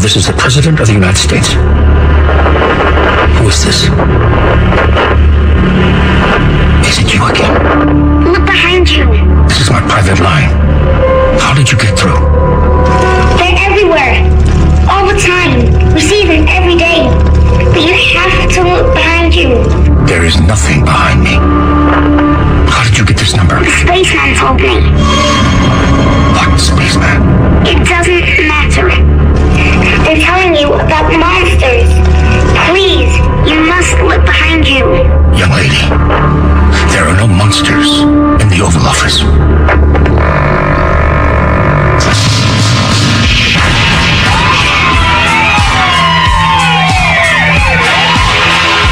This is the President of the United States. Who is this? Is it you again? Look behind you. This is my private line. How did you get through? They're everywhere. All the time. We see them every day. But you have to look behind you. There is nothing behind me. How did you get this number? The spaceman told me. What spaceman? It doesn't matter. They're telling you about monsters. Please, you must look behind you. Young lady, there are no monsters in the Oval Office.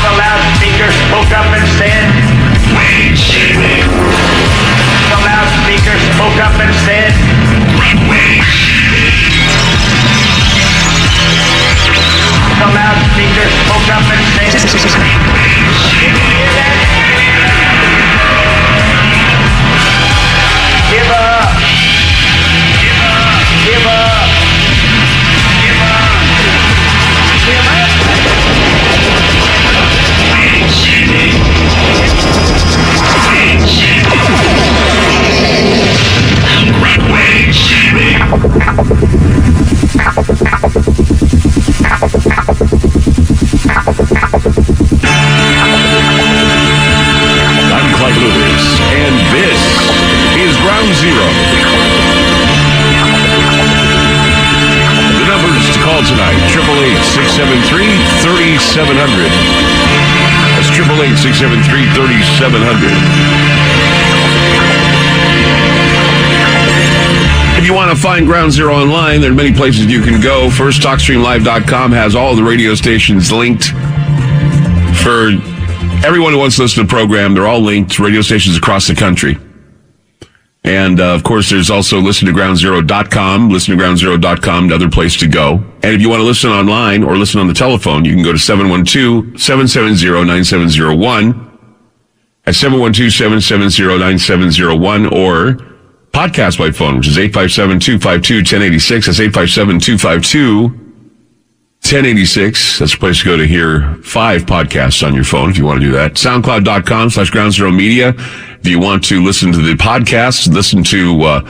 The loudspeaker spoke up and said, Wayne Shaving. the loudspeaker spoke up and said, Wayne the loudspeaker spoke up and said, give up, give up, give up, give up, give up. Wayne Shaving. I'm Clyde Lewis, and this is Ground Zero. The numbers to call tonight, 888-673-3700. That's 888-673-3700. If you want to find Ground Zero online, there are many places you can go. First, TalkStreamLive.com has all the radio stations linked. For everyone who wants to listen to the program, they're all linked to radio stations across the country. And, of course, there's also listentogroundzero.com, listentogroundzero.com, another place to go. And if you want to listen online or listen on the telephone, you can go to 712-770-9701. At 712-770-9701, or podcast by phone, which is 857-252-1086. That's 857-252-1086. That's a place to go to hear 5 podcasts on your phone if you want to do that. SoundCloud.com/GroundZeroMedia. If you want to listen to the podcast, if you want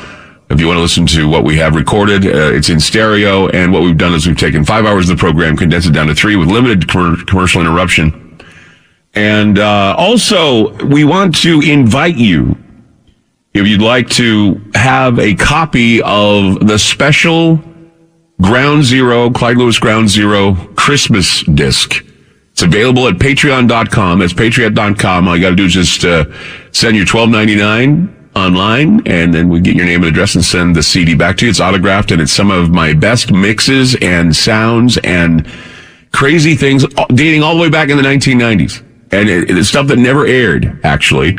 to listen to what we have recorded, it's in stereo. And what we've done is we've taken 5 hours of the program, condensed it down to 3 with limited commercial interruption. And also, we want to invite you, if you'd like to have a copy of the special Ground Zero, Clyde Lewis Ground Zero Christmas disc. It's available at patreon.com. That's patreon.com. All you got to do is just send your $12.99 online, and then we get your name and address and send the CD back to you. It's autographed, and it's some of my best mixes and sounds and crazy things dating all the way back in the 1990s. And it's stuff that never aired, actually.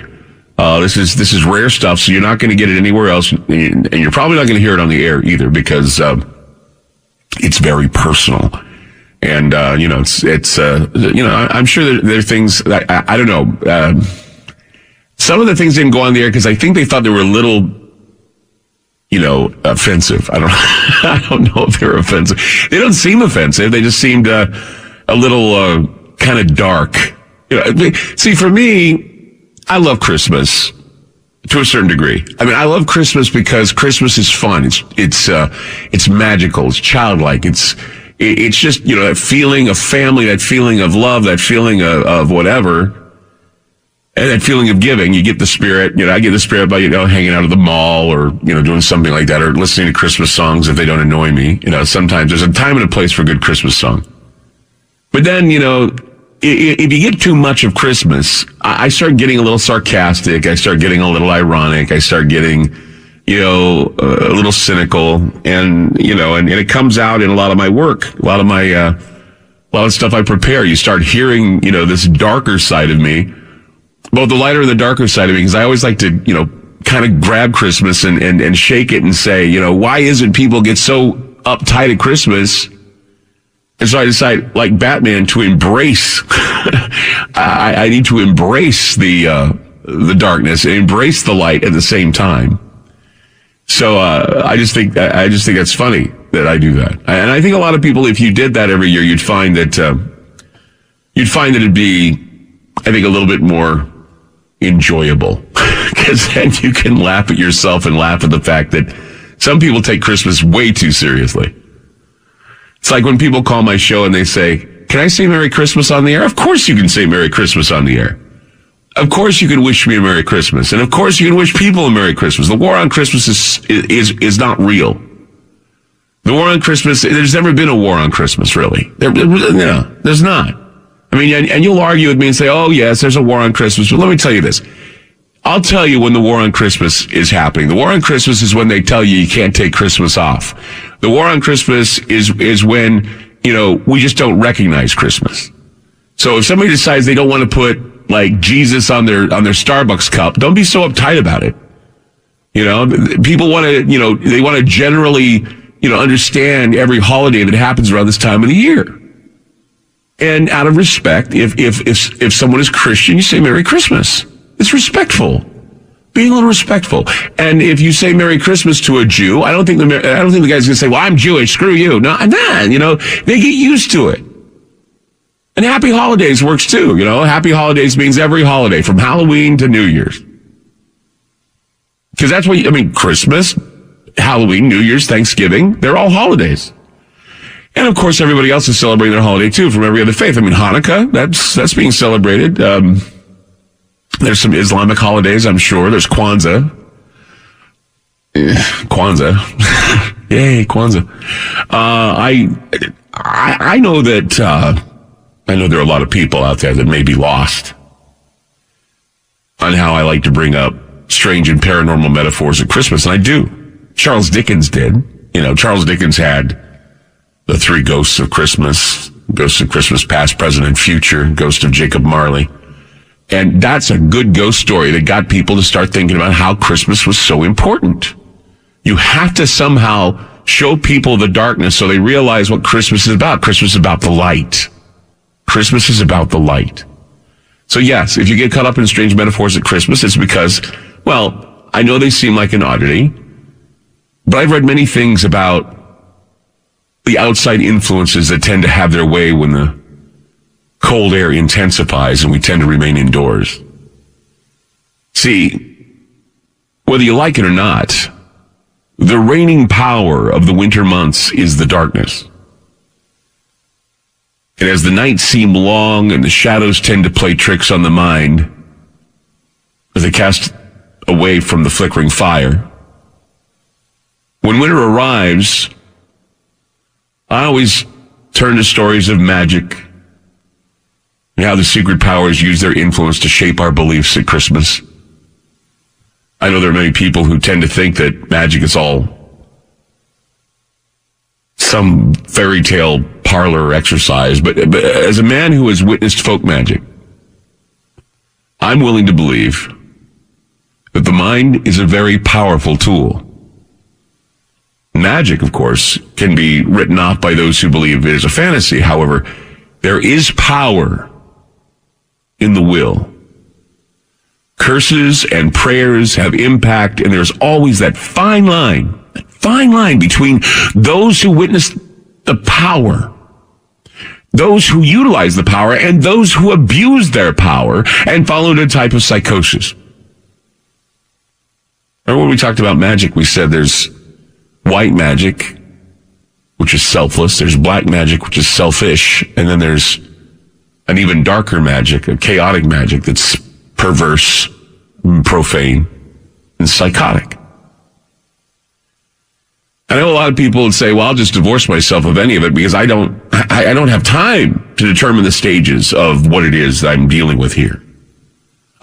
This is rare stuff, so you're not going to get it anywhere else, and you're probably not going to hear it on the air either, because it's very personal. And I'm sure there are things that I don't know. Some of the things didn't go on the air because I think they thought they were a little, offensive. I don't know if they're offensive. They don't seem offensive. They just seemed a little kind of dark. See, for me, I love Christmas. to a certain degree. I mean, I love Christmas because Christmas is fun. It's magical. It's childlike. It's just, that feeling of family, that feeling of love, that feeling of whatever. And that feeling of giving, you get the spirit, I get the spirit by, hanging out at the mall or, doing something like that, or listening to Christmas songs if they don't annoy me. Sometimes there's a time and a place for a good Christmas song. But then, if you get too much of Christmas, I start getting a little sarcastic. I start getting a little ironic. I start getting, a little cynical, and it comes out in a lot of my work, a lot of stuff I prepare. You start hearing, this darker side of me. Both the lighter and the darker side of me, because I always like to, kind of grab Christmas and shake it and say, why is it people get so uptight at Christmas? And so I decide, like Batman, to embrace, I need to embrace the darkness and embrace the light at the same time. So, I just think that's funny that I do that. And I think a lot of people, if you did that every year, you'd find that it'd be, I think, a little bit more enjoyable, because then you can laugh at yourself and laugh at the fact that some people take Christmas way too seriously. It's like when people call my show and they say, can I say Merry Christmas on the air? Of course you can say Merry Christmas on the air. Of course you can wish me a Merry Christmas. And of course you can wish people a Merry Christmas. The war on Christmas is not real. The war on Christmas, there's never been a war on Christmas, really. There's not. I mean, and you'll argue with me and say, oh, yes, there's a war on Christmas. But let me tell you this. I'll tell you when the war on Christmas is happening. The war on Christmas is when they tell you can't take Christmas off. The war on Christmas is when, we just don't recognize Christmas. So if somebody decides they don't want to put, like, Jesus on their Starbucks cup, don't be so uptight about it. People want to, they want to generally, understand every holiday that happens around this time of the year. And out of respect, if someone is Christian, you say Merry Christmas. It's respectful. Being a little respectful. And if you say Merry Christmas to a Jew, I don't think the guy's going to say, well, I'm Jewish, screw you. No, they get used to it. And Happy Holidays works too, Happy Holidays means every holiday from Halloween to New Year's. Because that's what, Christmas, Halloween, New Year's, Thanksgiving, they're all holidays. And of course, everybody else is celebrating their holiday too, from every other faith. Hanukkah, that's being celebrated. There's some Islamic holidays, I'm sure. There's Kwanzaa. Yay, Kwanzaa. I know that, I know there are a lot of people out there that may be lost on how I like to bring up strange and paranormal metaphors at Christmas, and I do. Charles Dickens did. Charles Dickens had the three ghosts of Christmas, Ghost of Christmas Past, Present, and Future, Ghost of Jacob Marley. And that's a good ghost story that got people to start thinking about how Christmas was so important. You have to somehow show people the darkness so they realize what Christmas is about. Christmas is about the light. Christmas is about the light. So yes, if you get caught up in strange metaphors at Christmas, it's because, well, I know they seem like an oddity, but I've read many things about the outside influences that tend to have their way when the cold air intensifies and we tend to remain indoors. See, whether you like it or not, the reigning power of the winter months is the darkness. And as the nights seem long and the shadows tend to play tricks on the mind, as they cast away from the flickering fire, when winter arrives, I always turn to stories of magic and how the secret powers use their influence to shape our beliefs at Christmas. I know there are many people who tend to think that magic is all some fairy tale parlor exercise, but as a man who has witnessed folk magic, I'm willing to believe that the mind is a very powerful tool. Magic, of course, can be written off by those who believe it is a fantasy. However, there is power in the will. Curses and prayers have impact, and there's always that fine line between those who witness the power, those who utilize the power, and those who abuse their power and fall into a type of psychosis. Remember when we talked about magic, we said there's white magic, which is selfless. There's black magic, which is selfish. And then there's an even darker magic, a chaotic magic that's perverse, profane, and psychotic. I know a lot of people would say, well, I'll just divorce myself of any of it because I don't have time to determine the stages of what it is that I'm dealing with here.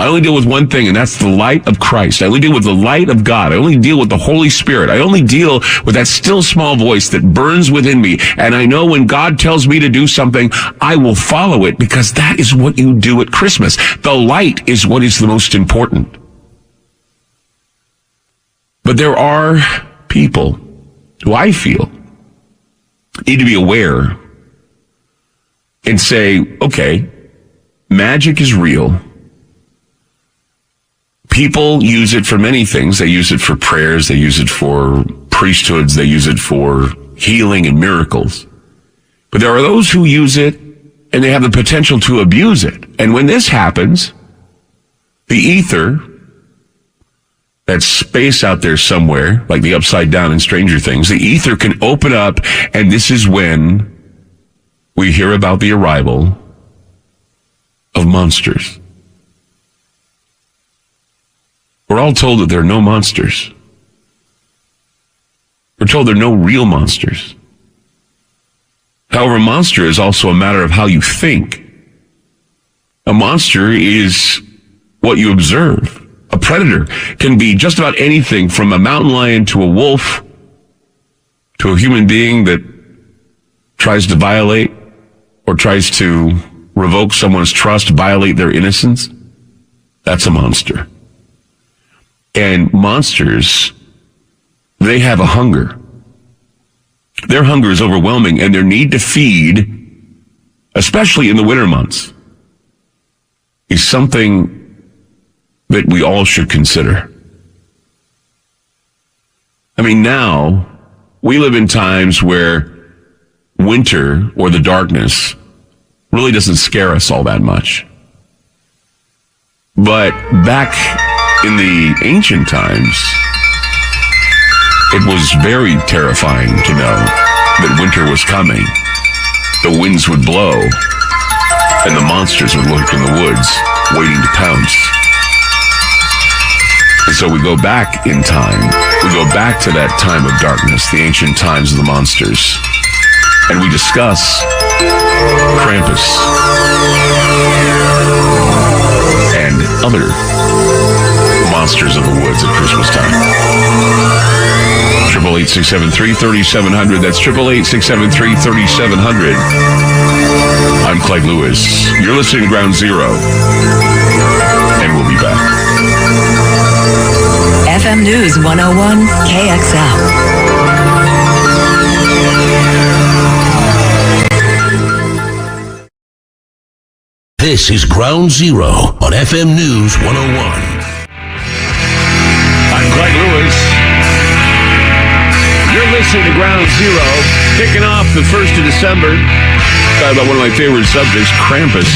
I only deal with one thing, and that's the light of Christ. I only deal with the light of God. I only deal with the Holy Spirit. I only deal with that still small voice that burns within me. And I know when God tells me to do something, I will follow it because that is what you do at Christmas. The light is what is the most important. But there are people who I feel need to be aware and say, okay, magic is real. People use it for many things. They use it for prayers. They use it for priesthoods. They use it for healing and miracles. But there are those who use it and they have the potential to abuse it. And when this happens, the ether, that space out there somewhere, like the upside down in Stranger Things, the ether can open up, and this is when we hear about the arrival of monsters. We're all told that there are no monsters. We're told there are no real monsters. However, a monster is also a matter of how you think. A monster is what you observe. A predator can be just about anything from a mountain lion to a wolf to a human being that tries to violate or tries to revoke someone's trust, violate their innocence. That's a monster. And monsters, they have a hunger. Their hunger is overwhelming, and their need to feed, especially in the winter months, is something that we all should consider. I mean, now, we live in times where winter or the darkness really doesn't scare us all that much. But back in the ancient times, it was very terrifying to know that winter was coming. The winds would blow, and the monsters would lurk in the woods, waiting to pounce. And so we go back in time. We go back to that time of darkness, the ancient times of the monsters. And we discuss Krampus and other monsters of the woods at Christmas time. 888-673-3700. That's 888-673-3700. I'm Clyde Lewis. You're listening to Ground Zero. And we'll be back. FM News 101 KXL. This is Ground Zero on FM News 101. I'm Clyde Lewis. You're listening to Ground Zero, kicking off the 1st of December. Talk about one of my favorite subjects, Krampus.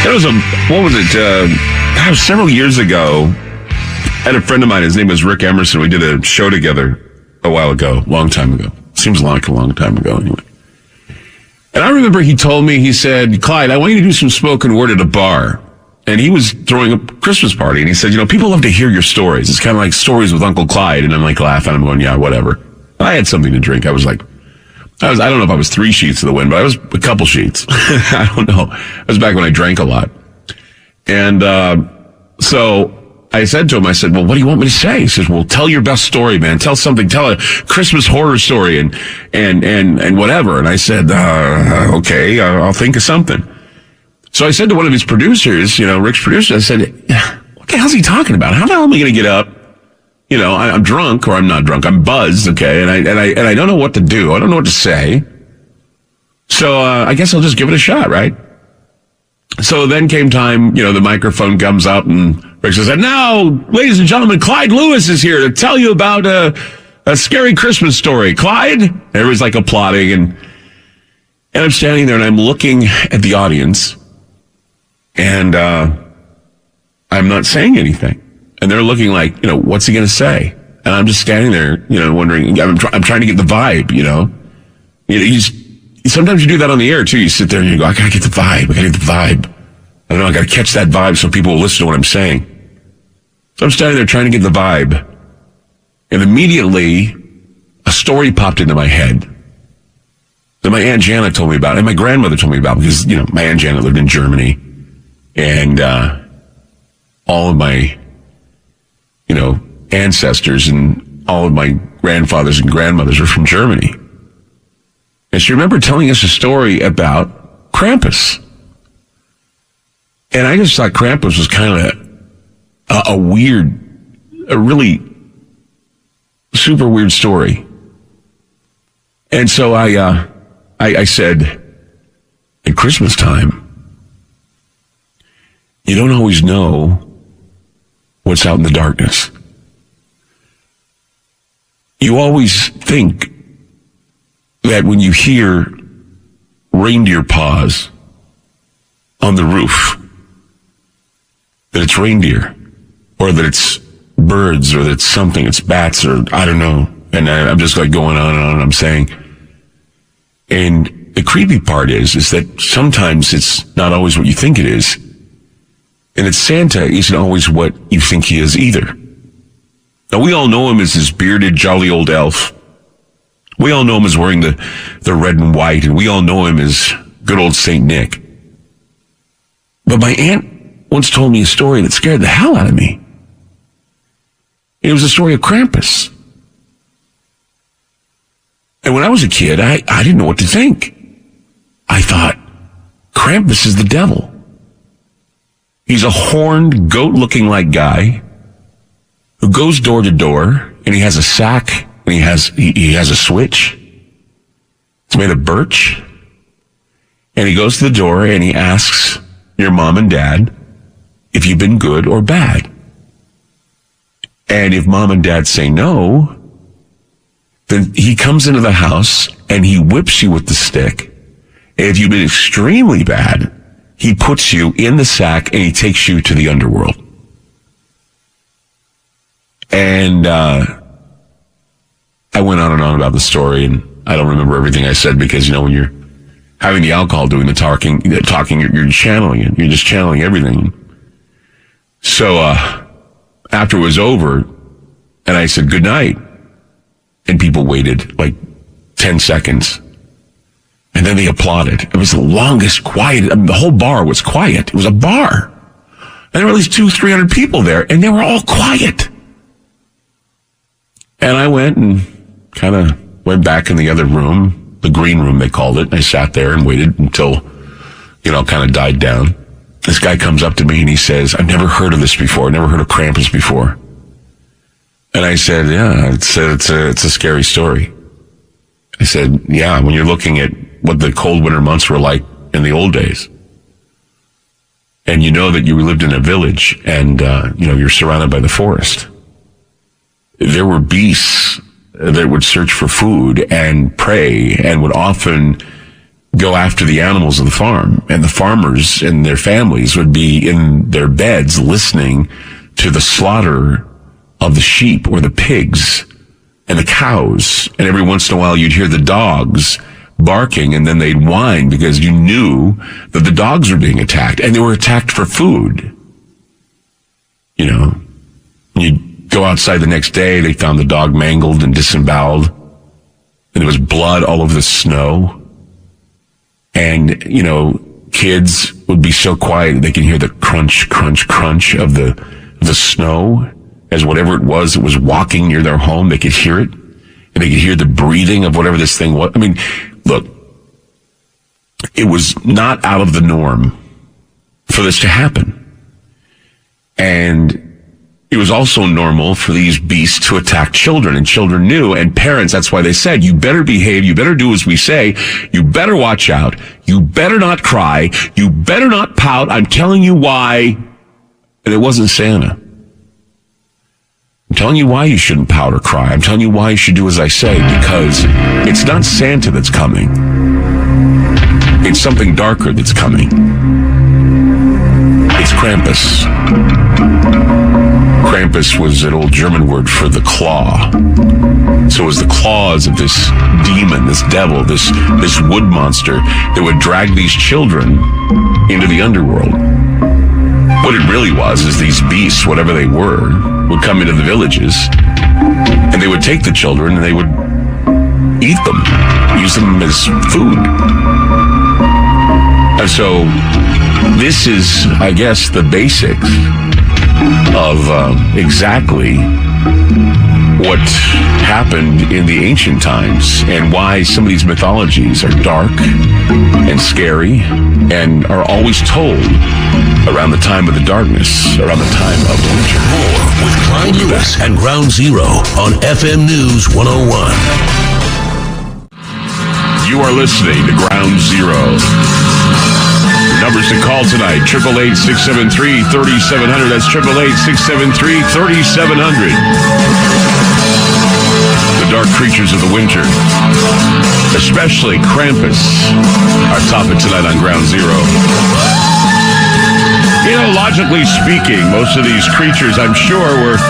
It was several years ago. I had a friend of mine, his name was Rick Emerson. We did a show together a while ago, long time ago. Seems like a long time ago anyway. And I remember he told me, he said, Clyde, I want you to do some spoken word at a bar. And he was throwing a Christmas party, and he said, people love to hear your stories. It's kind of like stories with Uncle Clyde. And I'm like laughing. I'm going, yeah, whatever. I had something to drink. I don't know if I was 3 sheets of the wind, but I was a couple sheets. I don't know. It was back when I drank a lot. And so I said to him, I said, well, what do you want me to say? He says, well, tell your best story, man. Tell something. Tell a Christmas horror story and whatever. And I said, okay, I'll think of something. So I said to one of his producers, Rick's producer, I said, what the hell's he talking about? How the hell am I going to get up? I'm drunk, or I'm not drunk. I'm buzzed, okay? And I don't know what to do. I don't know what to say. So I guess I'll just give it a shot, right? So then came time, the microphone comes up and Rick says, and now, ladies and gentlemen, Clyde Lewis is here to tell you about a scary Christmas story. Clyde? Everybody's like applauding, and I'm standing there and I'm looking at the audience, and I'm not saying anything. And they're looking like, what's he going to say? And I'm just standing there, wondering, I'm trying to get the vibe, sometimes you do that on the air too. You sit there and you go, I got to get the vibe. I don't know, I got to catch that vibe so people will listen to what I'm saying. So I'm standing there trying to get the vibe. And immediately, a story popped into my head that my Aunt Janet told me about, and my grandmother told me about, because, my Aunt Janet lived in Germany, and all of my, ancestors and all of my grandfathers and grandmothers are from Germany. And she remembered telling us a story about Krampus. And I just thought Krampus was kind of a really super weird story. And so I said, at Christmas time, you don't always know what's out in the darkness. You always think that when you hear reindeer paws on the roof, that it's reindeer, or that it's birds, or that it's something, it's bats, or I don't know. And I'm just like going on and on, I'm saying. And the creepy part is that sometimes it's not always what you think it is. And that Santa isn't always what you think he is either. Now, we all know him as this bearded, jolly old elf. We all know him as wearing the red and white, and we all know him as good old Saint Nick. But my aunt once told me a story that scared the hell out of me. It was the story of Krampus. And when I was a kid, I didn't know what to think. I thought, Krampus is the devil. He's a horned, goat-looking like guy who goes door to door, and he has a sack, and he has a switch. It's made of birch. And he goes to the door, and he asks your mom and dad if you've been good or bad. And if mom and dad say no, then he comes into the house, and he whips you with the stick. And if you've been extremely bad, he puts you in the sack, and he takes you to the underworld. And I went on and on about the story, and I don't remember everything I said because, when you're having the alcohol doing the talking, you're channeling it. You're just channeling everything. So after it was over, and I said good night, and people waited like 10 seconds. And then they applauded. It was the longest quiet. The whole bar was quiet. It was a bar. And there were at least 200-300 people there, and they were all quiet. And I went and kind of went back in the other room, the green room they called it. I sat there and waited until, kind of died down. This guy comes up to me and he says, I've never heard of this before. I've never heard of Krampus before. And I said, yeah, it's a scary story. I said, yeah, when you're looking at what the cold winter months were like in the old days, and you know that you lived in a village and, you're surrounded by the forest, there were beasts that would search for food and prey and would often go after the animals of the farm. And the farmers and their families would be in their beds listening to the slaughter of the sheep or the pigs and the cows. And every once in a while you'd hear the dogs barking, and then they'd whine because you knew that the dogs were being attacked, and they were attacked for food. You'd go outside the next day, they found the dog mangled and disemboweled, and there was blood all over the snow. And, kids would be so quiet they could hear the crunch, crunch, crunch of the snow as whatever it was walking near their home. They could hear it, and they could hear the breathing of whatever this thing was. I mean, look, it was not out of the norm for this to happen. And it was also normal for these beasts to attack children, and children knew, and parents, that's why they said, you better behave, you better do as we say, you better watch out, you better not cry, you better not pout, I'm telling you why. And it wasn't Santa. I'm telling you why you shouldn't pout or cry. I'm telling you why you should do as I say, because it's not Santa that's coming. It's something darker that's coming. It's Krampus. Krampus was an old German word for the claw. So it was the claws of this demon, this devil, this wood monster that would drag these children into the underworld. What it really was is these beasts, whatever they were, would come into the villages, and they would take the children and they would eat them, use them as food. And so this is, I guess, the basics of exactly what happened in the ancient times and why some of these mythologies are dark and scary and are always told around the time of the darkness, around the time of winter. More with Clyde Lewis and Ground Zero on FM News 101. You are listening to Ground Zero. Numbers to call tonight, 888-673-3700. That's 888-673-3700. The dark creatures of the winter, especially Krampus, our topic tonight on Ground Zero. You know, logically speaking, most of these creatures, I'm sure, were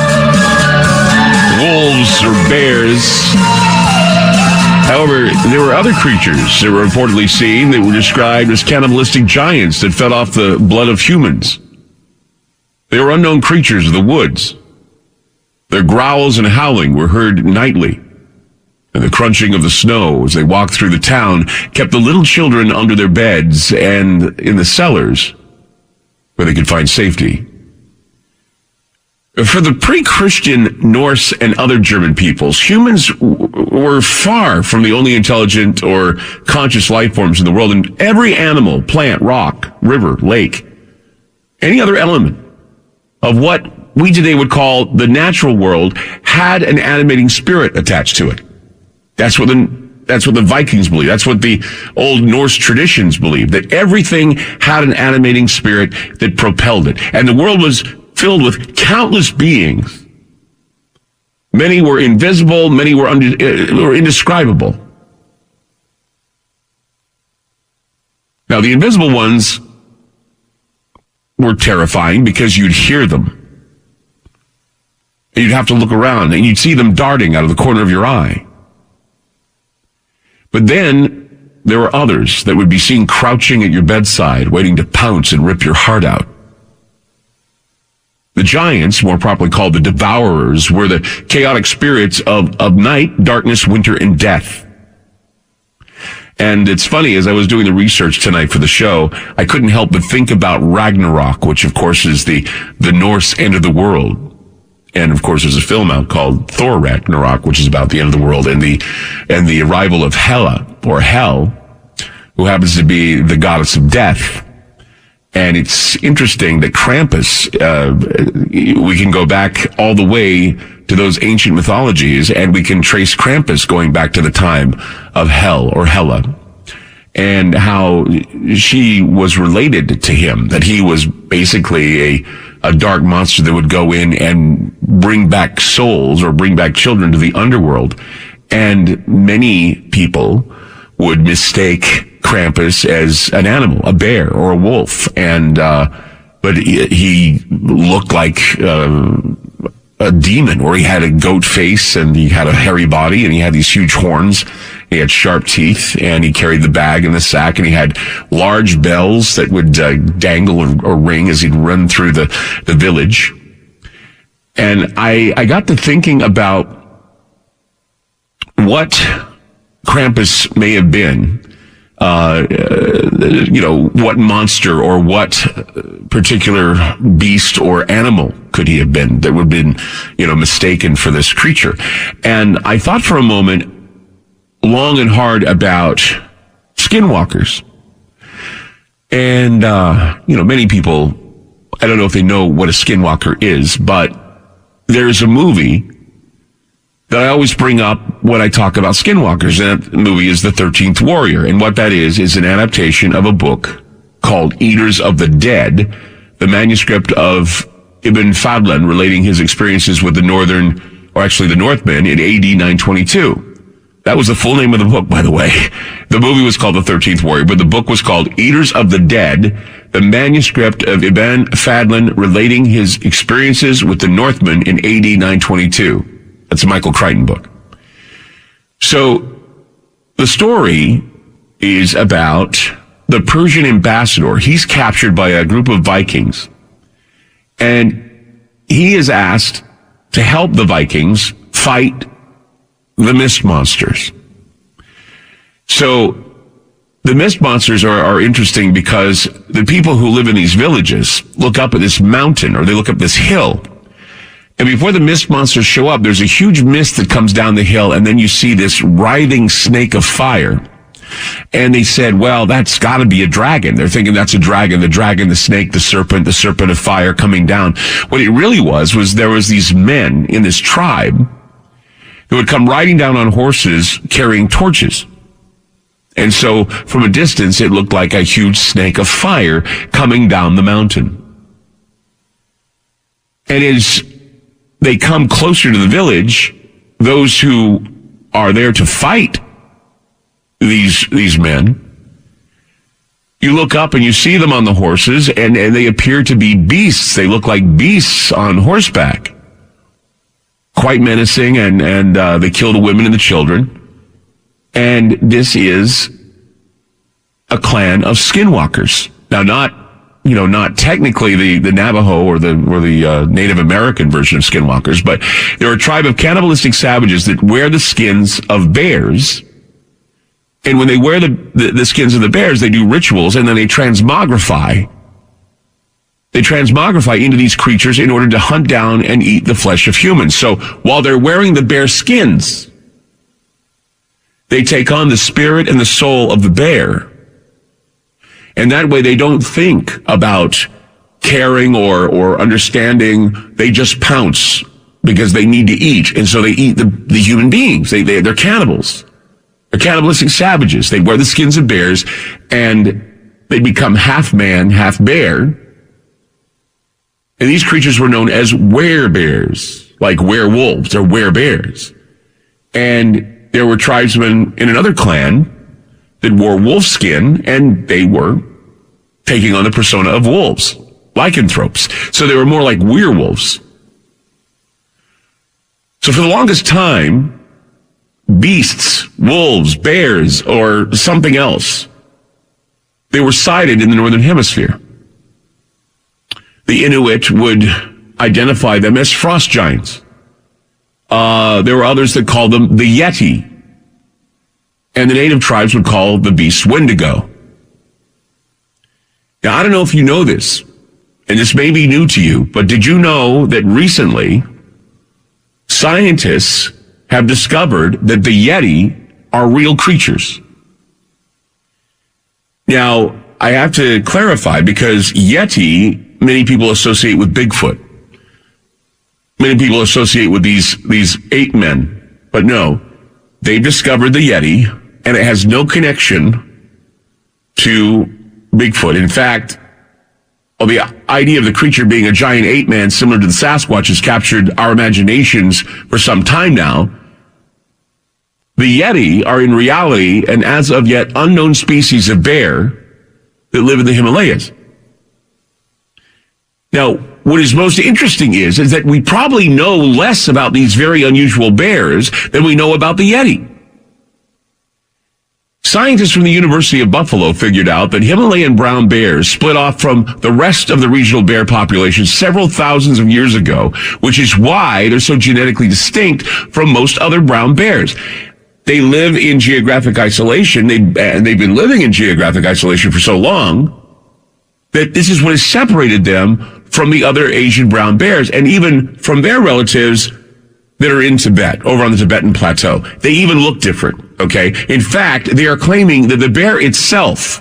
wolves or bears. However, there were other creatures that were reportedly seen that were described as cannibalistic giants that fed off the blood of humans. They were unknown creatures of the woods. Their growls and howling were heard nightly, and the crunching of the snow as they walked through the town kept the little children under their beds and in the cellars where they could find safety. For the pre-Christian Norse and other German peoples, humans were far from the only intelligent or conscious life forms in the world, and every animal, plant, rock, river, lake, any other element of what we today would call the natural world had an animating spirit attached to it. That's what the Vikings believe. That's what the old Norse traditions believe, that everything had an animating spirit that propelled it. And the world was filled with countless beings. Many were invisible, many were indescribable. Now, the invisible ones were terrifying because you'd hear them. And you'd have to look around, and you'd see them darting out of the corner of your eye. But then there were others that would be seen crouching at your bedside, waiting to pounce and rip your heart out. The giants, more properly called the devourers, were the chaotic spirits of night, darkness, winter, and death. And it's funny, as I was doing the research tonight for the show, I couldn't help but think about Ragnarok, which of course is the Norse end of the world. And of course there's a film out called Thor Ragnarok, which is about the end of the world and the arrival of Hela, or Hel, who happens to be the goddess of death. And it's interesting that Krampus, we can go back all the way to those ancient mythologies, and we can trace Krampus going back to the time of Hel or Hela, and how she was related to him, that he was basically a dark monster that would go in and bring back souls or bring back children to the underworld. And many people would mistake Krampus as an animal, a bear or a wolf, but he looked like a demon, or he had a goat face and he had a hairy body and he had these huge horns. He had sharp teeth and he carried the bag in the sack, and he had large bells that would dangle or ring as he'd run through the village. And I got to thinking about what Krampus may have been. What monster or what particular beast or animal could he have been that would have been, mistaken for this creature? And I thought for a moment long and hard about skinwalkers. And, many people, I don't know if they know what a skinwalker is, but there's a movie that I always bring up when I talk about skinwalkers, and that movie is The 13th Warrior. And what that is an adaptation of a book called Eaters of the Dead, the manuscript of Ibn Fadlan relating his experiences with the Northmen in AD 922. That was the full name of the book, by the way. The movie was called The 13th Warrior, but the book was called Eaters of the Dead, the manuscript of Ibn Fadlan relating his experiences with the Northmen in AD 922. That's a Michael Crichton book. So the story is about the Persian ambassador. He's captured by a group of Vikings, and he is asked to help the Vikings fight the mist monsters. So the mist monsters are interesting because the people who live in these villages look up at this mountain, or they look up this hill. And before the mist monsters show up, there's a huge mist that comes down the hill, and then you see this writhing snake of fire. And they said, well, that's got to be a dragon. They're thinking that's a dragon, the snake, the serpent of fire coming down. What it really was there was these men in this tribe who would come riding down on horses carrying torches. And so from a distance, it looked like a huge snake of fire coming down the mountain. And as they come closer to the village, those who are there to fight these men, you look up and you see them on the horses, and they appear to be beasts. They look like beasts on horseback. Quite menacing, and they kill the women and the children. And this is a clan of skinwalkers. Now, not technically the Navajo or the Native American version of skinwalkers, but they're a tribe of cannibalistic savages that wear the skins of bears. And when they wear the skins of the bears, they do rituals, and then they transmogrify. They transmogrify into these creatures in order to hunt down and eat the flesh of humans. So while they're wearing the bear skins, they take on the spirit and the soul of the bear. And that way they don't think about caring or understanding. They just pounce because they need to eat. And so they eat the human beings. They're cannibals. They're cannibalistic savages. They wear the skins of bears, and they become half man, half bear. And these creatures were known as werebears, like werewolves or werebears. And there were tribesmen in another clan that wore wolf skin, and they were taking on the persona of wolves, lycanthropes. So they were more like werewolves. So for the longest time, beasts, wolves, bears, or something else, they were sighted in the Northern Hemisphere. The Inuit would identify them as frost giants. There were others that called them the Yeti. And the native tribes would call the beast Wendigo. Now, I don't know if you know this, and this may be new to you, but did you know that recently scientists have discovered that the Yeti are real creatures? Now, I have to clarify, because Yeti, many people associate with Bigfoot. Many people associate with these ape men. But no, they've discovered the Yeti, and it has no connection to Bigfoot. In fact, the idea of the creature being a giant ape man similar to the Sasquatch has captured our imaginations for some time now. The Yeti are in reality an as of yet unknown species of bear that live in the Himalayas. Now, what is most interesting is that we probably know less about these very unusual bears than we know about the Yeti. Scientists from the University of Buffalo figured out that Himalayan brown bears split off from the rest of the regional bear population several thousands of years ago, which is why they're so genetically distinct from most other brown bears. They live in geographic isolation, and they've been living in geographic isolation for so long that this is what has separated them from the other Asian brown bears, and even from their relatives that are in Tibet, over on the Tibetan plateau. They even look different, okay? In fact, they are claiming that the bear itself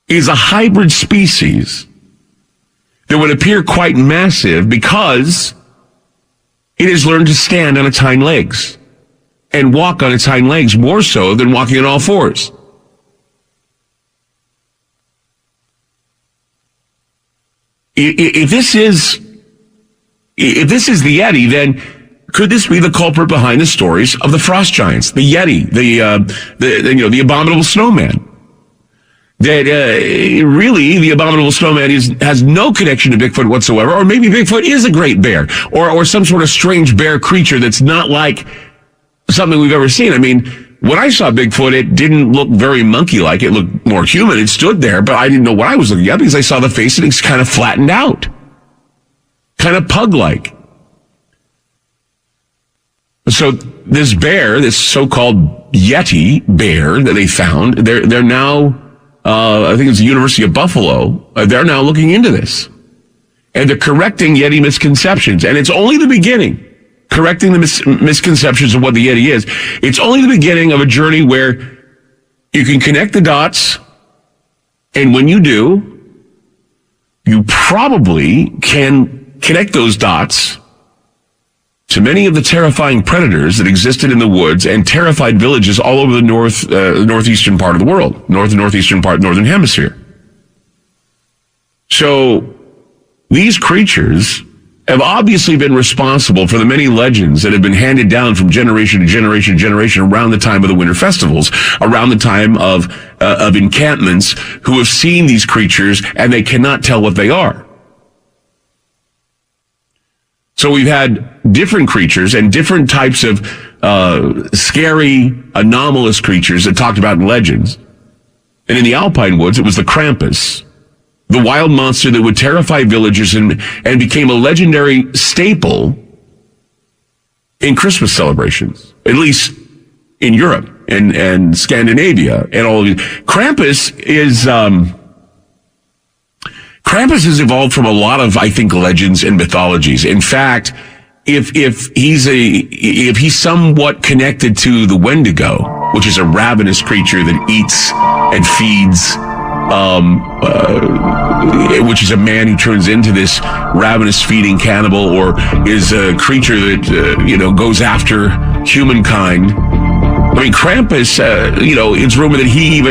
is a hybrid species that would appear quite massive because it has learned to stand on its hind legs and walk on its hind legs more so than walking on all fours. If this is the Yeti, then Could this be the culprit behind the stories of the frost giants, the Yeti, the abominable snowman? That really the abominable snowman has no connection to Bigfoot whatsoever, or maybe Bigfoot is a great bear, or some sort of strange bear creature that's not like something we've ever seen. I mean, when I saw Bigfoot, it didn't look very monkey-like. It looked more human. It stood there, but I didn't know what I was looking at because I saw the face and it's kind of flattened out, kind of pug-like. So this bear, this so-called Yeti bear that they found, they're now, I think it's the University of Buffalo, they're now looking into this. And they're correcting Yeti misconceptions. And it's only the beginning, correcting the misconceptions of what the Yeti is. It's only the beginning of a journey where you can connect the dots. And when you do, you probably can connect those dots to many of the terrifying predators that existed in the woods and terrified villages all over the northeastern part of the world, northern hemisphere. So these creatures have obviously been responsible for the many legends that have been handed down from generation to generation around the time of the winter festivals, around the time of encampments, who have seen these creatures and they cannot tell what they are. So we've had different creatures and different types of scary, anomalous creatures that talked about in legends. And in the Alpine woods, it was the Krampus, the wild monster that would terrify villagers and became a legendary staple in Christmas celebrations, at least in Europe and Scandinavia and all of it. Krampus has evolved from a lot of, I think, legends and mythologies. In fact, if he's somewhat connected to the Wendigo, which is a ravenous creature that eats and feeds, which is a man who turns into this ravenous feeding cannibal, or is a creature that goes after humankind. I mean, Krampus, it's rumored that he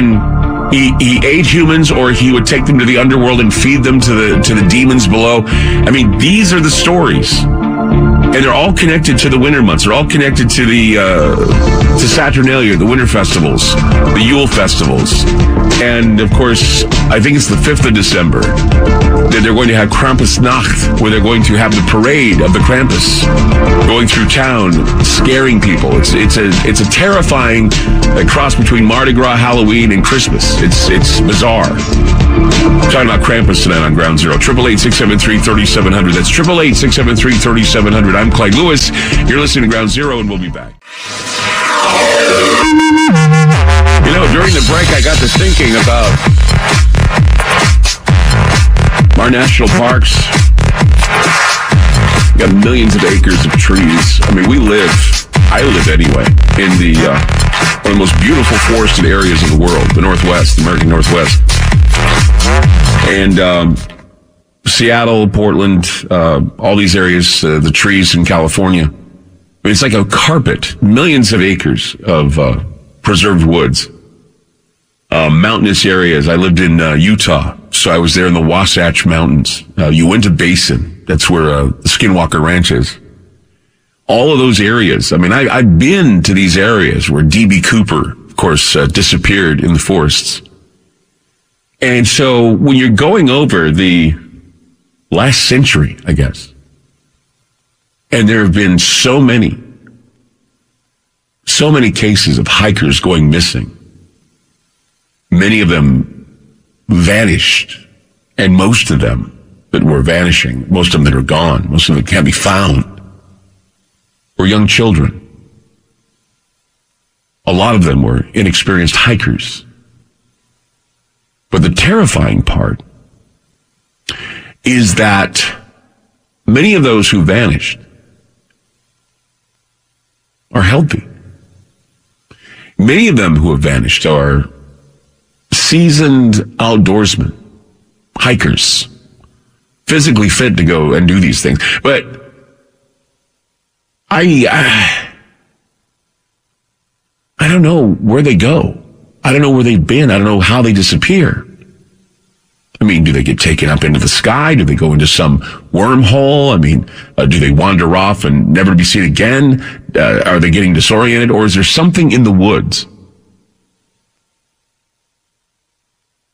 ate humans, or he would take them to the underworld and feed them to the demons below. I mean, these are the stories, and they're all connected to the winter months. They're all connected to to Saturnalia, the winter festivals, the Yule festivals, and of course, I think it's the 5th of December that they're going to have Krampusnacht, where they're going to have the parade of the Krampus going through town, scaring people. It's a terrifying cross between Mardi Gras, Halloween, and Christmas. It's bizarre. We're talking about Krampus tonight on Ground Zero. 888-673-3700. That's 888-673-3700. I'm Clyde Lewis. You're listening to Ground Zero, and we'll be back. During the break, I got to thinking about our national parks. We got millions of acres of trees. I mean, I live anyway, in one of the most beautiful forested areas of the world, the Northwest, the American Northwest. And Seattle, Portland, all these areas, the trees in California. I mean, it's like a carpet, millions of acres of preserved woods. Mountainous areas. I lived in Utah, so I was there in the Wasatch Mountains. Uinta Basin, that's where the Skinwalker Ranch is. All of those areas. I mean, I've been to these areas where D.B. Cooper, of course, disappeared in the forests. And so when you're going over the last century, I guess, and there have been so many cases of hikers going missing, many of them vanished, and most of them that were vanishing, most of them that are gone, most of them can't be found, were young children. A lot of them were inexperienced hikers. But the terrifying part is that many of those who vanished are healthy. Many of them who have vanished are seasoned outdoorsmen, hikers, physically fit to go and do these things. But I don't know where they go. I don't know where they've been. I don't know how they disappear. I mean, do they get taken up into the sky? Do they go into some wormhole? I mean, do they wander off and never be seen again? Are they getting disoriented? Or is there something in the woods?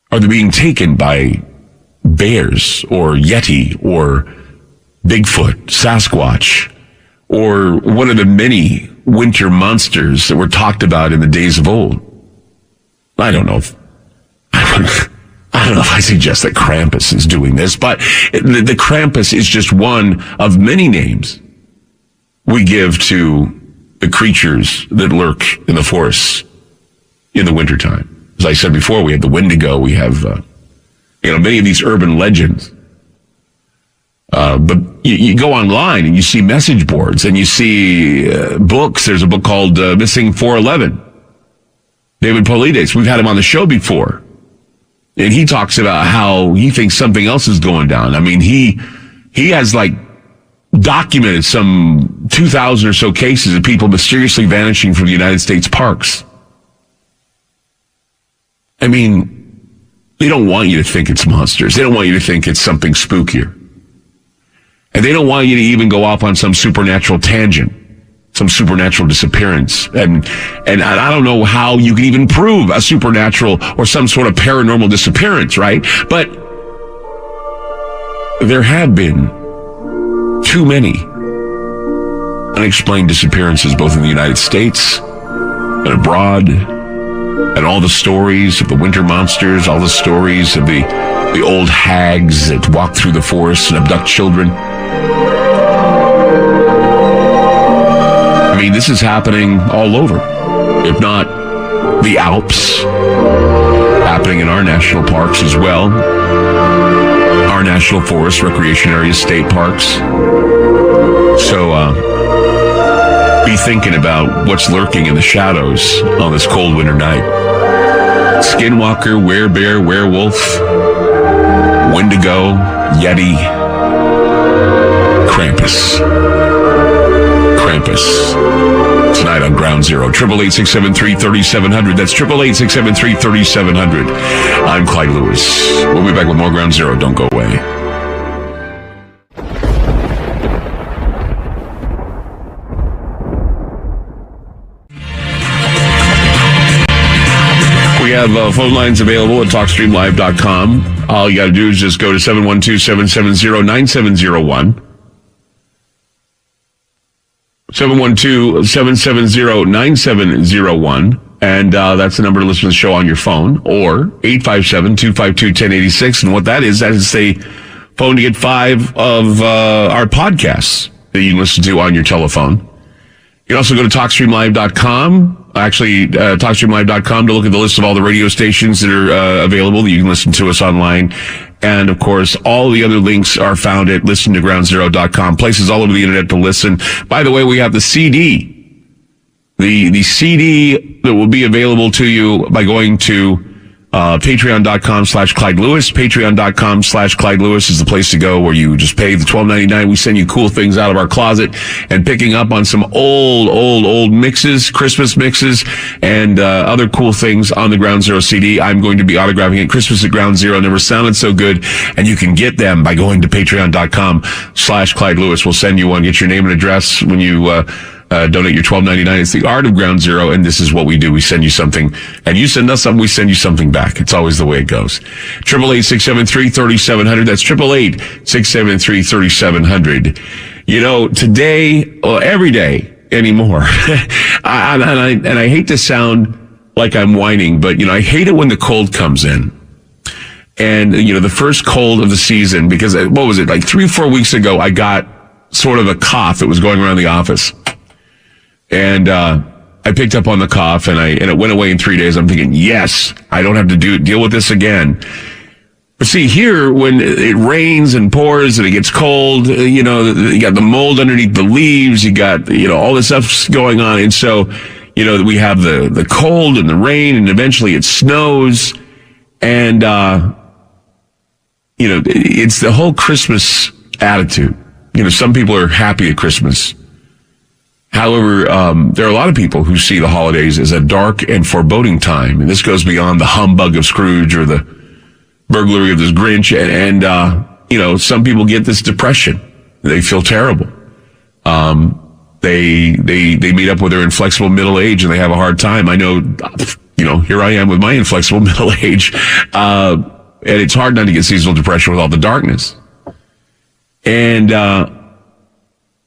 Are they being taken by bears or Yeti or Bigfoot, Sasquatch, or one of the many winter monsters that were talked about in the days of old? I don't know if I suggest that Krampus is doing this, but the Krampus is just one of many names we give to the creatures that lurk in the forests in the wintertime. As I said before, we have the Wendigo, we have, many of these urban legends. But you go online and you see message boards and you see books. There's a book called Missing 411. David Polides, we've had him on the show before. And he talks about how he thinks something else is going down. I mean, he has documented some 2,000 or so cases of people mysteriously vanishing from the United States parks. I mean, they don't want you to think it's monsters. They don't want you to think it's something spookier. And they don't want you to even go off on some supernatural tangent, some supernatural disappearance. And I don't know how you can even prove a supernatural or some sort of paranormal disappearance, right? But there have been too many unexplained disappearances, both in the United States and abroad. And all the stories of the winter monsters, all the stories of the old hags that walk through the forest and abduct children. I mean, this is happening all over, if not the Alps, happening in our national parks as well, our national forests, recreation areas, state parks. So, be thinking about what's lurking in the shadows on this cold winter night. Skinwalker, werebear, werewolf, Wendigo, Yeti, Krampus. Tonight on Ground Zero. 888-673-3700. That's 888-673-3700. I'm Clyde Lewis. We'll be back with more Ground Zero. Don't go away. We have phone lines available at TalkStreamLive.com. All you got to do is just go to 712-770-9701. 712-770-9701. And that's the number to listen to the show on your phone. Or 857-252-1086. And what that is a phone to get 5 of our podcasts that you can listen to on your telephone. You can also go to TalkStreamLive.com. Actually, TalkStreamLive.com to look at the list of all the radio stations that are available that you can listen to us online. And, of course, all the other links are found at listentogroundzero.com. Places all over the internet to listen. By the way, we have the CD. The CD that will be available to you by going to Patreon.com/Clyde Lewis. Patreon.com/Clyde Lewis is the place to go where you just pay the $12.99. We send you cool things out of our closet and picking up on some old mixes, Christmas mixes, and other cool things on the Ground Zero CD. I'm going to be autographing it. Christmas at Ground Zero never sounded so good. And you can get them by going to Patreon.com/Clyde Lewis. We'll send you one. Get your name and address when you donate your $12.99. It's the art of Ground Zero, and this is what we do. We send you something, and you send us something, we send you something back. It's always the way it goes. 888-673-3700. That's 888-673-3700. You know, today, well, every day anymore, and I hate to sound like I'm whining, but, I hate it when the cold comes in. And, the first cold of the season, because, what was it, like 3 or 4 weeks ago, I got sort of a cough that was going around the office. And I picked up on the cough, and it went away in 3 days. I'm thinking, yes, I don't have to deal with this again. But see, here, when it rains and pours and it gets cold, you got the mold underneath the leaves, you got, all this stuff's going on. And so, we have the cold and the rain, and eventually it snows. And, it's the whole Christmas attitude. Some people are happy at Christmas. However, there are a lot of people who see the holidays as a dark and foreboding time. And this goes beyond the humbug of Scrooge or the burglary of this Grinch, and some people get this depression. They feel terrible. They meet up with their inflexible middle age and they have a hard time. I know, here I am with my inflexible middle age. And it's hard not to get seasonal depression with all the darkness. And,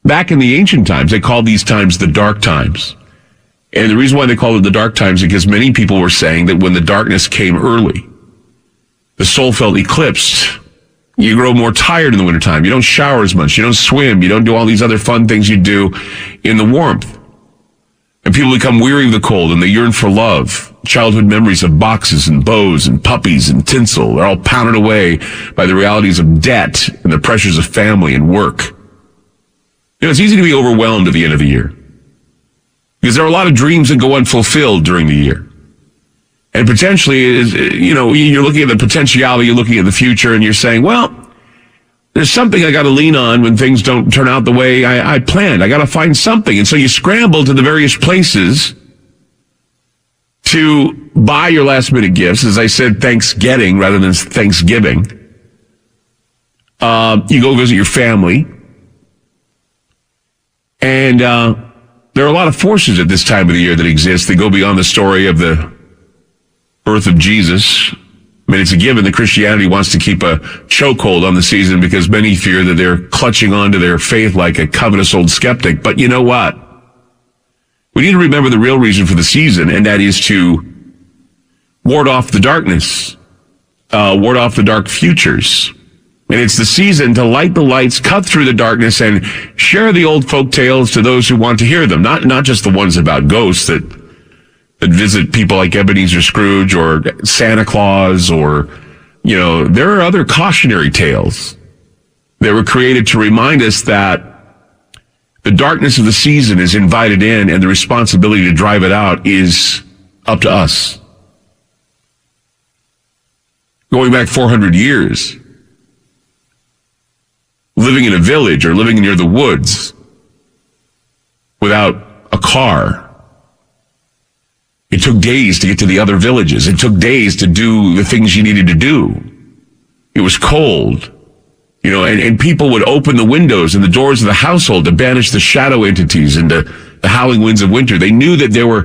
back in the ancient times, they called these times the dark times. And the reason why they called it the dark times is because many people were saying that when the darkness came early, the soul felt eclipsed. You grow more tired in the wintertime. You don't shower as much. You don't swim. You don't do all these other fun things you do in the warmth. And people become weary of the cold and they yearn for love. Childhood memories of boxes and bows and puppies and tinsel. They're all pounded away by the realities of debt and the pressures of family and work. It's easy to be overwhelmed at the end of the year because there are a lot of dreams that go unfulfilled during the year. And potentially, you're looking at the potentiality, you're looking at the future, and you're saying, well, there's something I got to lean on when things don't turn out the way I planned. I got to find something. And so you scramble to the various places to buy your last minute gifts. As I said, Thanksgiving rather than Thanksgiving. You go visit your family. And there are a lot of forces at this time of the year that exist that go beyond the story of the birth of Jesus. I mean, it's a given that Christianity wants to keep a chokehold on the season because many fear that they're clutching onto their faith like a covetous old skeptic. But you know what? We need to remember the real reason for the season, and that is to ward off the darkness, ward off the dark futures. And it's the season to light the lights, cut through the darkness, and share the old folk tales to those who want to hear them. Not just the ones about ghosts that visit people like Ebenezer Scrooge or Santa Claus or, there are other cautionary tales that were created to remind us that the darkness of the season is invited in and the responsibility to drive it out is up to us. Going back 400 years, living in a village or living near the woods without a car. It took days to get to the other villages. It took days to do the things you needed to do. It was cold, and people would open the windows and the doors of the household to banish the shadow entities and the howling winds of winter. They knew that there were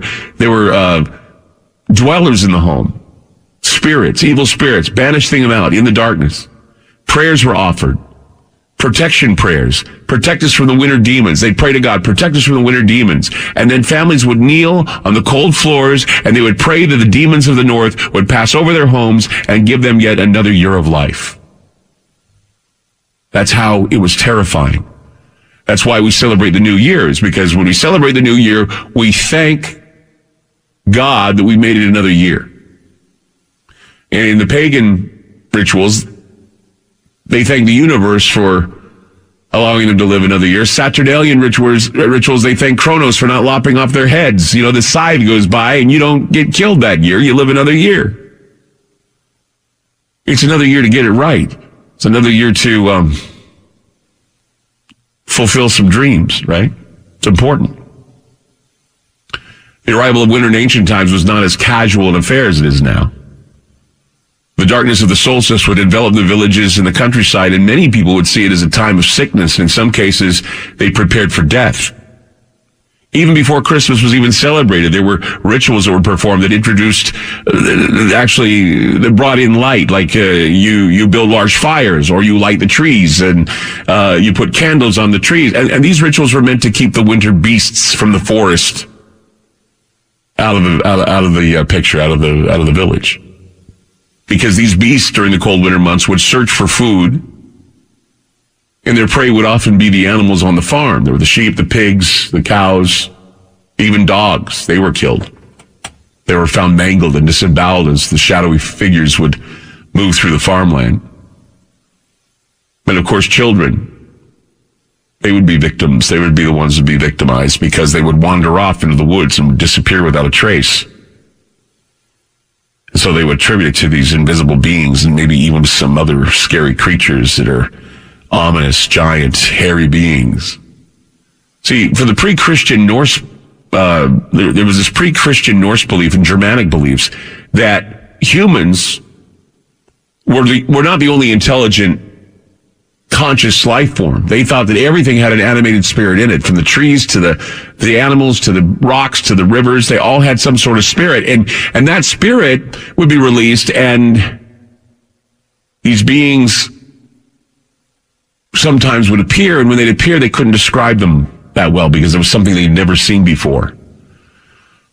dwellers in the home, spirits, evil spirits. Banish them out in the darkness. Prayers were offered. Protection prayers. Protect us from the winter demons. They'd pray to God, protect us from the winter demons. And then families would kneel on the cold floors and they would pray that the demons of the north would pass over their homes and give them yet another year of life. That's how it was terrifying. That's why we celebrate the New Year, is because when we celebrate the New Year, we thank God that we made it another year. And in the pagan rituals, they thank the universe for allowing them to live another year. Saturnalian rituals, they thank Kronos for not lopping off their heads. The scythe goes by and you don't get killed that year. You live another year. It's another year to get it right. It's another year to fulfill some dreams, right? It's important. The arrival of winter in ancient times was not as casual an affair as it is now. The darkness of the solstice would envelop the villages and the countryside, and many people would see it as a time of sickness. In some cases, they prepared for death. Even before Christmas was even celebrated, there were rituals that were performed that introduced, that brought in light, like you build large fires, or you light the trees, and you put candles on the trees. And these rituals were meant to keep the winter beasts from the forest out of the picture, out of the village. Because these beasts during the cold winter months would search for food, and their prey would often be the animals on the farm. There were the sheep, the pigs, the cows, even dogs. They were killed. They were found mangled and disemboweled as the shadowy figures would move through the farmland. And of course, children, they would be victims. They would be the ones to be victimized because they would wander off into the woods and would disappear without a trace. And so they would attribute it to these invisible beings and maybe even some other scary creatures that are ominous, giant, hairy beings. See, for the pre-Christian Norse, there was this pre-Christian Norse belief and Germanic beliefs that humans were not the only intelligent, conscious life form. They thought that everything had an animated spirit in it, from the trees to the animals to the rocks to the rivers. They all had some sort of spirit, and that spirit would be released, and these beings sometimes would appear, and when they'd appear, they couldn't describe them that well because it was something they'd never seen before.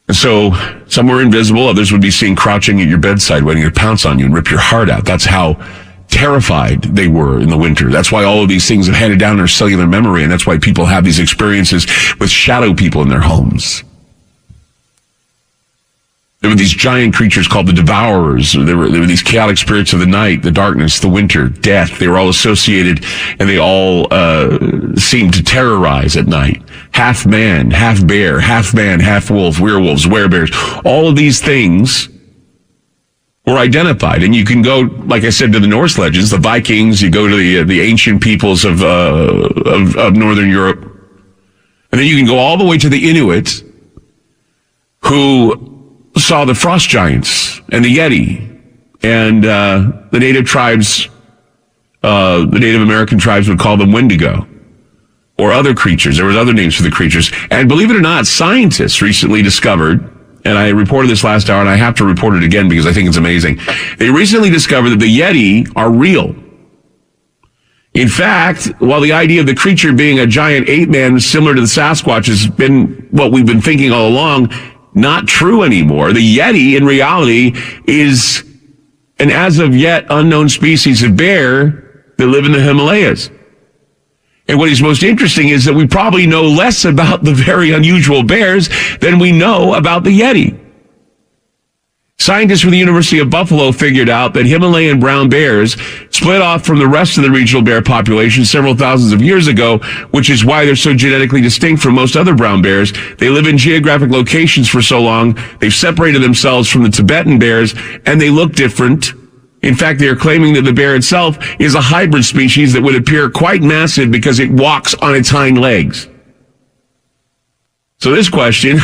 And so some were invisible, others would be seen crouching at your bedside, waiting to pounce on you and rip your heart out. That's how terrified they were in the winter. That's why all of these things have handed down their cellular memory, and that's why people have these experiences with shadow people in their homes. There were these giant creatures called the Devourers. There were these chaotic spirits of the night, the darkness, the winter, death. They were all associated, and they all seemed to terrorize at night. Half man, half bear, half man, half wolf, werewolves, werebears. All of these things were identified. And you can go, like I said, to the Norse legends, the Vikings. You go to the ancient peoples of Northern Europe. And then you can go all the way to the Inuit, who saw the frost giants and the Yeti, and the native tribes, the Native American tribes would call them Wendigo, or other creatures. There was other names for the creatures. And believe it or not, scientists recently discovered, and I reported this last hour, and I have to report it again because I think it's amazing. They recently discovered that the Yeti are real. In fact, while the idea of the creature being a giant ape-man similar to the Sasquatch has been what we've been thinking all along, not true anymore. The Yeti, in reality, is an as of yet unknown species of bear that live in the Himalayas. And what is most interesting is that we probably know less about the very unusual bears than we know about the Yeti. Scientists from the University of Buffalo figured out that Himalayan brown bears split off from the rest of the regional bear population several thousands of years ago, which is why they're so genetically distinct from most other brown bears. They live in geographic locations for so long, they've separated themselves from the Tibetan bears, and they look different. In fact, they are claiming that the bear itself is a hybrid species that would appear quite massive because it walks on its hind legs. So this question,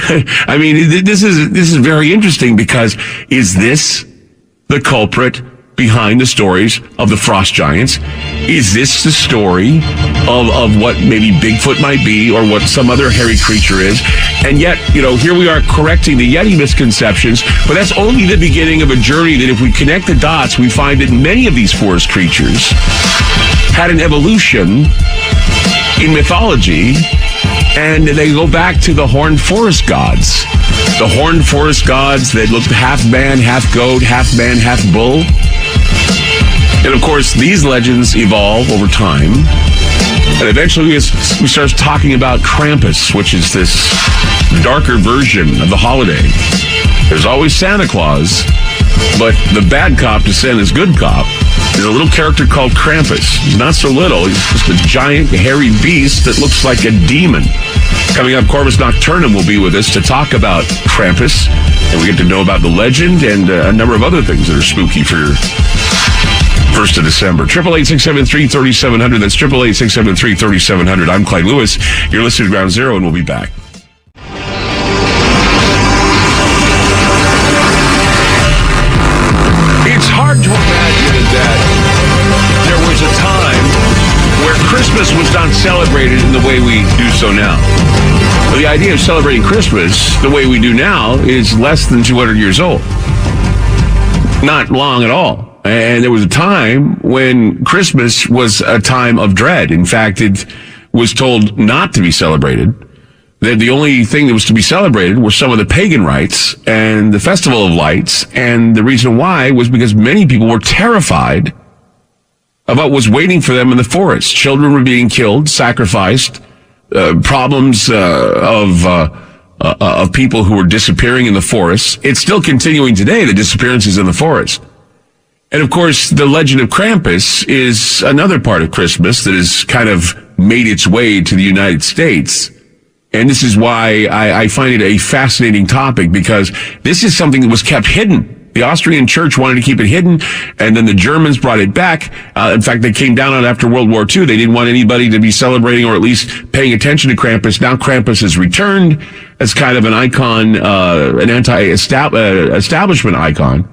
I mean, this is very interesting because is this the culprit behind the stories of the frost giants? Is this the story of what maybe Bigfoot might be or what some other hairy creature is? And yet, here we are correcting the Yeti misconceptions, but that's only the beginning of a journey that if we connect the dots, we find that many of these forest creatures had an evolution in mythology. And they go back to the horned forest gods. The horned forest gods that looked half man, half goat, half man, half bull. And of course, these legends evolve over time. And eventually we start talking about Krampus, which is this darker version of the holiday. There's always Santa Claus, but the bad cop to Santa's good cop is a little character called Krampus. He's not so little. He's just a giant, hairy beast that looks like a demon. Coming up, Corvus Nocturnum will be with us to talk about Krampus, and we get to know about the legend and a number of other things that are spooky for 1st of December. 888-673-3700. That's 888-673-3700. I'm Clyde Lewis. You're listening to Ground Zero, and we'll be back. It's hard to imagine that there was a time where Christmas was not celebrated in the way we do so now. But the idea of celebrating Christmas the way we do now is less than 200 years old. Not long at all. And there was a time when Christmas was a time of dread. In fact, it was told not to be celebrated. That the only thing that was to be celebrated were some of the pagan rites and the Festival of Lights. And the reason why was because many people were terrified of what was waiting for them in the forest. Children were being killed, sacrificed, problems of people who were disappearing in the forest. It's still continuing today, the disappearances in the forest. And of course, the legend of Krampus is another part of Christmas that has kind of made its way to the United States. And this is why I find it a fascinating topic, because this is something that was kept hidden. The Austrian church wanted to keep it hidden, and then the Germans brought it back. In fact, they came down on it after World War II. They didn't want anybody to be celebrating or at least paying attention to Krampus. Now Krampus has returned as kind of an icon, an anti-establishment icon.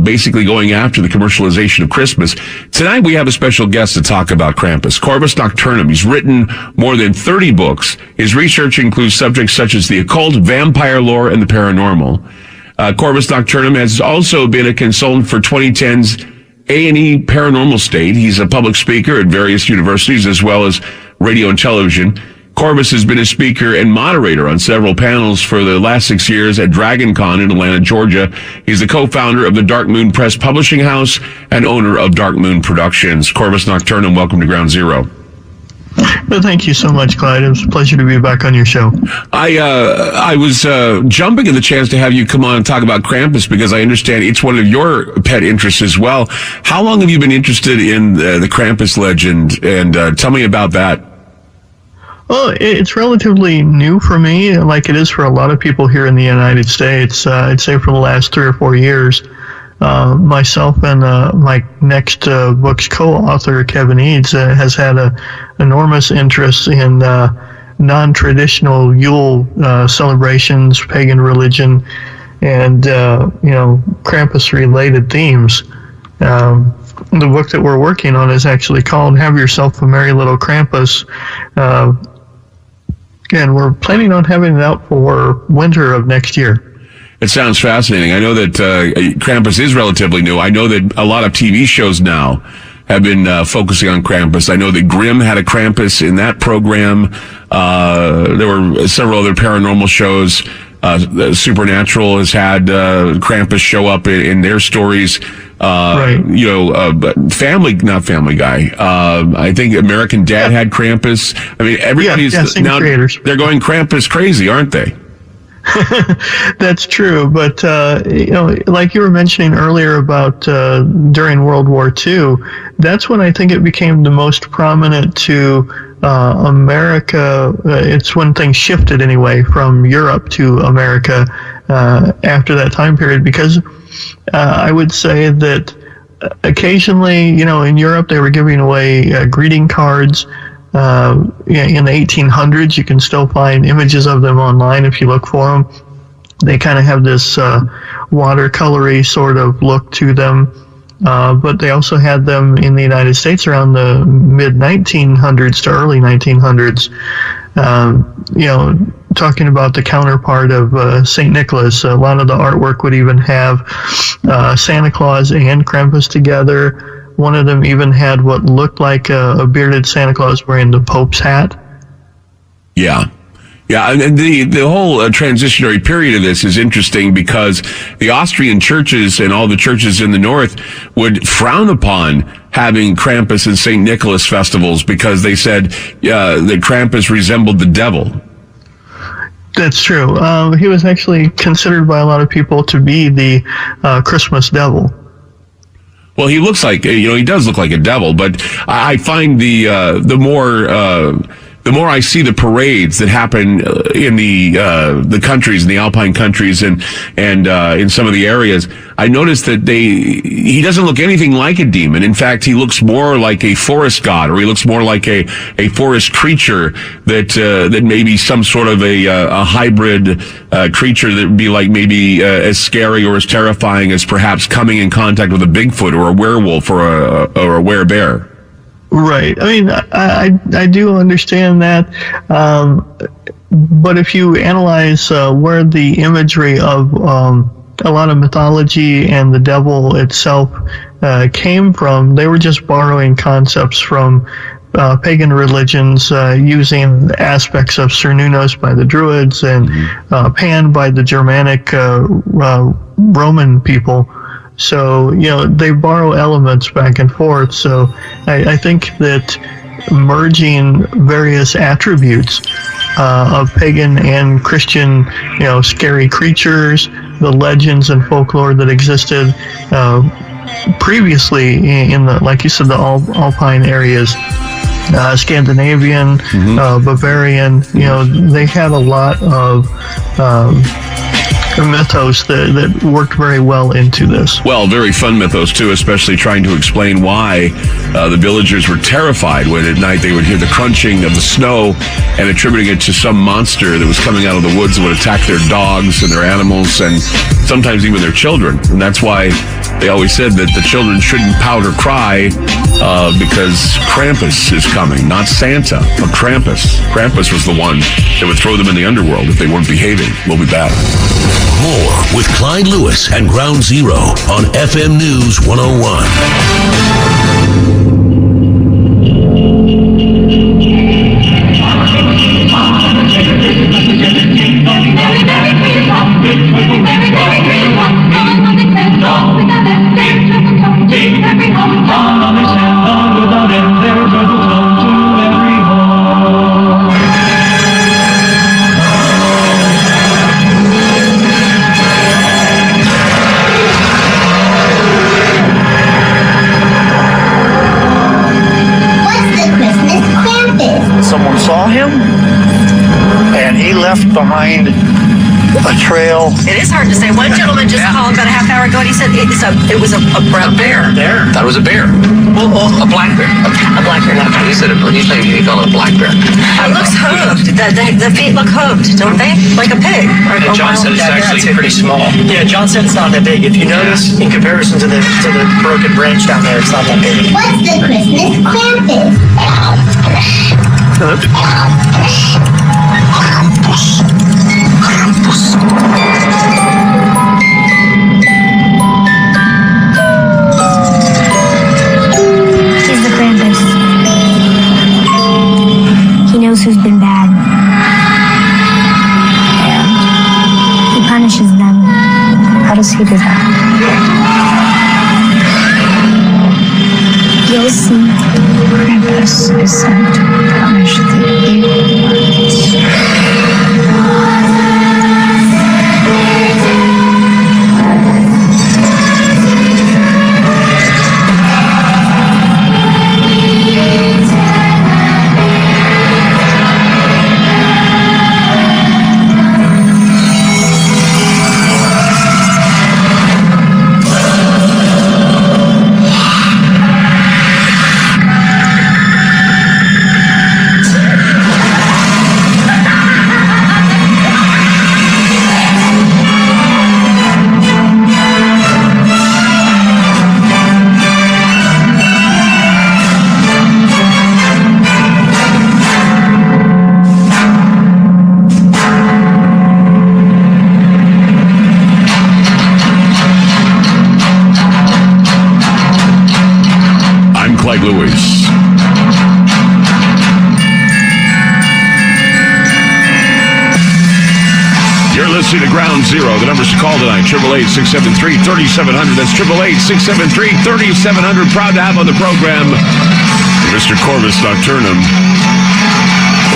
basically going after the commercialization of Christmas. Tonight we have a special guest to talk about Krampus, Corvus Nocturnum. He's written more than 30 books. His research includes subjects such as the occult, vampire lore, and the paranormal. Corvus Nocturnum has also been a consultant for 2010's A&E Paranormal State. He's a public speaker at various universities as well as radio and television. Corvus has been a speaker and moderator on several panels for the last 6 years at DragonCon in Atlanta, Georgia. He's the co-founder of the Dark Moon Press Publishing House and owner of Dark Moon Productions. Corvus Nocturnum, welcome to Ground Zero. Well, thank you so much, Clyde. It was a pleasure to be back on your show. I was jumping at the chance to have you come on and talk about Krampus because I understand it's one of your pet interests as well. How long have you been interested in the Krampus legend? And tell me about that. Well, it's relatively new for me, like it is for a lot of people here in the United States. I'd say for the last 3 or 4 years. Myself and my next book's co-author, Kevin Eads, has had an enormous interest in non-traditional Yule celebrations, pagan religion, and Krampus-related themes. The book that we're working on is actually called "Have Yourself a Merry Little Krampus," and we're planning on having it out for winter of next year. It sounds fascinating. I know that Krampus is relatively new. I know that a lot of TV shows now have been focusing on Krampus. I know that Grimm had a Krampus in that program. There were several other paranormal shows. Supernatural has had Krampus show up in their stories. Right. Not Family Guy. I think American Dad had Krampus. I mean, everybody's now creators. They're going Krampus crazy, aren't they? That's true, but like you were mentioning earlier about during World War II, that's when I think it became the most prominent to America. It's when things shifted anyway from Europe to America after that time period, because I would say that occasionally, in Europe they were giving away greeting cards. In the 1800s, you can still find images of them online if you look for them. They kind of have this watercolory sort of look to them, but they also had them in the United States around the mid-1900s to early 1900s. Talking about the counterpart of St. Nicholas, a lot of the artwork would even have Santa Claus and Krampus together. One of them even had what looked like a bearded Santa Claus wearing the Pope's hat. Yeah. Yeah, and the whole transitionary period of this is interesting because the Austrian churches and all the churches in the north would frown upon having Krampus and St. Nicholas festivals because they said that Krampus resembled the devil. That's true. He was actually considered by a lot of people to be the Christmas devil. Well, he looks like, he does look like a devil, but I find the more I see the parades that happen in the countries, in the Alpine countries and in some of the areas, I notice that he doesn't look anything like a demon. In fact, he looks more like a forest god, or he looks more like a forest creature that may be some sort of a hybrid creature that would be like maybe as scary or as terrifying as perhaps coming in contact with a Bigfoot or a werewolf or a werebear. Right. I mean, I do understand that, but if you analyze where the imagery of a lot of mythology and the devil itself came from, they were just borrowing concepts from pagan religions, using aspects of Cernunnos by the Druids and Pan by the Germanic Roman people. So, they borrow elements back and forth. So I think that merging various attributes of pagan and Christian, scary creatures, the legends and folklore that existed previously in the, like you said, the Alpine areas, Scandinavian, Bavarian, they had a lot of mythos that worked very well into this. Well, very fun mythos, too, especially trying to explain why the villagers were terrified when at night they would hear the crunching of the snow and attributing it to some monster that was coming out of the woods that would attack their dogs and their animals and sometimes even their children. And that's why they always said that the children shouldn't pout or cry because Krampus is coming, not Santa, but Krampus. Krampus was the one that would throw them in the underworld if they weren't behaving. We'll be back. More with Clyde Lewis and Ground Zero on FM News 101. Someone saw him, and he left behind a trail. It is hard to say. One gentleman just called about a half hour ago, and he said it was a brown bear. That was a bear. A black bear. A black bear, not He said he called it a black bear. It looks hooved. The feet look hooved, don't they? Like a pig. John said it's actually pretty small. Yeah, John said it's not that big. If you notice, in comparison to the broken branch down there, it's not that big. What's the Christmas Krampus? He's the Krampus. He knows who's been bad. And he punishes them. How does he do that? You'll see. Krampus is sent to punish the evil ones. Lewis. You're listening to Ground Zero. The numbers to call tonight, 888-673-3700. That's 888-673-3700. Proud to have on the program Mr. Corvus Nocturnum.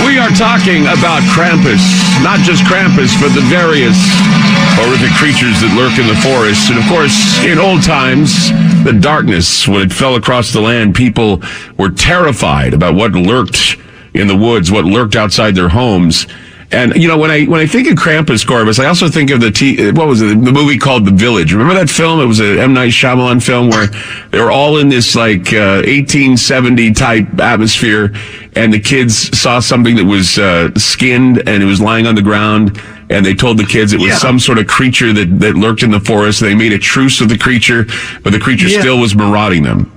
We are talking about Krampus. Not just Krampus, but the various horrific creatures that lurk in the forest. And of course, in old times, the darkness, when it fell across the land, people were terrified about what lurked in the woods, what lurked outside their homes. And, you know, when I think of Krampus, Corvus, I also think of the movie called The Village. Remember that film? It was a M. Night Shyamalan film where they were all in this, 1870 type atmosphere, and the kids saw something that was skinned, and it was lying on the ground, and they told the kids it was some sort of creature that lurked in the forest. They made a truce with the creature, but the creature still was marauding them.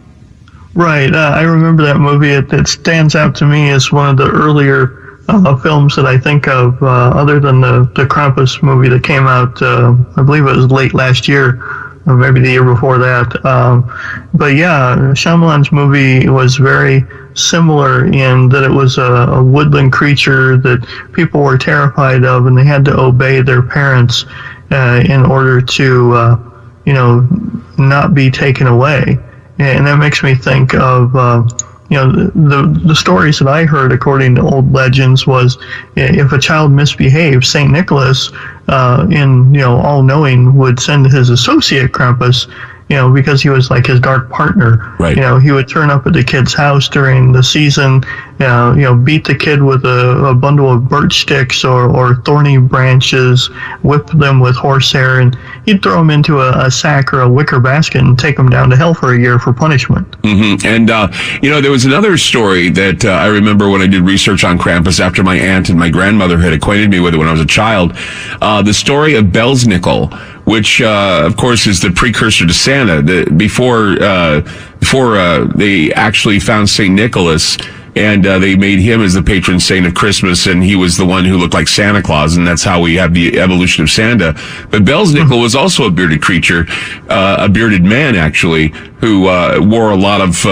Right. I remember that movie. It stands out to me as one of the earlier films that I think of, other than the Krampus movie that came out, I believe it was late last year, or maybe the year before that. But yeah, Shyamalan's movie was very similar in that it was a woodland creature that people were terrified of, and they had to obey their parents in order to, not be taken away. And that makes me think of, the stories that I heard, according to old legends, was if a child misbehaved, St. Nicholas, all-knowing, would send his associate Krampus because he was like his dark partner. Right. He would turn up at the kid's house during the season, beat the kid with a bundle of birch sticks or thorny branches, whip them with horsehair, and he'd throw them into a sack or a wicker basket and take them down to hell for a year for punishment. Mm-hmm. And, there was another story that I remember when I did research on Krampus after my aunt and my grandmother had acquainted me with it when I was a child. The story of Belsnickel, which, of course, is the precursor to Santa. Before they actually found St. Nicholas, and they made him as the patron saint of Christmas, and he was the one who looked like Santa Claus, and that's how we have the evolution of Santa. But Belsnickel was also a bearded creature, a bearded man, actually, who wore a lot of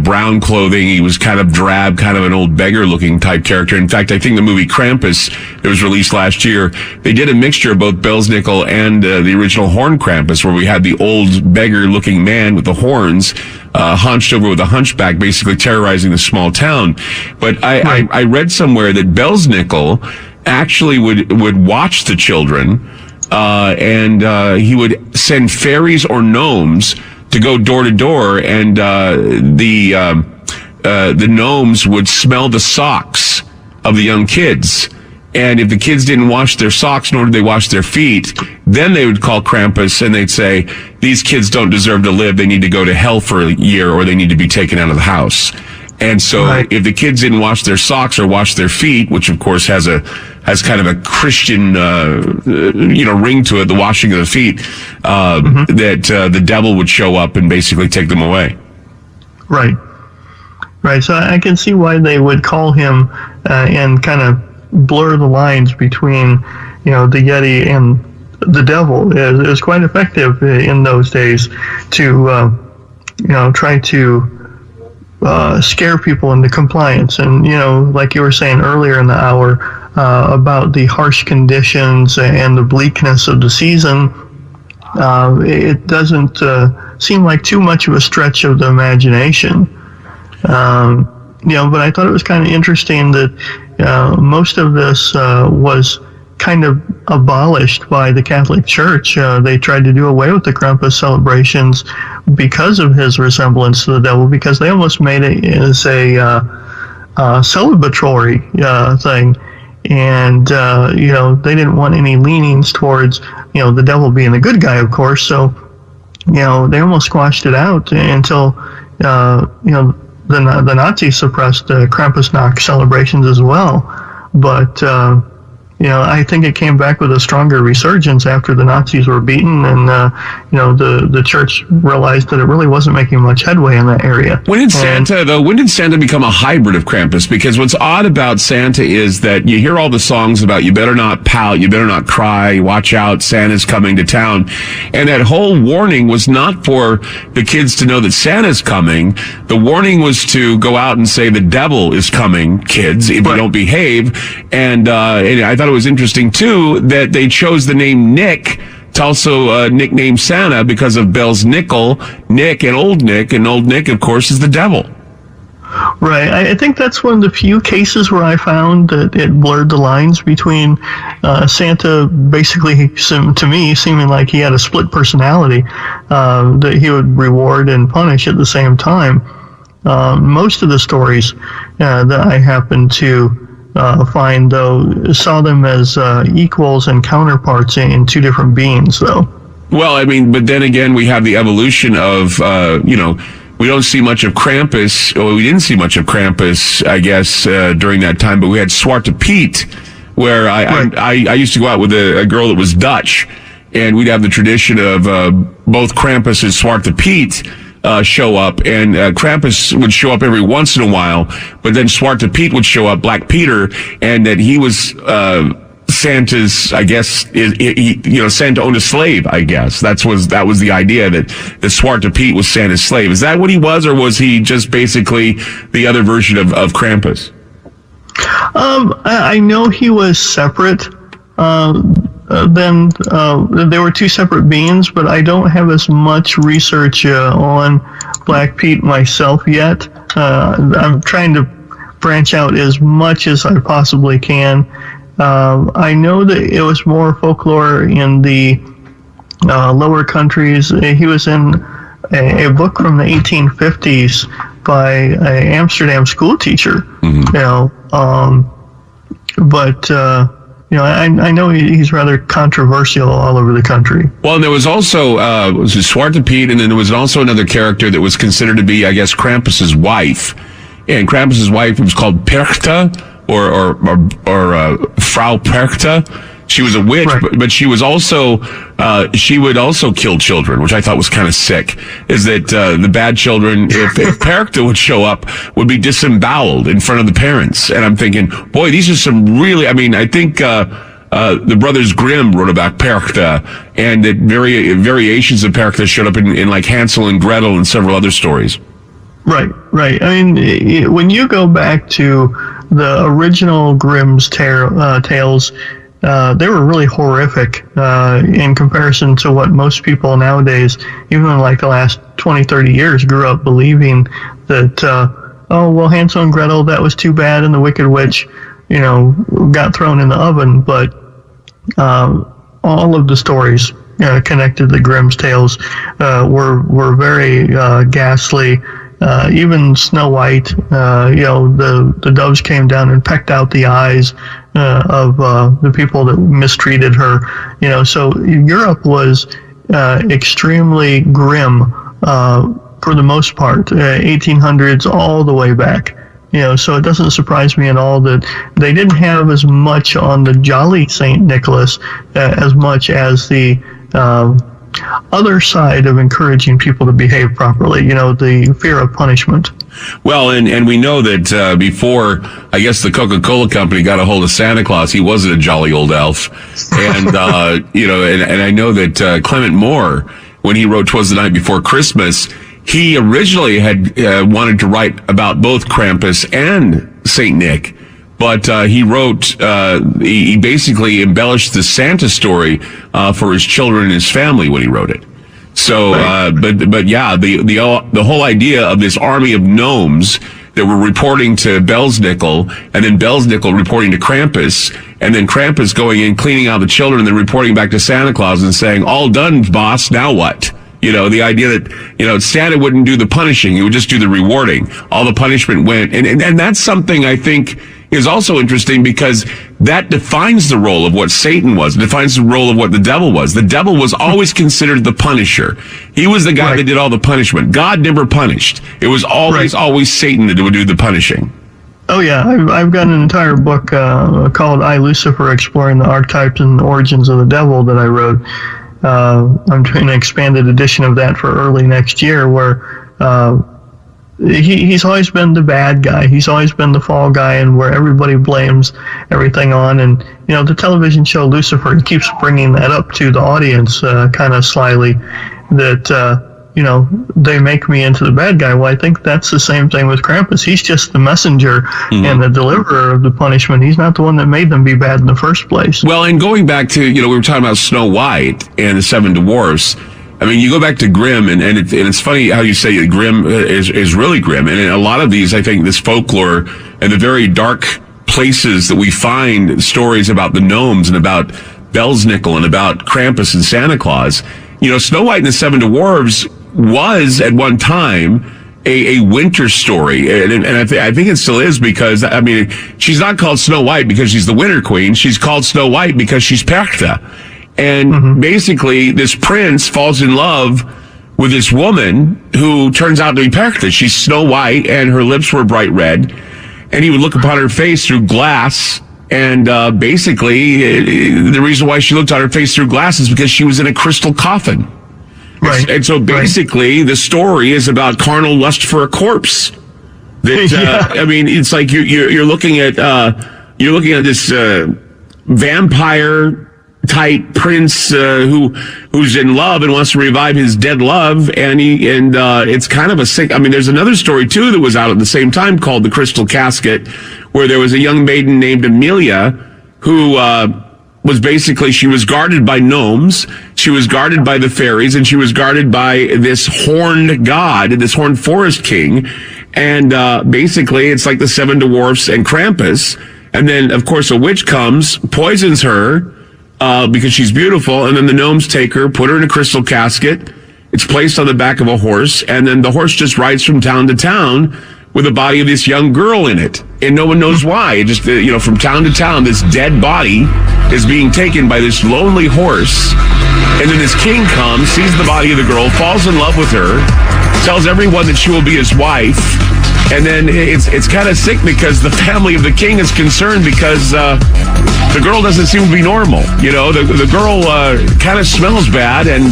brown clothing. He was kind of drab, kind of an old beggar-looking type character. In fact, I think the movie Krampus that was released last year, they did a mixture of both Belsnickel and the original Horn Krampus, where we had the old beggar-looking man with the horns, hunched over with a hunchback, basically terrorizing the small town. But I read somewhere that Belsnickel actually would watch the children, and he would send fairies or gnomes to go door to door, and the gnomes would smell the socks of the young kids. And if the kids didn't wash their socks, nor did they wash their feet, then they would call Krampus and they'd say, these kids don't deserve to live. They need to go to hell for a year, or they need to be taken out of the house. And so if the kids didn't wash their socks or wash their feet, which of course has kind of a Christian, ring to it, the washing of the feet, that the devil would show up and basically take them away. Right. So I can see why they would call him and kind of blur the lines between, the Yeti and the devil. It was quite effective in those days to, try to scare people into compliance. And, like you were saying earlier in the hour about the harsh conditions and the bleakness of the season, it doesn't seem like too much of a stretch of the imagination. But I thought it was kind of interesting that most of this was kind of abolished by the Catholic Church. They tried to do away with the Krampus celebrations because of his resemblance to the devil, because they almost made it as a celebratory thing. And, they didn't want any leanings towards, the devil being the good guy, of course. So, they almost squashed it out until, the Nazis suppressed Krampusnacht celebrations as well. But, I think it came back with a stronger resurgence after the Nazis were beaten, and the church realized that it really wasn't making much headway in that area. When did Santa become a hybrid of Krampus? Because what's odd about Santa is that you hear all the songs about you better not pout, you better not cry, watch out, Santa's coming to town, and that whole warning was not for the kids to know that Santa's coming. The warning was to go out and say the devil is coming, kids, if you don't behave. And I thought it was interesting too that they chose the name Nick to also nickname Santa because of Belsnickel, Nick, and Old Nick of course is the devil. Right. I think that's one of the few cases where I found that it blurred the lines between Santa, basically, to me, seeming like he had a split personality that he would reward and punish at the same time. Most of the stories that I happened to find, though, saw them as equals and counterparts in two different beings, though. Well, I mean, but then again, we have the evolution of, we don't see much of Krampus, or we didn't see much of Krampus, I guess, during that time, but we had Zwarte Piet, where I used to go out with a girl that was Dutch, and we'd have the tradition of both Krampus and Zwarte Piet show up, and Krampus would show up every once in a while, but then Zwarte Piet would show up, Black Peter, and that he was Santa's, I guess, Santa owned a slave, I guess. That was the idea, that Zwarte Piet was Santa's slave. Is that what he was, or was he just basically the other version of Krampus? I know he was separate. Then there were two separate beings, but I don't have as much research on Black Pete myself yet. I'm trying to branch out as much as I possibly can. I know that it was more folklore in the lower countries. He was in a book from the 1850s by an Amsterdam school teacher. I know he's rather controversial all over the country. Well, and there was also was Zwarte Piet, and then there was also another character that was considered to be, I guess, Krampus's wife. And Krampus's wife was called Perchta, or Frau Perchta. She was a witch, right. but she was also she would also kill children, which I thought was kind of sick. Is that the bad children, if Perchta would show up, would be disemboweled in front of the parents? And I'm thinking, boy, these are some really. I mean, I think the Brothers Grimm wrote about Perchta, and that variations of Perchta showed up in like Hansel and Gretel and several other stories. Right. I mean, when you go back to the original Grimm's tales. They were really horrific in comparison to what most people nowadays, even in like the last 20, 30 years, grew up believing that, Hansel and Gretel, that was too bad, and the Wicked Witch, got thrown in the oven. But all of the stories connected to the Grimm's tales were very ghastly. Even Snow White, the doves came down and pecked out the eyes of the people that mistreated her. So Europe was extremely grim for the most part, 1800s all the way back. So it doesn't surprise me at all that they didn't have as much on the jolly Saint Nicholas as much as the other side of encouraging people to behave properly, the fear of punishment. Well, and we know that before, I guess, the Coca-Cola company got a hold of Santa Claus, he wasn't a jolly old elf. And, and I know that Clement Moore, when he wrote 'Twas the Night Before Christmas, he originally had wanted to write about both Krampus and Saint Nick. But he wrote, he basically embellished the Santa story for his children and his family when he wrote it. So, but yeah, the whole idea of this army of gnomes that were reporting to Belsnickel, and then Belsnickel reporting to Krampus, and then Krampus going in, cleaning out the children, and then reporting back to Santa Claus and saying, "All done, boss, now what?" The idea that, Santa wouldn't do the punishing, he would just do the rewarding. All the punishment went, and that's something I think is also interesting, because that defines the role of what Satan was. It defines the role of what the devil was. The devil was always considered the punisher. He was the guy that did all the punishment. God never punished. It was always Satan that would do the punishing. Oh yeah, I've got an entire book called I, Lucifer, Exploring the Archetypes and Origins of the Devil that I wrote. I'm doing an expanded edition of that for early next year, where he's always been the bad guy. He's always been the fall guy, and where everybody blames everything on. And, the television show Lucifer, he keeps bringing that up to the audience kind of slyly, that, they make me into the bad guy. Well, I think that's the same thing with Krampus. He's just the messenger and the deliverer of the punishment. He's not the one that made them be bad in the first place. Well, and going back to, we were talking about Snow White and the Seven Dwarfs. I mean, you go back to Grimm, and it's funny how you say that Grimm is really grim. And in a lot of these, I think this folklore and the very dark places that we find stories about the gnomes and about Belsnickel and about Krampus and Santa Claus, Snow White and the Seven Dwarfs was at one time a winter story. And I think it still is, because, I mean, she's not called Snow White because she's the winter queen. She's called Snow White because she's Perchta. And basically, this prince falls in love with this woman who turns out to be Perchta. She's Snow White, and her lips were bright red. And he would look upon her face through glass. And basically, the reason why she looked on her face through glass is because she was in a crystal coffin. Right. And so basically, the story is about carnal lust for a corpse. That I mean, it's like you're looking at this vampire type prince who's in love and wants to revive his dead love, and it's kind of a sick. I mean, there's another story too that was out at the same time called The Crystal Casket, where there was a young maiden named Amelia who was basically, she was guarded by gnomes, she was guarded by the fairies, and she was guarded by this horned god, this horned forest king, and basically it's like the Seven Dwarfs and Krampus. And then, of course, a witch comes, poisons her, because she's beautiful, and then the gnomes take her, put her in a crystal casket. It's placed on the back of a horse, and then the horse just rides from town to town with the body of this young girl in it. And no one knows why. It just, from town to town, this dead body is being taken by this lonely horse. And then this king comes, sees the body of the girl, falls in love with her, tells everyone that she will be his wife. And then it's kind of sick because the family of the king is concerned because the girl doesn't seem to be normal. The girl kind of smells bad, and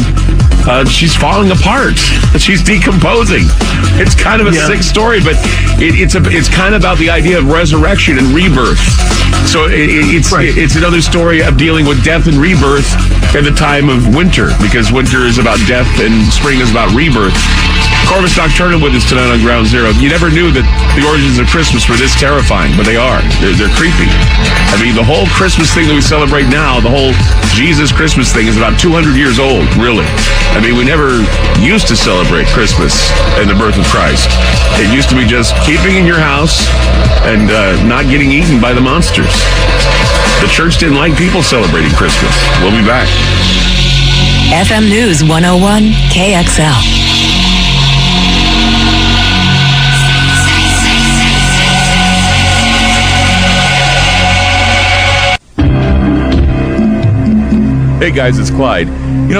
she's falling apart. She's decomposing. It's kind of a sick story, but it's kind of about the idea of resurrection and rebirth. So it's another story of dealing with death and rebirth at the time of winter, because winter is about death and spring is about rebirth. Corvus Nocturnum with us tonight on Ground Zero. You never knew that the origins of Christmas were this terrifying, but they are. They're creepy. I mean, the whole Christmas thing that we celebrate now, the whole Jesus Christmas thing is about 200 years old, really. I mean, we never used to celebrate Christmas and the birth of Christ. It used to be just keeping in your house and not getting eaten by the monsters. The church didn't like people celebrating Christmas. We'll be back. FM News 101 KXL. Hey guys, it's Clyde.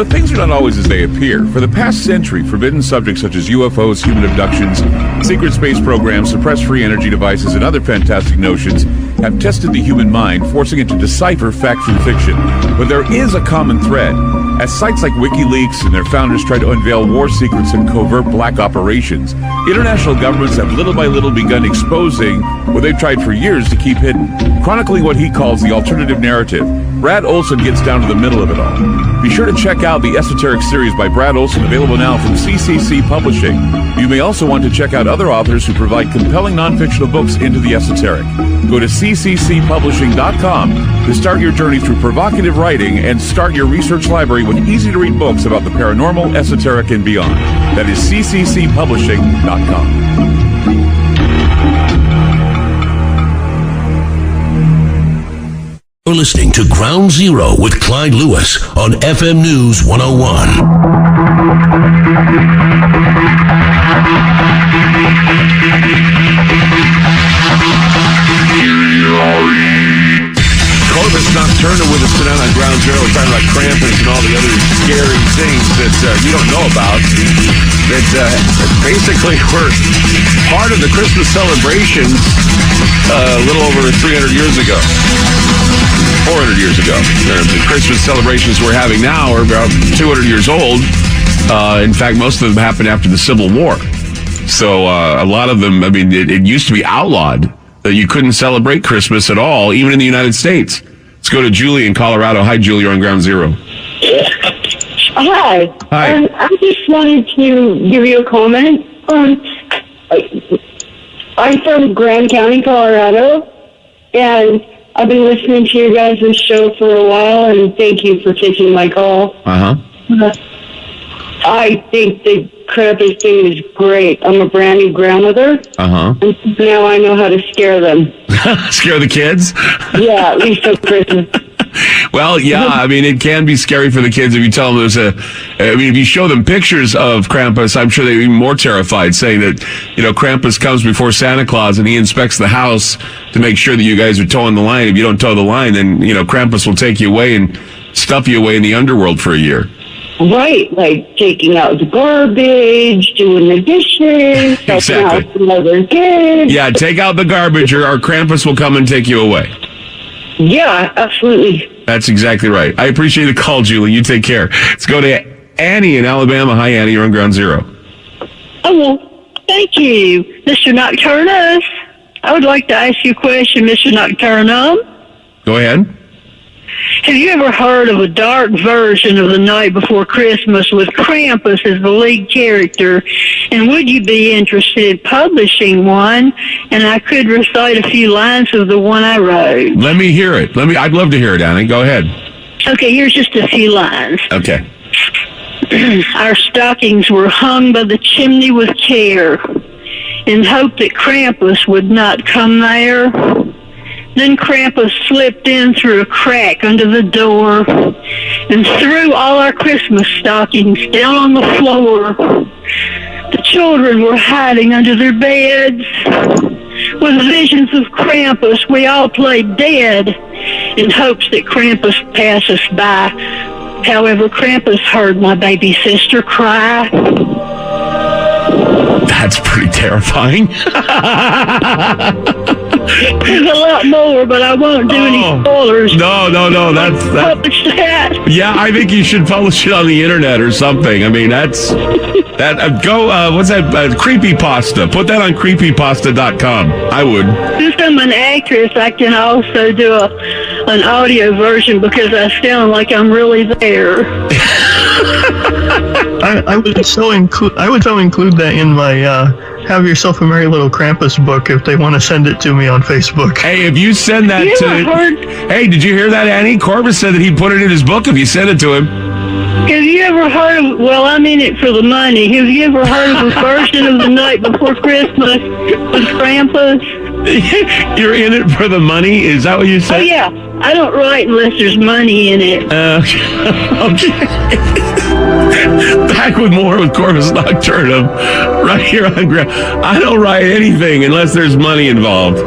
Things are not always as they appear. For the past century, forbidden subjects such as UFOs, human abductions, secret space programs, suppressed free energy devices, and other fantastic notions have tested the human mind, forcing it to decipher fact from fiction. But there is a common thread. As sites like WikiLeaks and their founders try to unveil war secrets and covert black operations, international governments have little by little begun exposing what they've tried for years to keep hidden, chronicling what he calls the alternative narrative. Brad Olson gets down to the middle of it all. Be sure to check out the Esoteric series by Brad Olson, available now from CCC Publishing. You may also want to check out other authors who provide compelling non-fictional books into the esoteric. Go to cccpublishing.com to start your journey through provocative writing and start your research library with easy-to-read books about the paranormal, esoteric, and beyond. That is cccpublishing.com. You're listening to Ground Zero with Clyde Lewis on FM News 101. Corvus Nocturnum with us tonight on Ground Zero. We're talking about Krampus and all the other scary things that you don't know about. That basically were part of the Christmas celebrations a little over 300 years ago. 400 years ago. The Christmas celebrations we're having now are about 200 years old. In fact, most of them happened after the Civil War. So a lot of them, it used to be outlawed that you couldn't celebrate Christmas at all, even in the United States. Let's go to Julie in Colorado. Hi, Julie. You're on Ground Zero. Hi. Hi. I just wanted to give you a comment. I'm from Grand County, Colorado, and I've been listening to your guys' show for a while, and thank you for taking my call. Uh-huh. I think the Krampus thing is great. I'm a brand new grandmother. Uh-huh. And now I know how to scare them. Scare the kids? Yeah, at least for Christmas. Well, yeah, it can be scary for the kids if you tell them if you show them pictures of Krampus, I'm sure they're even more terrified, saying that, Krampus comes before Santa Claus and he inspects the house to make sure that you guys are towing the line. If you don't toe the line, then, Krampus will take you away and stuff you away in the underworld for a year. Right, like taking out the garbage, doing the dishes, Exactly. Out some other kids. Yeah, take out the garbage or our Krampus will come and take you away. Yeah, absolutely. That's exactly right. I appreciate the call, Julie. You take care. Let's go to Annie in Alabama. Hi, Annie. You're on Ground Zero. Oh, well, thank you, Mr. Nocturnus. I would like to ask you a question, Mr. Nocturnum. Go ahead. Have you ever heard of a dark version of The Night Before Christmas with Krampus as the lead character? And would you be interested in publishing one? And I could recite a few lines of the one I wrote. Let me hear it. I'd love to hear it, Annie. Go ahead. Okay, here's just a few lines. Okay. Our stockings were hung by the chimney with care, in hope that Krampus would not come there. Then Krampus slipped in through a crack under the door and threw all our Christmas stockings down on the floor. The children were hiding under their beds. With visions of Krampus, we all played dead in hopes that Krampus would pass us by. However, Krampus heard my baby sister cry. That's pretty terrifying. There's a lot more, but I won't do any spoilers. No. Publish that. Yeah, I think you should publish it on the internet or something. I mean, that's that. What's that? Creepypasta. Put that on creepypasta.com. I would. Since I'm an actress, I can also do an audio version because I sound like I'm really there. I would so include that in my Have Yourself a Merry Little Krampus book if they want to send it to me on Facebook. Hey, if you send that Hey, did you hear that, Annie? Corvus said that he'd put it in his book if you send it to him. Have you ever heard of, well, I'm in it for the money. Have you ever heard of a version of The Night Before Christmas with Krampus? You're in it for the money? Is that what you said? Oh, yeah. I don't write unless there's money in it. Okay. Back with more with Corvus Nocturnum right here on Ground. I don't write anything unless there's money involved,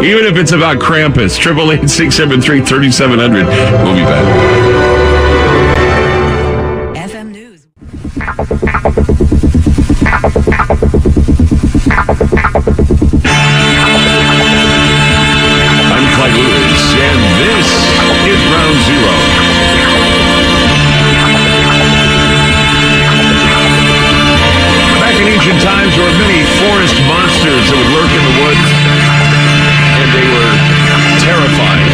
even if it's about Krampus. 888-673-3700. We'll be back. FM News. I'm Clyde Lewis, and this is Ground Zero. In ancient times, there were many forest monsters that would lurk in the woods, and they were terrifying.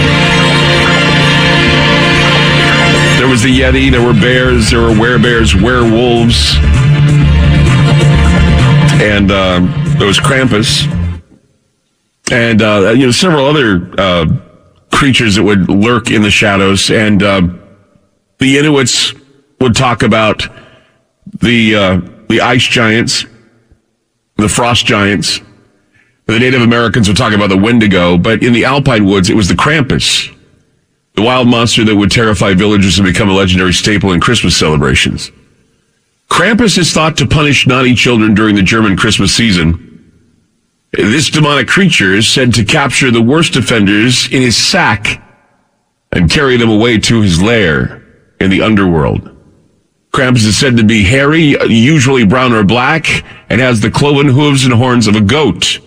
There was the Yeti, there were bears, there were werebears, werewolves, and there was Krampus, and several other creatures that would lurk in the shadows. And the Inuits would talk about the ice giants, the frost giants. The Native Americans would talk about the Wendigo, but in the Alpine woods, it was the Krampus, the wild monster that would terrify villagers and become a legendary staple in Christmas celebrations. Krampus is thought to punish naughty children during the German Christmas season. This demonic creature is said to capture the worst offenders in his sack and carry them away to his lair in the underworld. Krampus is said to be hairy, usually brown or black, and has the cloven hooves and horns of a goat.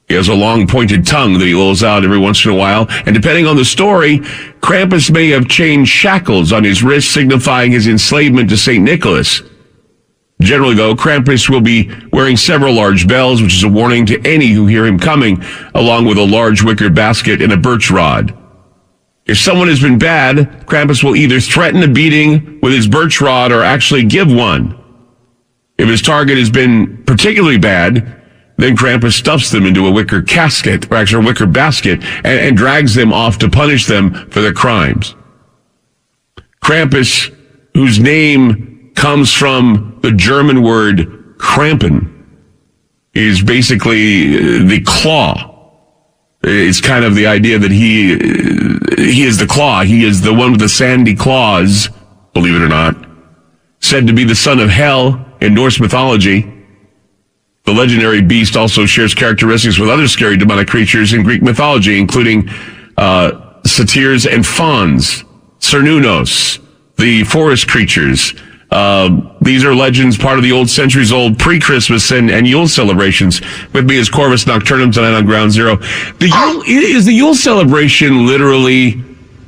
He has a long pointed tongue that he lolls out every once in a while, and depending on the story, Krampus may have chained shackles on his wrists signifying his enslavement to St. Nicholas. Generally, though, Krampus will be wearing several large bells, which is a warning to any who hear him coming, along with a large wicker basket and a birch rod. If someone has been bad, Krampus will either threaten a beating with his birch rod or actually give one. If his target has been particularly bad, then Krampus stuffs them into a wicker casket, or actually a wicker basket, and drags them off to punish them for their crimes. Krampus, whose name comes from the German word Krampen, is basically the claw. It's kind of the idea that he is the claw. He is the one with the sandy claws, believe it or not. Said to be the son of Hel in Norse mythology. The legendary beast also shares characteristics with other scary demonic creatures in Greek mythology, including satyrs and fauns, Cernunnos, the forest creatures. These are legends, part of the old centuries-old pre-Christmas and Yule celebrations. With me is Corvus Nocturnum tonight on Ground Zero. Is the Yule celebration literally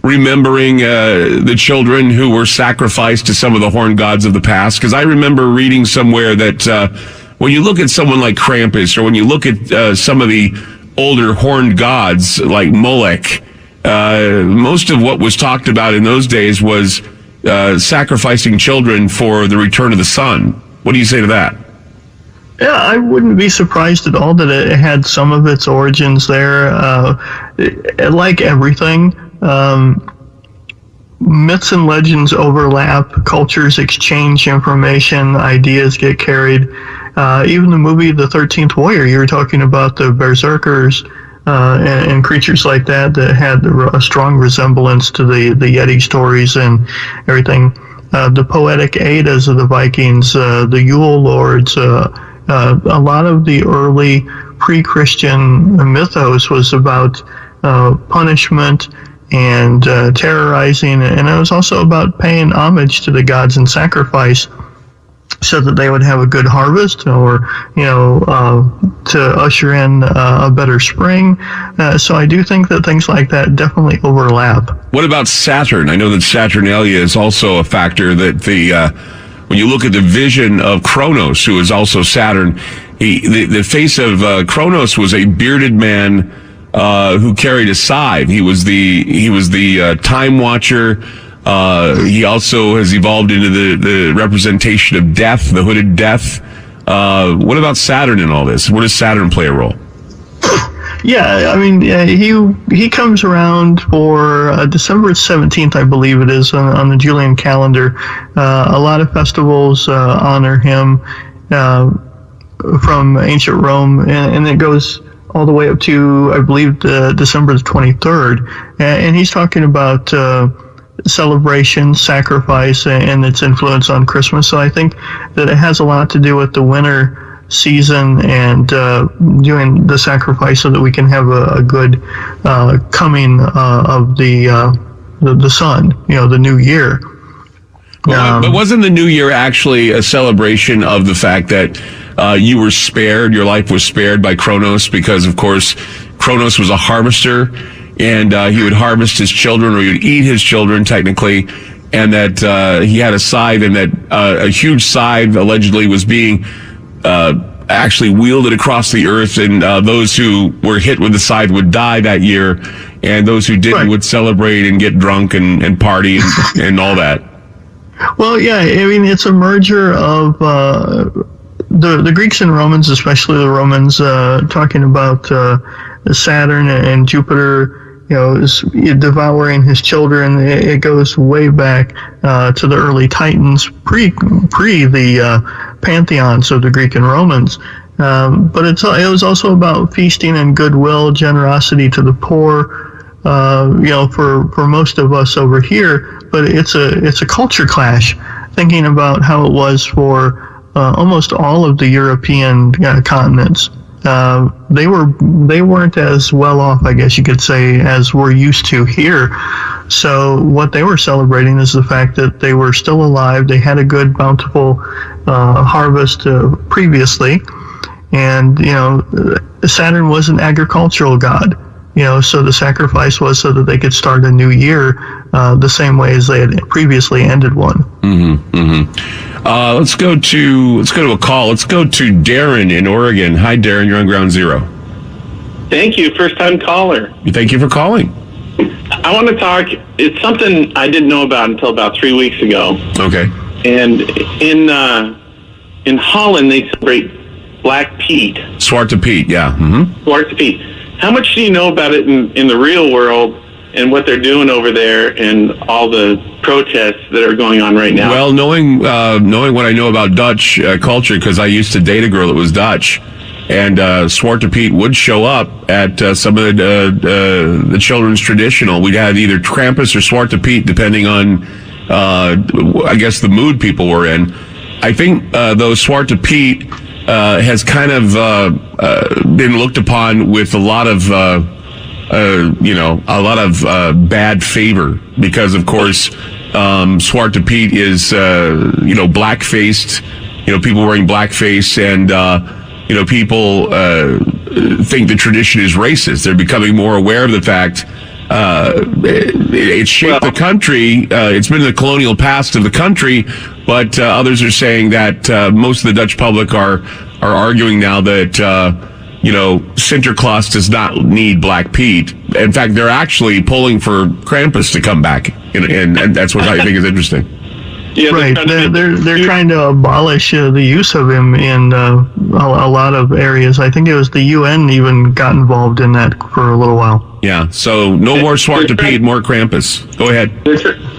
remembering the children who were sacrificed to some of the horned gods of the past? Because I remember reading somewhere that when you look at someone like Krampus, or when you look at some of the older horned gods like Molech, most of what was talked about in those days was sacrificing children for the return of the sun. What do you say to that? Yeah, I wouldn't be surprised at all that it had some of its origins there. Like everything, myths and legends overlap, cultures exchange information, ideas get carried. Even the movie The 13th Warrior, you were talking about the berserkers. and creatures like that had a strong resemblance to the Yeti stories and everything. The poetic Eddas of the Vikings, the Yule Lords, a lot of the early pre-Christian mythos was about punishment and terrorizing, and it was also about paying homage to the gods and sacrifice, so that they would have a good harvest, or to usher in a better spring. So I do think that things like that definitely overlap. What about Saturn? I know that Saturnalia is also a factor. That when you look at the vision of Kronos, who is also Saturn, the face of Kronos was a bearded man who carried a scythe. He was the time watcher. He also has evolved into the representation of death, the hooded death. What about Saturn in all this? Where does Saturn play a role? Yeah, I mean, he comes around for December 17th, I believe it is, on the Julian calendar. A lot of festivals honor him from ancient Rome, and it goes all the way up to, I believe, December the 23rd. And he's talking about celebration, sacrifice, and its influence on Christmas. So I think that it has a lot to do with the winter season and doing the sacrifice so that we can have a good coming of the sun, the new year. But wasn't the new year actually a celebration of the fact that you were spared, your life was spared by Kronos? Because, of course, Kronos was a harvester, and he would harvest his children, or he would eat his children, technically, and that he had a scythe, and that a huge scythe allegedly was being actually wielded across the earth, and those who were hit with the scythe would die that year, and those who didn't would celebrate and get drunk and party and all that. Well, yeah, I mean, it's a merger of the Greeks and Romans, especially the Romans, talking about Saturn and Jupiter, is devouring his children. It goes way back to the early Titans, pre the pantheons of the Greek and Romans. But it was also about feasting and goodwill, generosity to the poor. For most of us over here, but it's a culture clash. Thinking about how it was for almost all of the European continents. They weren't as well off, I guess you could say, as we're used to here. So what they were celebrating is the fact that they were still alive. They had a good, bountiful harvest previously, and Saturn was an agricultural god. So the sacrifice was so that they could start a new year the same way as they had previously ended one. Let's go to a call. Let's go to Darren in Oregon. Hi, Darren. You're on Ground Zero. Thank you. First-time caller. Thank you for calling. I want to talk. It's something I didn't know about until about 3 weeks ago. Okay. And in Holland, they celebrate Black Pete. Zwarte Piet, yeah. Zwarte Piet. How much do you know about it in the real world and what they're doing over there and all the protests that are going on right now? Well, knowing what I know about Dutch culture, because I used to date a girl that was Dutch, and Zwarte Piet would show up at some of the children's traditional. We'd have either Krampus or Zwarte Piet, depending on, I guess, the mood people were in. I think though Zwarte Piet has kind of been looked upon with a lot of bad favor, because of course Zwarte Piet is black-faced, people wearing blackface, and people think the tradition is racist. They're becoming more aware of the fact it shaped the country. It's been in the colonial past of the country, but others are saying that most of the Dutch public are arguing now that Sinterklaas does not need Black Pete. In fact, they're actually pulling for Krampus to come back, and that's what I think is interesting. Yeah, right. They're trying to abolish the use of him in a lot of areas. I think it was the UN even got involved in that for a little while. Yeah. So no more Zwarte Piet, more Krampus. Go ahead.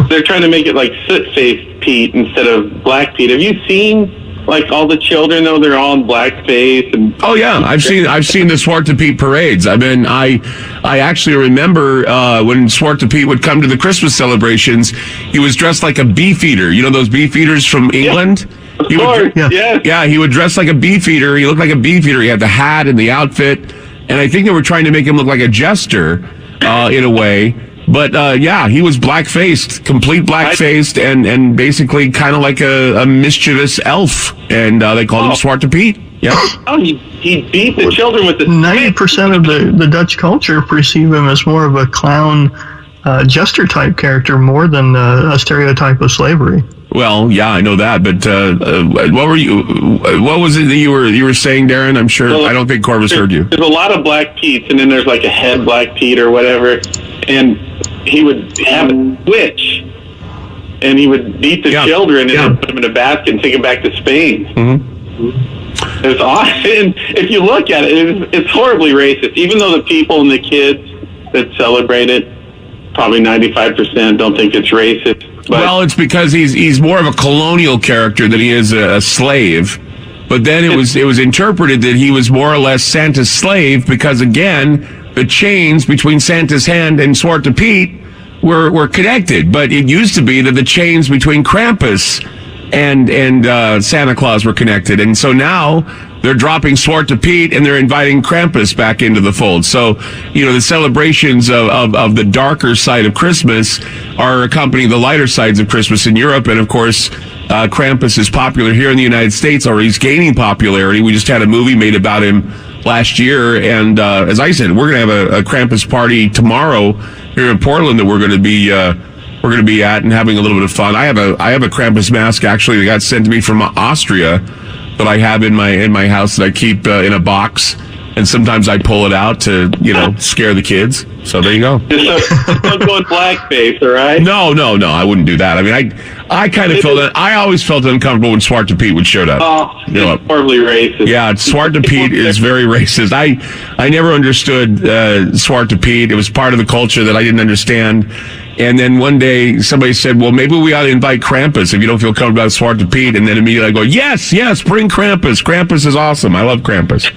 They're trying to make it like soot-faced Pete instead of Black Pete. Have you seen like all the children, though, they're all in blackface and. Oh yeah, I've seen the Zwarte Piet parades. I mean, I actually remember when Zwarte Piet would come to the Christmas celebrations, he was dressed like a beefeater. You know those beefeaters from England? Of course, yeah, he would dress like a beefeater. He looked like a beefeater. He had the hat and the outfit, and I think they were trying to make him look like a jester in a way. But yeah, he was black-faced, complete black-faced, and basically kind of like a mischievous elf. And they called him Zwarte Piet. Yeah. Oh, he beat the children with the 90% of the Dutch culture perceive him as more of a clown, jester type character more than a stereotype of slavery. Well, yeah, I know that, but what was it that you were saying, Darren? I'm sure I don't think Corvus heard you. There's a lot of Black Pete's, and then there's like a head Black Pete or whatever, and he would have a switch, and he would beat the children and then put them in a basket and take them back to Spain. Mm-hmm. It's awesome. And if you look at it, it's horribly racist. Even though the people and the kids that celebrate it, probably 95% don't think it's racist. But well, it's because he's more of a colonial character than he is a slave. But then it was interpreted that he was more or less Santa's slave because, again, the chains between Santa's hand and Zwarte Piet were connected. But it used to be that the chains between Krampus and Santa Claus were connected. And so now they're dropping Zwarte Piet and they're inviting Krampus back into the fold. So, the celebrations of the darker side of Christmas are accompanying the lighter sides of Christmas in Europe. And of course, Krampus is popular here in the United States, or he's gaining popularity. We just had a movie made about him last year. And as I said, we're going to have a Krampus party tomorrow here in Portland that we're going to be at and having a little bit of fun. I have a Krampus mask actually that got sent to me from Austria that I have in my house that I keep in a box, and sometimes I pull it out to scare the kids. So there you go. Don't go in blackface, all right? No, I wouldn't do that. I mean, I kind of felt I always felt uncomfortable when Zwarte Piet would show up. Oh, it's horribly racist. Yeah, Zwarte Piet is very racist. I never understood Zwarte Piet. It was part of the culture that I didn't understand. And then one day somebody said, well, maybe we ought to invite Krampus if you don't feel comfortable about Zwarte Piet. And then immediately I go, yes, bring Krampus. Krampus is awesome. I love Krampus.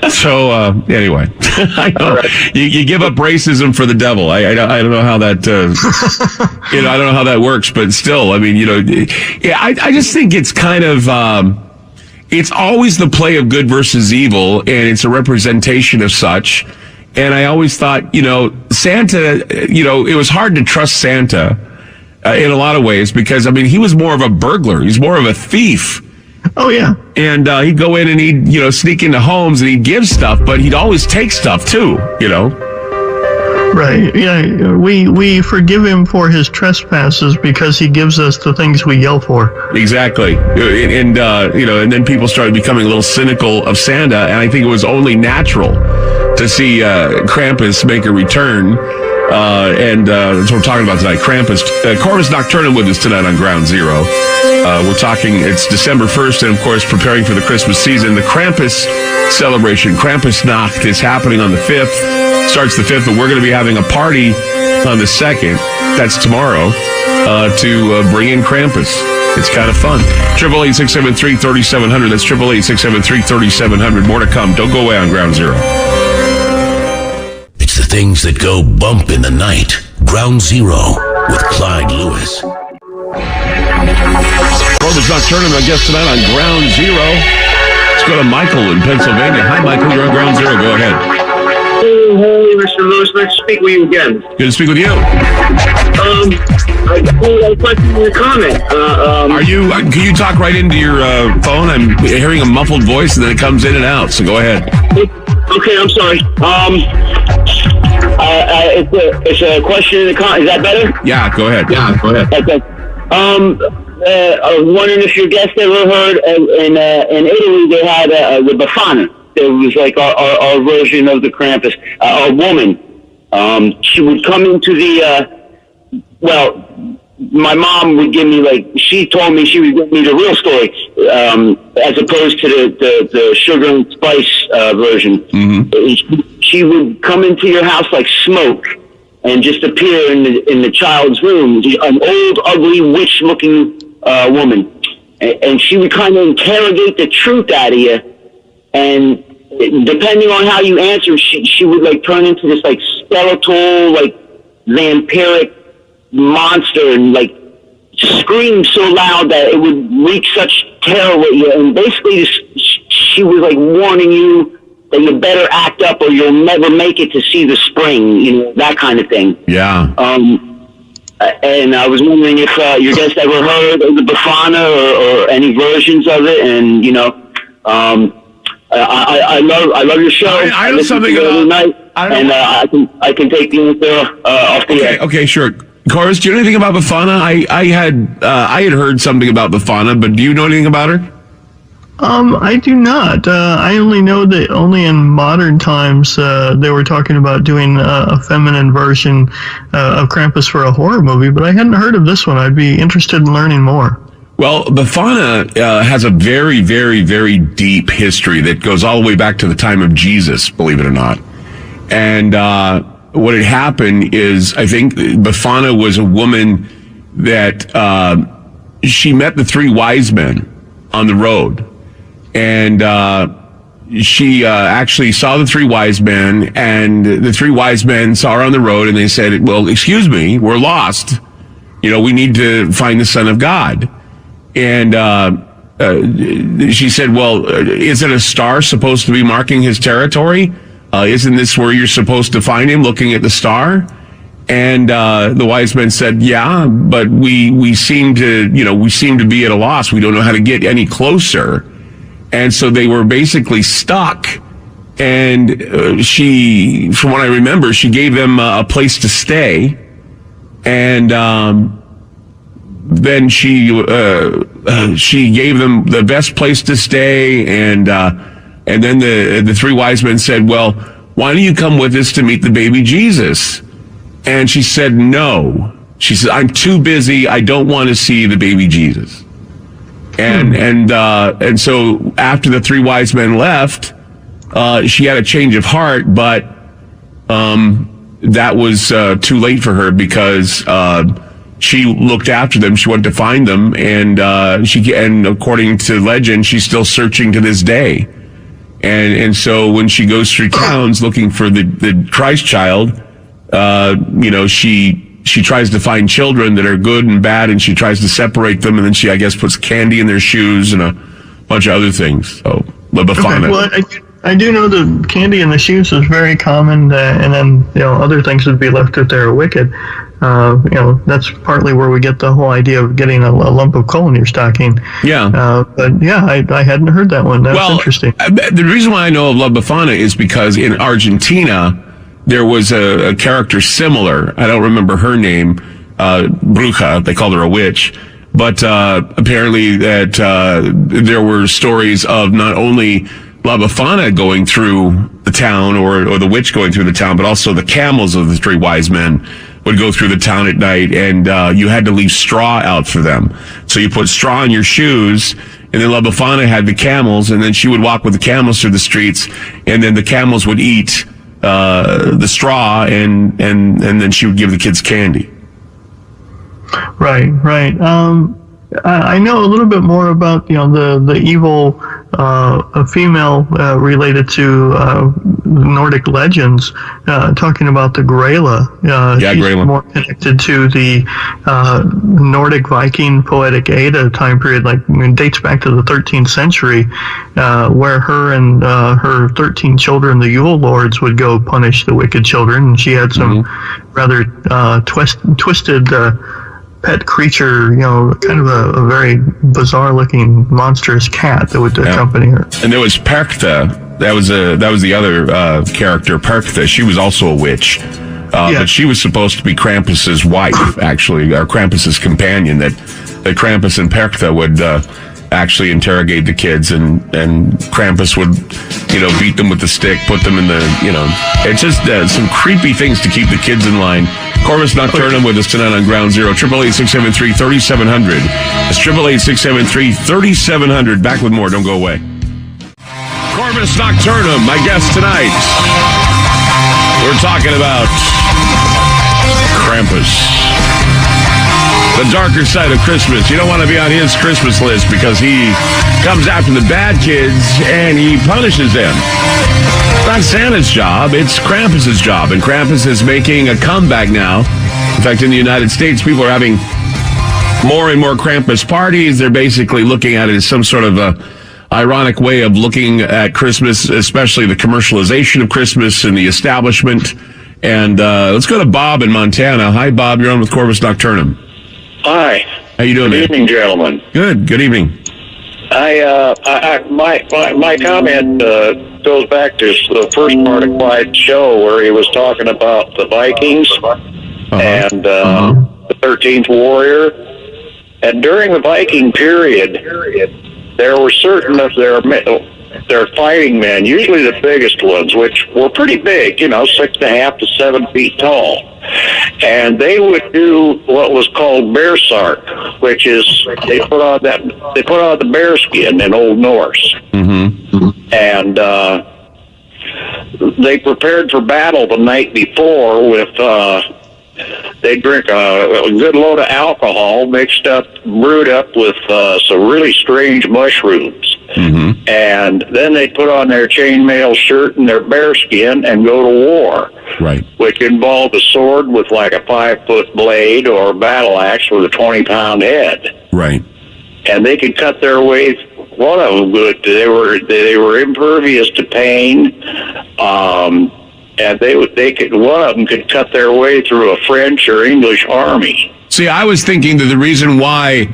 So anyway, I know you give up racism for the devil. I don't know how that I don't know how that works, but still, I mean, I just think it's kind of it's always the play of good versus evil, and it's a representation of such. And I always thought, Santa, it was hard to trust Santa in a lot of ways because, I mean, he was more of a burglar. He's more of a thief. Oh, yeah. And he'd go in and he'd, sneak into homes and he'd give stuff, but he'd always take stuff too, Right. Yeah. We forgive him for his trespasses because he gives us the things we yell for. Exactly. And then people started becoming a little cynical of Santa, and I think it was only natural to see Krampus make a return. And that's what we're talking about tonight. Krampus. Corvus Nocturnum with us tonight on Ground Zero. We're talking, it's December 1st, and of course, preparing for the Christmas season. The Krampus celebration, Krampusnacht, is happening on the 5th. Starts the 5th, but we're going to be having a party on the 2nd. That's tomorrow, to bring in Krampus. It's kind of fun. 888-673-3700. That's 888-673-3700. More to come. Don't go away on Ground Zero. It's the things that go bump in the night. Ground Zero with Clyde Lewis. Corvus Nocturnum, my guest tonight on Ground Zero. Let's go to Michael in Pennsylvania. Hi, Michael. You're on Ground Zero. Go ahead. Hey, Mr. Lewis. Nice to speak with you again. Good to speak with you. I have a question and a comment. Can you talk right into your phone? I'm hearing a muffled voice and then it comes in and out, so go ahead. Okay, I'm sorry. It's a question and a comment. Is that better? Yeah, go ahead. Okay. I was wondering if your guest ever heard in Italy they had the Befana. It was like our version of the Krampus. A woman. She would come into the. My mom would give me she told me she would give me the real story, as opposed to the sugar and spice version. Mm-hmm. She would come into your house like smoke and just appear in the child's room. An old, ugly, witch-looking woman. and she would kind of interrogate the truth out of you, and depending on how you answer, she would like turn into this like skeletal, like vampiric monster, and like scream so loud that it would wreak such terror with you. And basically, she was like warning you that you better act up or you'll never make it to see the spring, you know, that kind of thing. Yeah. And I was wondering if your guest ever heard of the Befana or any versions of it. And you know, I love your show. I know something about night, I can take the answer off the air. Okay, sure. Corvus, do you know anything about Befana? I had heard something about Befana, but do you know anything about her? I do not. I only know that only in modern times they were talking about doing a feminine version of Krampus for a horror movie, but I hadn't heard of this one. I'd be interested in learning more. Well, Befana has a very, very, very deep history that goes all the way back to the time of Jesus, believe it or not. And what had happened is, I think Befana was a woman that she met the three wise men on the road. And she actually saw the three wise men, and the three wise men saw her on the road, and they said, well, excuse me, we're lost. You know, we need to find the Son of God. And she said, well, isn't a star supposed to be marking his territory? Isn't this where you're supposed to find him, looking at the star? And the wise men said, yeah, but we seem to be at a loss. We don't know how to get any closer. And so they were basically stuck. And she, from what I remember, she gave them a place to stay. And then she gave them the best place to stay. And then the three wise men said, well, why don't you come with us to meet the baby Jesus? And she said, no. She said, I'm too busy. I don't want to see the baby Jesus. And so after the three wise men left, she had a change of heart, but that was too late for her, because she looked after them. She went to find them, and according to legend, she's still searching to this day. And so when she goes through towns looking for the Christ child, she tries to find children that are good and bad, and she tries to separate them, and then she, I guess, puts candy in their shoes and a bunch of other things. So, Befana. Okay, well, I do know that candy in the shoes is very common, and then other things would be left if they're wicked. That's partly where we get the whole idea of getting a lump of coal in your stocking. Yeah. But yeah, I hadn't heard that one. That's interesting. The reason why I know of La Befana is because in Argentina, there was a character similar. I don't remember her name, Bruja. They called her a witch. But apparently that there were stories of not only La Befana going through the town, or the witch going through the town, but also the camels of the three wise men would go through the town at night, and you had to leave straw out for them. So you put straw in your shoes, and then La Befana had the camels, and then she would walk with the camels through the streets, and then the camels would eat the straw, and then she would give the kids candy. Right. I know a little bit more about the evil female related to Nordic legends, talking about the Grela. She's Grela. More connected to the Nordic Viking poetic Edda time period, dates back to the 13th century, where her and her 13 children, the Yule Lords, would go punish the wicked children. And she had some rather twisted pet creature, kind of a very bizarre-looking, monstrous cat that would accompany her. And there was Perktha. That was the other character, Perktha. She was also a witch, but she was supposed to be Krampus's wife, actually, or Krampus's companion. That Krampus and Perktha would actually interrogate the kids, and Krampus would, beat them with the stick, put them in the, it's just some creepy things to keep the kids in line. Corvus Nocturnum with us tonight on Ground Zero. 888-673-3700. It's 888-673-3700. Back with more. Don't go away. Corvus Nocturnum, my guest tonight. We're talking about Krampus. the darker side of Christmas. You don't want to be on his Christmas list because he comes after the bad kids and he punishes them. It's not Santa's job, it's Krampus's job. And Krampus is making a comeback now. In fact, in the United States, people are having more and more Krampus parties. They're basically looking at it as some sort of a ironic way of looking at Christmas, especially the commercialization of Christmas and the establishment. And let's go to Bob in Montana. Hi, Bob. You're on with Corvus Nocturnum. Hi. How you doing, Good evening, gentlemen. Good. Good evening. My comment goes back to the first part of Clyde's show where he was talking about the Vikings and the 13th Warrior. And during the Viking period, there were certain of their fighting men, usually the biggest ones, which were pretty big, 6.5 to 7 feet tall. And they would do what was called bearsark, which is they put on the bear skin in Old Norse. And they prepared for battle the night before with they drink a good load of alcohol brewed up with some really strange mushrooms. And then they put on their chainmail shirt and their bearskin and go to war. Right. Which involved a sword with like a 5-foot blade or a battle axe with a 20-pound head. Right. And they could cut their way. One of them good. They were impervious to pain. And one of them could cut their way through a French or English army. See, I was thinking that the reason why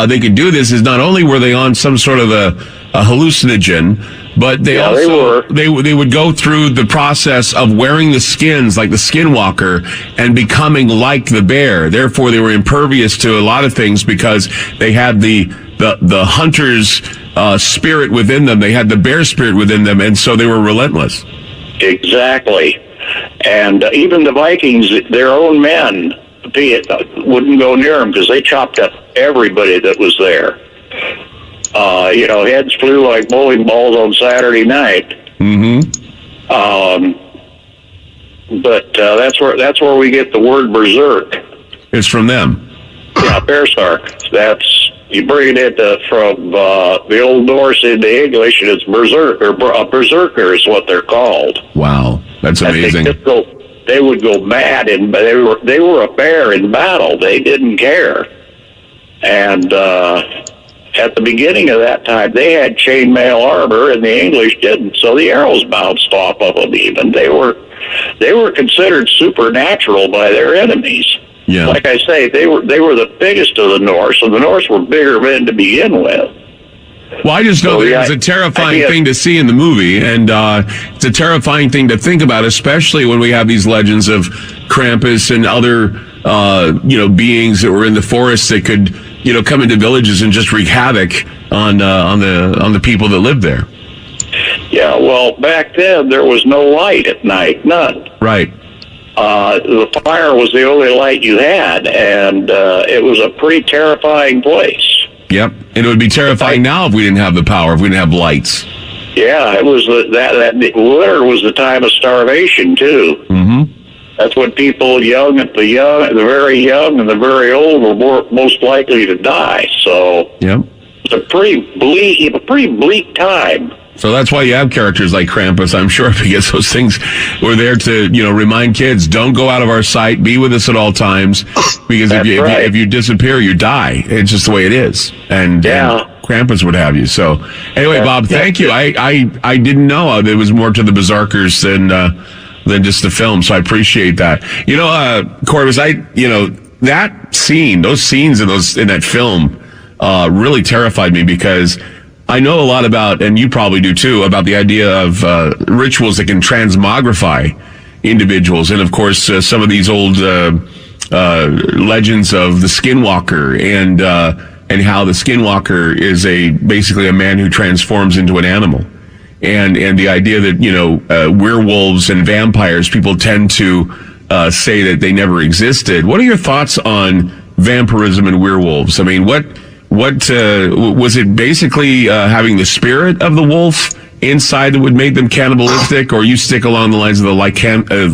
they could do this is not only were they on some sort of a hallucinogen, but they would go through the process of wearing the skins like the skinwalker and becoming like the bear. Therefore, they were impervious to a lot of things because they had the hunter's spirit within them. They had the bear spirit within them, and so they were relentless. Exactly. And even the Vikings, their own men, wouldn't go near them because they chopped up everybody that was there. Heads flew like bowling balls on Saturday night. But that's where we get the word berserk. It's from them. Yeah, bearsark. You bring it from the Old Norse into English, and it's berserk, or a berserker is what they're called. Wow, that's amazing. They would go mad, and they were a bear in battle. They didn't care. And at the beginning of that time, they had chainmail armor, and the English didn't. So the arrows bounced off of them. Even they were considered supernatural by their enemies. Yeah. Like I say, they were the biggest of the Norse, and the Norse were bigger men to begin with. Well, I just know that it's a terrifying thing to see in the movie, and it's a terrifying thing to think about, especially when we have these legends of Krampus and other, beings that were in the forest that could, come into villages and just wreak havoc on the people that lived there. Yeah, well, back then there was no light at night, none. Right. The fire was the only light you had, and it was a pretty terrifying place. Yep, and it would be terrifying now if we didn't have the power, if we didn't have lights. Yeah, it was that winter was the time of starvation too. That's when people the very young, and the very old were most likely to die. So yep, it's a pretty bleak time. So that's why you have characters like Krampus, I'm sure, because those things were there to, remind kids, don't go out of our sight, be with us at all times, because if you disappear, you die. It's just the way it is. And Krampus would have you. So anyway, Bob, thank you. I didn't know there was more to the Berserkers than just the film, so I appreciate that. Corvus, that scene, those scenes in that film really terrified me because I know a lot about, and you probably do too, about the idea of rituals that can transmogrify individuals. And of course, some of these old legends of the Skinwalker and how the Skinwalker is basically a man who transforms into an animal. And the idea that, werewolves and vampires, people tend to say that they never existed. What are your thoughts on vampirism and werewolves? I mean, what was it basically having the spirit of the wolf inside that would make them cannibalistic, or you stick along the lines of the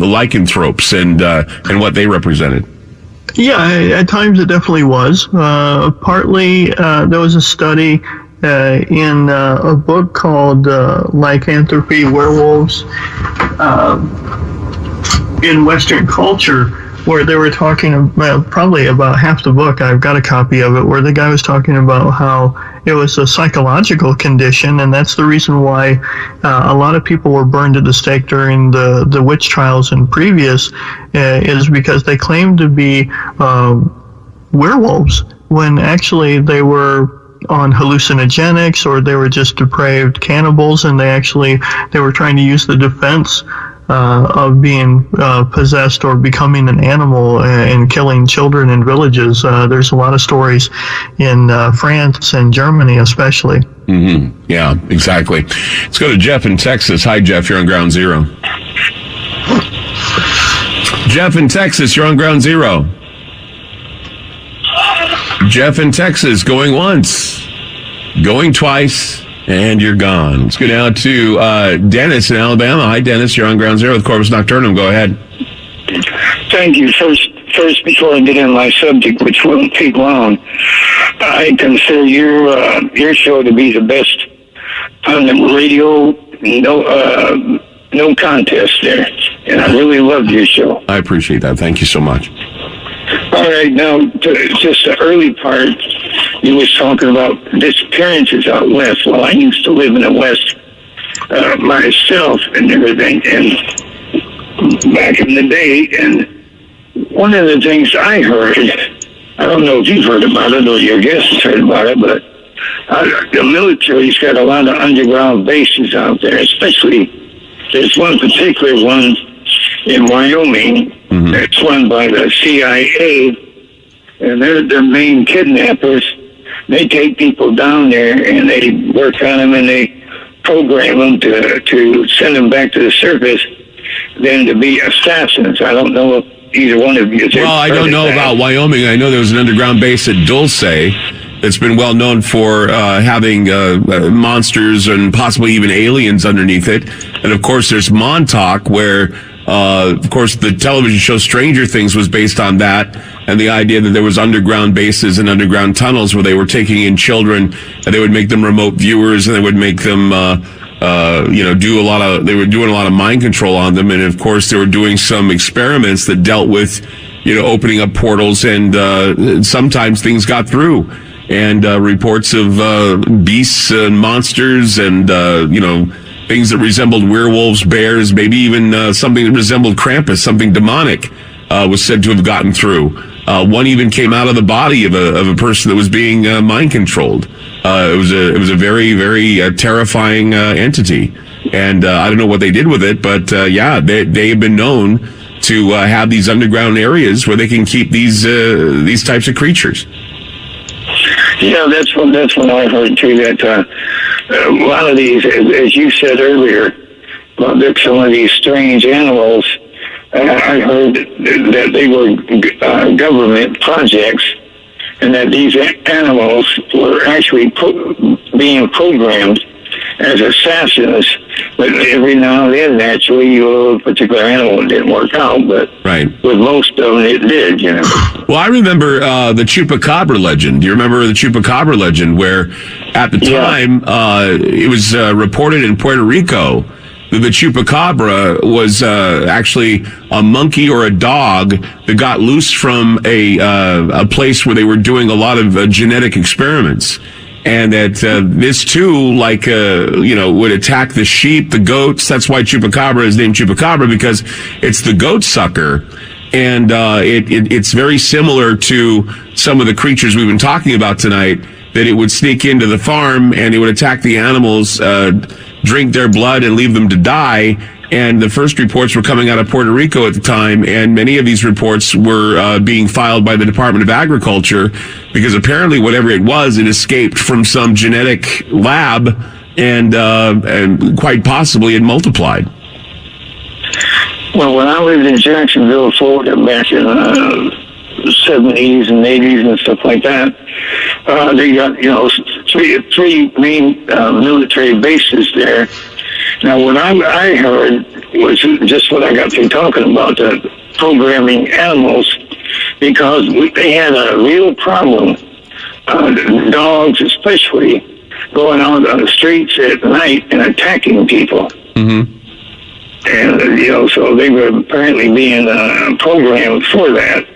lycanthropes and what they represented? Yeah, at times it definitely was. Partly, there was a study in a book called Lycanthropy, Werewolves in Western Culture, where they were talking about, probably about half the book, I've got a copy of it, where the guy was talking about how it was a psychological condition, and that's the reason why a lot of people were burned at the stake during the witch trials and previous, is because they claimed to be werewolves, when actually they were on hallucinogenics, or they were just depraved cannibals, and they were trying to use the defense of being possessed or becoming an animal and killing children in villages. There's a lot of stories in France and Germany especially. Mm-hmm. Yeah, exactly. Let's go to Jeff in Texas. Hi, Jeff. You're on Ground Zero. Jeff in Texas, you're on Ground Zero. Jeff in Texas, going once, going twice, and you're gone. Let's go down to Dennis in Alabama. Hi, Dennis. You're on Ground Zero with Corpus Nocturnum. Go ahead. Thank you. First, before I get into my subject, which won't take long, I consider your show to be the best on the radio. No contest there, and I really loved your show. I appreciate that. Thank you so much. All right, now, just the early part, you was talking about disappearances out west. Well, I used to live in the west myself and everything, and back in the day, and one of the things I heard, I don't know if you've heard about it or your guests heard about it, but the military's got a lot of underground bases out there, especially there's one particular one in Wyoming. Mm-hmm. That's run by the CIA, and they're the main kidnappers. They take people down there and they work on them and they program them to send them back to the surface, then to be assassins. I don't know if either one of you. Well, I don't know about Wyoming. I know there was an underground base at Dulce that's been well known for having monsters and possibly even aliens underneath it. And of course, there's Montauk, where of course, the television show Stranger Things was based on that, and the idea that there was underground bases and underground tunnels where they were taking in children, and they would make them remote viewers, and they would make them, they were doing a lot of mind control on them, and of course, they were doing some experiments that dealt with, opening up portals, and sometimes things got through, and reports of beasts and monsters, and things that resembled werewolves, bears, maybe even something that resembled Krampus, something demonic, was said to have gotten through. One even came out of the body of a person that was being mind controlled. It was a very, very terrifying entity, and I don't know what they did with it, but they have been known to have these underground areas where they can keep these types of creatures. Yeah, that's what I heard too. That a lot of these, as you said earlier, about some of these strange animals, I heard that they were government projects, and that these animals were actually being programmed as assassins. But every now and then, naturally, a particular animal didn't work out, but right. With most of them, it did, Well, I remember the Chupacabra legend. Do you remember the Chupacabra legend, where at the time it was reported in Puerto Rico that the Chupacabra was actually a monkey or a dog that got loose from a place where they were doing a lot of genetic experiments. And that this too, would attack the sheep, the goats. That's why Chupacabra is named Chupacabra, because it's the goat sucker. And it's very similar to some of the creatures we've been talking about tonight, that it would sneak into the farm and it would attack the animals, drink their blood and leave them to die. And the first reports were coming out of Puerto Rico at the time, and many of these reports were being filed by the Department of Agriculture, because apparently whatever it was, it escaped from some genetic lab, and quite possibly it multiplied. Well, when I lived in Jacksonville, Florida, back in the 70s and 80s and stuff like that, they got, three main military bases there. Now, what I heard was just what I got through talking about, programming animals because they had a real problem. Dogs, especially, going out on the streets at night and attacking people. Mm-hmm. And, so they were apparently being programmed for that.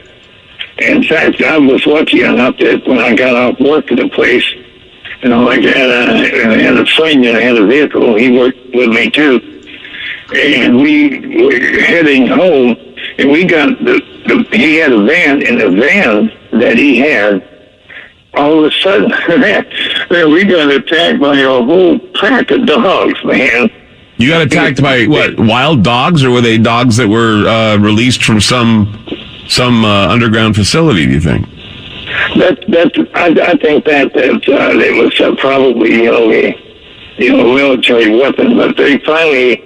In fact, I was lucky enough that when I got off work at the place, like I had a friend that had a vehicle. He worked with me too. And we were heading home, and we got he had a van, and the van that he had, all of a sudden, we got attacked by a whole pack of dogs, man. You got attacked by what? Wild dogs, or were they dogs that were released from some underground facility? Do you think? I think that it was probably a military weapon, but they finally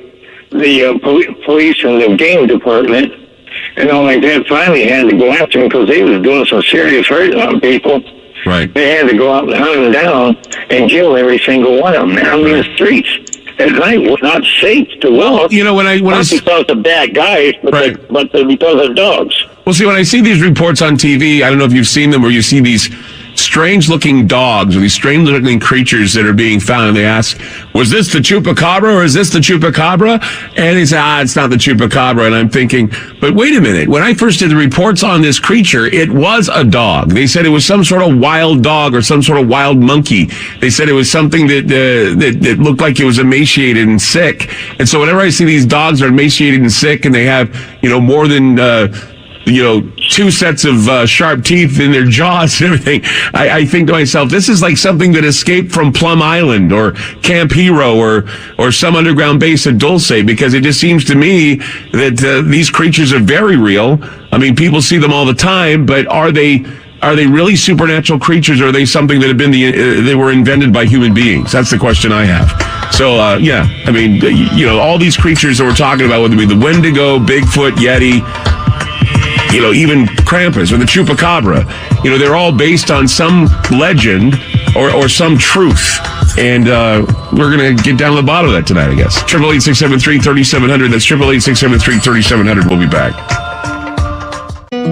the police and the game department and all like that finally had to go after him because he was doing some serious hurt on people. Right. They had to go out and hunt him down and kill every single one of them. Now, the streets at night were not safe to walk. Not because of bad guys, but because of dogs. Well, see, when I see these reports on TV, I don't know if you've seen them, where you see these strange-looking dogs or these strange-looking creatures that are being found, and they ask, was this the chupacabra or is this the chupacabra? And they say, it's not the chupacabra. And I'm thinking, but wait a minute. When I first did the reports on this creature, it was a dog. They said it was some sort of wild dog or some sort of wild monkey. They said it was something that looked like it was emaciated and sick. And so whenever I see these dogs are emaciated and sick and they have, more than... two sets of sharp teeth in their jaws and everything, I think to myself, this is like something that escaped from Plum Island or Camp Hero or some underground base at Dulce, because it just seems to me that these creatures are very real. I mean, people see them all the time, but are they really supernatural creatures, or are they something that have been they were invented by human beings? That's the question I have. So, I mean, all these creatures that we're talking about, whether it be the Wendigo, Bigfoot, Yeti, even Krampus or the Chupacabra, they're all based on some legend or some truth. And we're going to get down to the bottom of that tonight, I guess. 888-673-3700. That's 888-673-3700. We'll be back.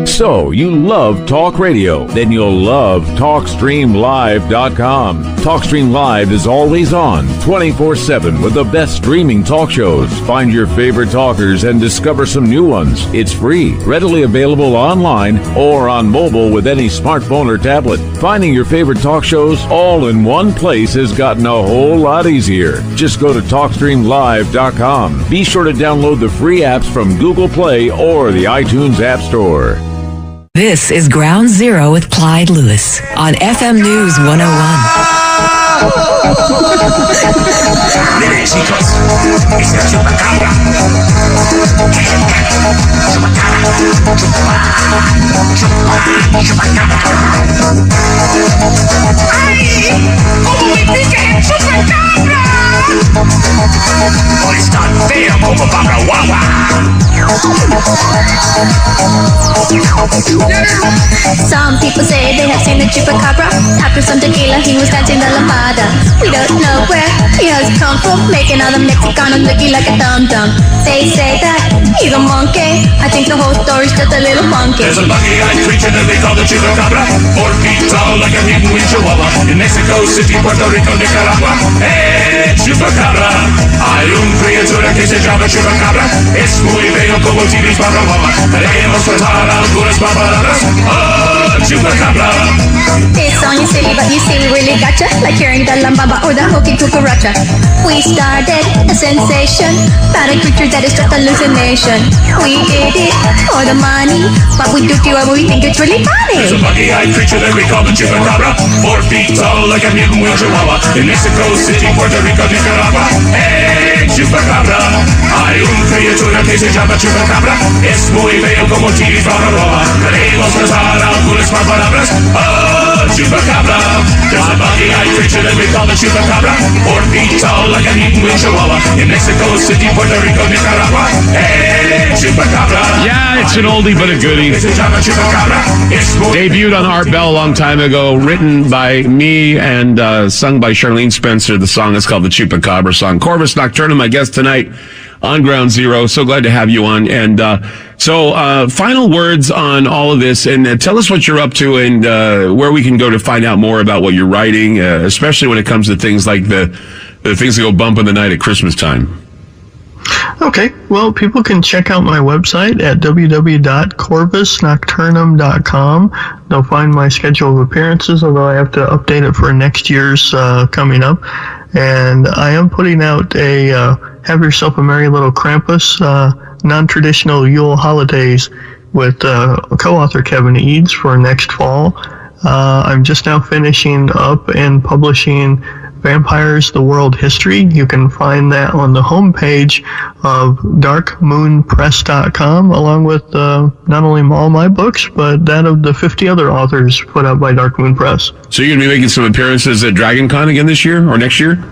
So, you love talk radio? Then you'll love TalkStreamLive.com. TalkStream Live is always on, 24/7 with the best streaming talk shows. Find your favorite talkers and discover some new ones. It's free, readily available online or on mobile with any smartphone or tablet. Finding your favorite talk shows all in one place has gotten a whole lot easier. Just go to TalkStreamLive.com. Be sure to download the free apps from Google Play or the iTunes App Store. This is Ground Zero with Clyde Lewis on FM News 101. Miren, chicos, es el chupacabra. Chupacabra. ¡Ay! ¡Cómo me pica el chupacabra! Por estar feo como Barbara Wawa. Some people say they have seen the chupacabra. After some tequila, he was dancing the lambada. We don't know where he has come from, making all the Mexicanos looking like a dum-dum. They say that he's a monkey. I think the whole story's just a little funky. There's a buggy-eyed creature that they call the chupacabra, 4 feet tall like a mutant in Chihuahua. In Mexico City, Puerto Rico, Nicaragua. ¡Eh, chupacabra! Hay un criatura que se llama chupacabra. Es muy bello como Tibis Barbara Wawa. Queremos soltar algunas palabras. ¡Oh, chupacabra! This song is silly, but you see we really gotcha, like hearing the lambaba or the hokey cucaracha. We started a sensation about a creature that is just hallucination. We did it for the money, but we do it when we think it's really funny. There's a buggy-eyed creature that we call the chupacabra, 4 feet tall like a mutant in Chihuahua. In Mexico City, Puerto Rico, Nicaragua. ¡Hey, chupacabra! Hay un criatura que se llama chupacabra. Es muy bello como Tibis Barbara Wawa. Queremos lanzar algunas palabras. Oh, chupacabra! There's a buggy-eyed creature that we call the chupacabra, 4 feet tall like a mutant in Chihuahua. In Mexico City, Puerto Rico, Nicaragua. Hey, chupacabra! Yeah, it's an oldie but a goodie. Debuted on Art Bell a long time ago, written by me and sung by Charlene Spencer. The song is called the Chupacabra song. Corvus Nocturnum, my guest tonight on Ground Zero. So glad to have you on. And so final words on all of this, and tell us what you're up to and where we can go to find out more about what you're writing, especially when it comes to things like the things that go bump in the night at Christmas time. Okay, well, people can check out my website at www.corvusnocturnum.com. They'll find my schedule of appearances, although I have to update it for next year's coming up. And I am putting out a Have Yourself a Merry Little Krampus non-traditional Yule holidays with co-author Kevin Eads for next fall. I'm just now finishing up and publishing Vampires, the World History. You can find that on the homepage of darkmoonpress.com, along with not only all my books, but that of the 50 other authors put out by Dark Moon Press. So you're going to be making some appearances at Dragon Con again this year or next year?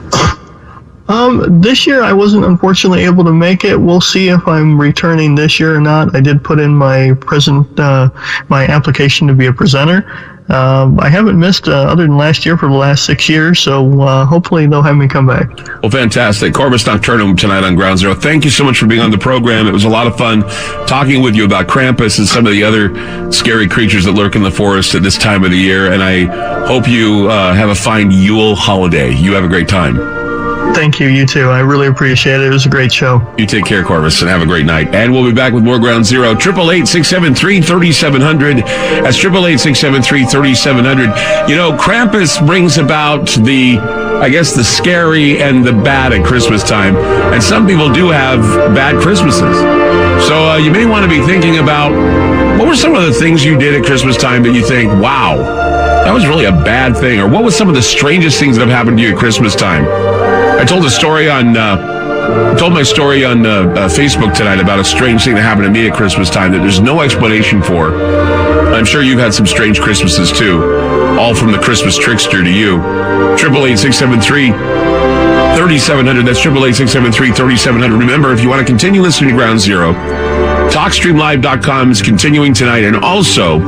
This year I wasn't unfortunately able to make it. We'll see if I'm returning this year or not. I did put in my my application to be a presenter. I haven't missed other than last year for the last 6 years, so hopefully they'll have me come back. Well, fantastic. Corvus Nocturnum tonight on Ground Zero. Thank you so much for being on the program. It was a lot of fun talking with you about Krampus and some of the other scary creatures that lurk in the forest at this time of the year, and I hope you have a fine Yule holiday. You have a great time. Thank you. You too. I really appreciate it. It was a great show. You take care, Corvus, and have a great night. And we'll be back with more Ground Zero. 888-673-3700. That's 888-673-3700. You know, Krampus brings about the scary and the bad at Christmas time. And some people do have bad Christmases. So you may want to be thinking about what were some of the things you did at Christmas time that you think, wow, that was really a bad thing? Or what was some of the strangest things that have happened to you at Christmas time? I told my story on Facebook tonight about a strange thing that happened to me at Christmas time that there's no explanation for. I'm sure you've had some strange Christmases too, all from the Christmas trickster to you. 888-673-3700. That's 888-673-3700. Remember, if you want to continue listening to Ground Zero, TalkStreamLive.com is continuing tonight, and also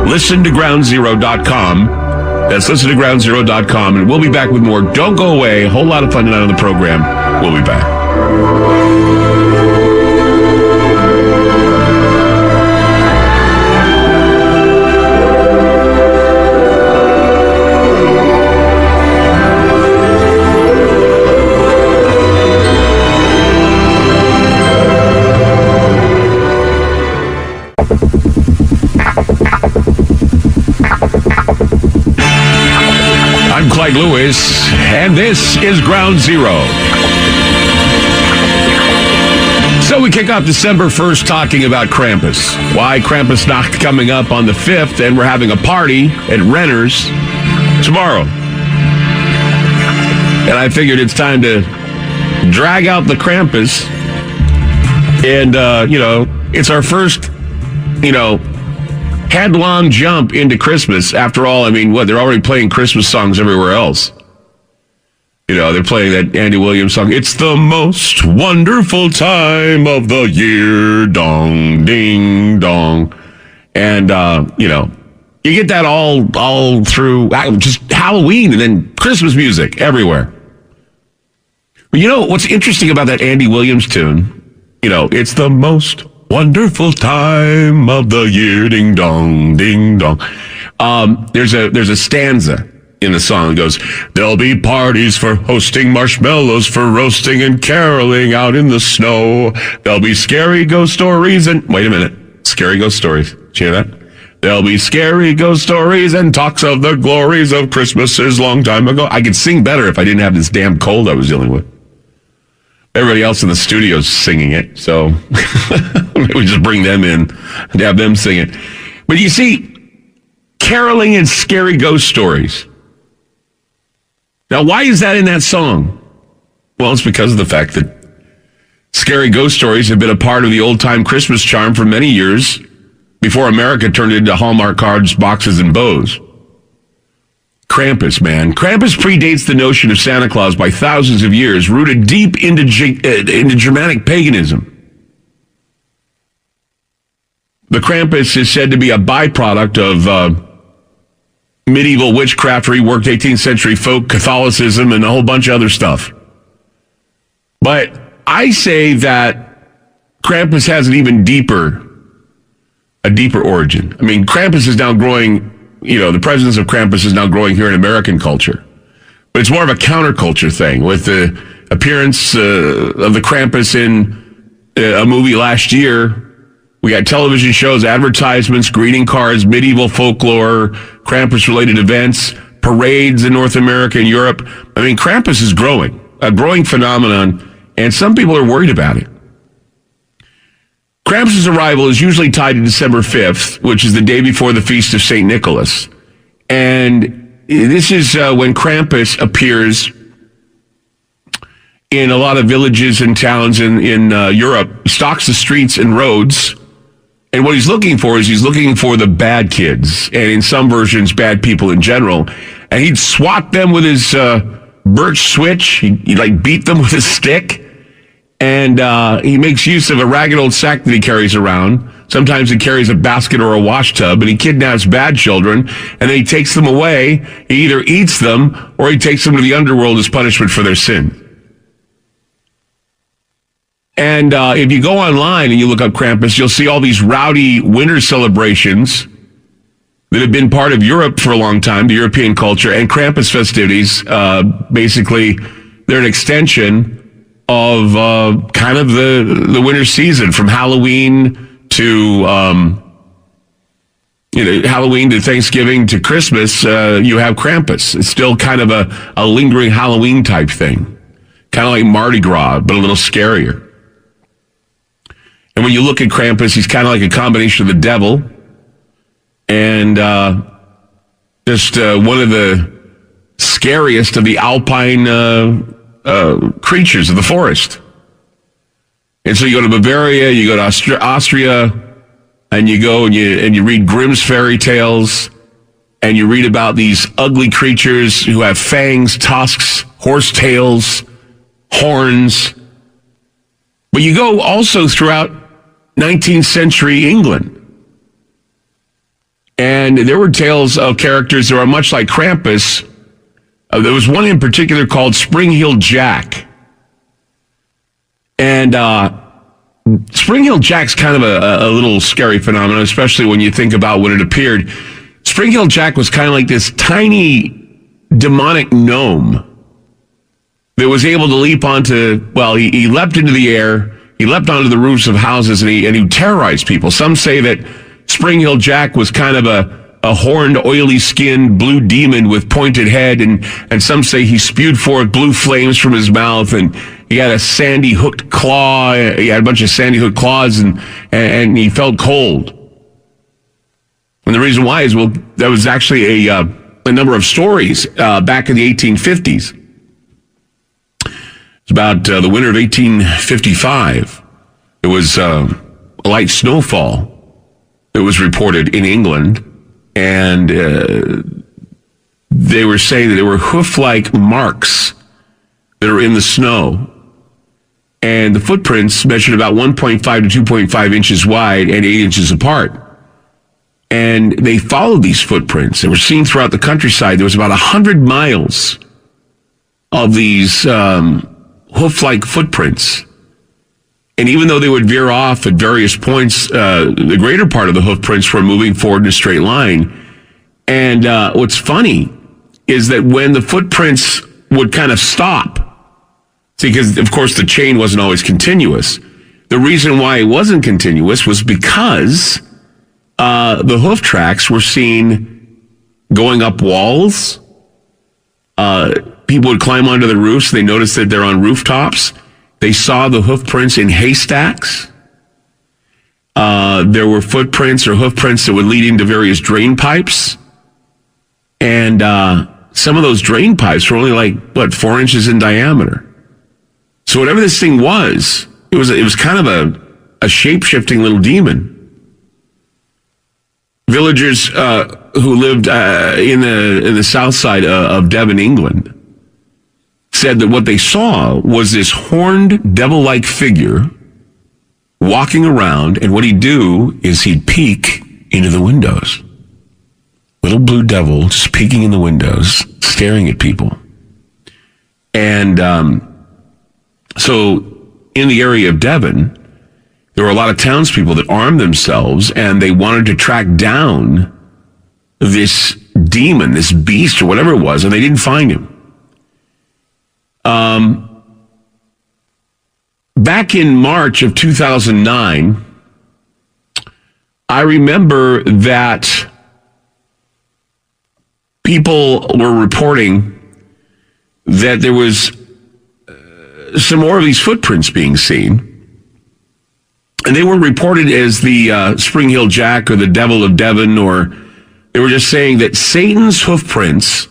listen to GroundZero.com. That's listen to GroundZero.com, and we'll be back with more. Don't go away. A whole lot of fun tonight on the program. We'll be back. I'm Clyde Lewis, and this is Ground Zero. So we kick off December 1st talking about Krampus. Why Krampusnacht coming up on the 5th, and we're having a party at Renner's tomorrow. And I figured it's time to drag out the Krampus. And, it's our first, headlong jump into Christmas. After all, I mean, they're already playing Christmas songs everywhere else. They're playing that Andy Williams song, "It's the most wonderful time of the year, dong, ding, dong." And, you get that all through just Halloween and then Christmas music everywhere. But what's interesting about that Andy Williams tune, it's the most wonderful time of the year, ding dong, ding dong. There's a stanza in the song that goes, "There'll be parties for hosting, marshmallows for roasting, and caroling out in the snow. There'll be scary ghost stories and..." Wait a minute. Scary ghost stories. Did you hear that? "There'll be scary ghost stories and talks of the glories of Christmases long time ago." I could sing better if I didn't have this damn cold I was dealing with. Everybody else in the studio's singing it, so maybe we just bring them in and have them sing it. But you see, caroling and scary ghost stories. Now, why is that in that song? Well, it's because of the fact that scary ghost stories have been a part of the old-time Christmas charm for many years before America turned it into Hallmark cards, boxes, and bows. Krampus, man. Krampus predates the notion of Santa Claus by thousands of years, rooted deep into Germanic paganism. The Krampus is said to be a byproduct of medieval witchcraft, reworked 18th century folk Catholicism, and a whole bunch of other stuff. But I say that Krampus has an even deeper origin. I mean, Krampus is now growing, the presence of Krampus is now growing here in American culture. But it's more of a counterculture thing with the appearance of the Krampus in a movie last year. We got television shows, advertisements, greeting cards, medieval folklore, Krampus-related events, parades in North America and Europe. I mean, Krampus is growing, a growing phenomenon, and some people are worried about it. Krampus' arrival is usually tied to December 5th, which is the day before the Feast of St. Nicholas. And this is when Krampus appears in a lot of villages and towns in Europe, stalks the streets and roads. And what he's looking for is the bad kids, and in some versions, bad people in general. And he'd swat them with his birch switch. He'd beat them with his stick. And he makes use of a ragged old sack that he carries around. Sometimes he carries a basket or a wash tub, and he kidnaps bad children, and then he takes them away. He either eats them or he takes them to the underworld as punishment for their sin. And if you go online and you look up Krampus, you'll see all these rowdy winter celebrations that have been part of Europe for a long time, the European culture, and Krampus festivities, basically, they're an extension of kind of the winter season, from Halloween to Halloween to Thanksgiving to Christmas. You have Krampus. It's still kind of a lingering Halloween type thing, kind of like Mardi Gras, but a little scarier. And when you look at Krampus, he's kind of like a combination of the devil and just one of the scariest of the alpine creatures of the forest. And so you go to Bavaria, you go to Austria, and you go and you read Grimm's fairy tales, and you read about these ugly creatures who have fangs, tusks, horse tails, horns. But you go also throughout 19th century England, and there were tales of characters that are much like Krampus. There was one in particular called Spring-Heeled Jack. And Spring-Heeled Jack's kind of a little scary phenomenon, especially when you think about when it appeared. Spring-Heeled Jack was kind of like this tiny demonic gnome that was able to leap onto, he leapt into the air, he leapt onto the roofs of houses, and he terrorized people. Some say that Spring-Heeled Jack was kind of a horned, oily-skinned blue demon with pointed head, and some say he spewed forth blue flames from his mouth, and he had a sandy hooked claw. He had a bunch of sandy hooked claws, and he felt cold. And the reason why is, there was actually a number of stories back in the 1850s. It's about the winter of 1855. It was a light snowfall that was reported in England. And they were saying that there were hoof-like marks that are in the snow. And the footprints measured about 1.5 to 2.5 inches wide and 8 inches apart. And they followed these footprints. They were seen throughout the countryside. There was about 100 miles of these hoof-like footprints. And even though they would veer off at various points, the greater part of the hoof prints were moving forward in a straight line. And what's funny is that when the footprints would kind of stop, because, of course, the chain wasn't always continuous. The reason why it wasn't continuous was because the hoof tracks were seen going up walls. People would climb onto the roofs. They noticed that they're on rooftops. They saw the hoof prints in haystacks. There were footprints or hoof prints that would lead into various drain pipes. And some of those drain pipes were only 4 inches in diameter. So whatever this thing was, it was kind of a shape-shifting little demon. Villagers who lived in the south side of Devon, England, said that what they saw was this horned, devil-like figure walking around, and what he'd do is he'd peek into the windows. Little blue devil just peeking in the windows, staring at people. And so in the area of Devon, there were a lot of townspeople that armed themselves and they wanted to track down this demon, this beast, or whatever it was, and they didn't find him. Back in March of 2009, I remember that people were reporting that there was some more of these footprints being seen. And they were reported as the Spring Hill Jack or the Devil of Devon, or they were just saying that Satan's hoofprints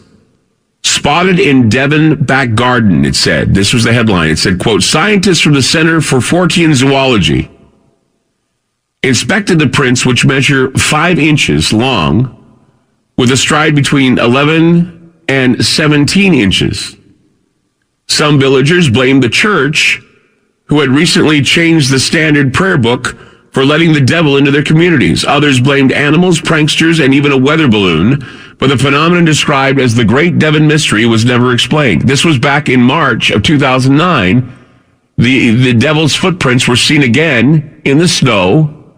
spotted in Devon back garden, it said. This was the headline. It said, quote, scientists from the Center for Fortean Zoology inspected the prints, which measure 5 inches long, with a stride between 11 and 17 inches. Some villagers blamed the church, who had recently changed the standard prayer book, for letting the devil into their communities. Others blamed animals, pranksters, and even a weather balloon, but the phenomenon described as the Great Devon Mystery was never explained. This was back in March of 2009. The devil's footprints were seen again in the snow,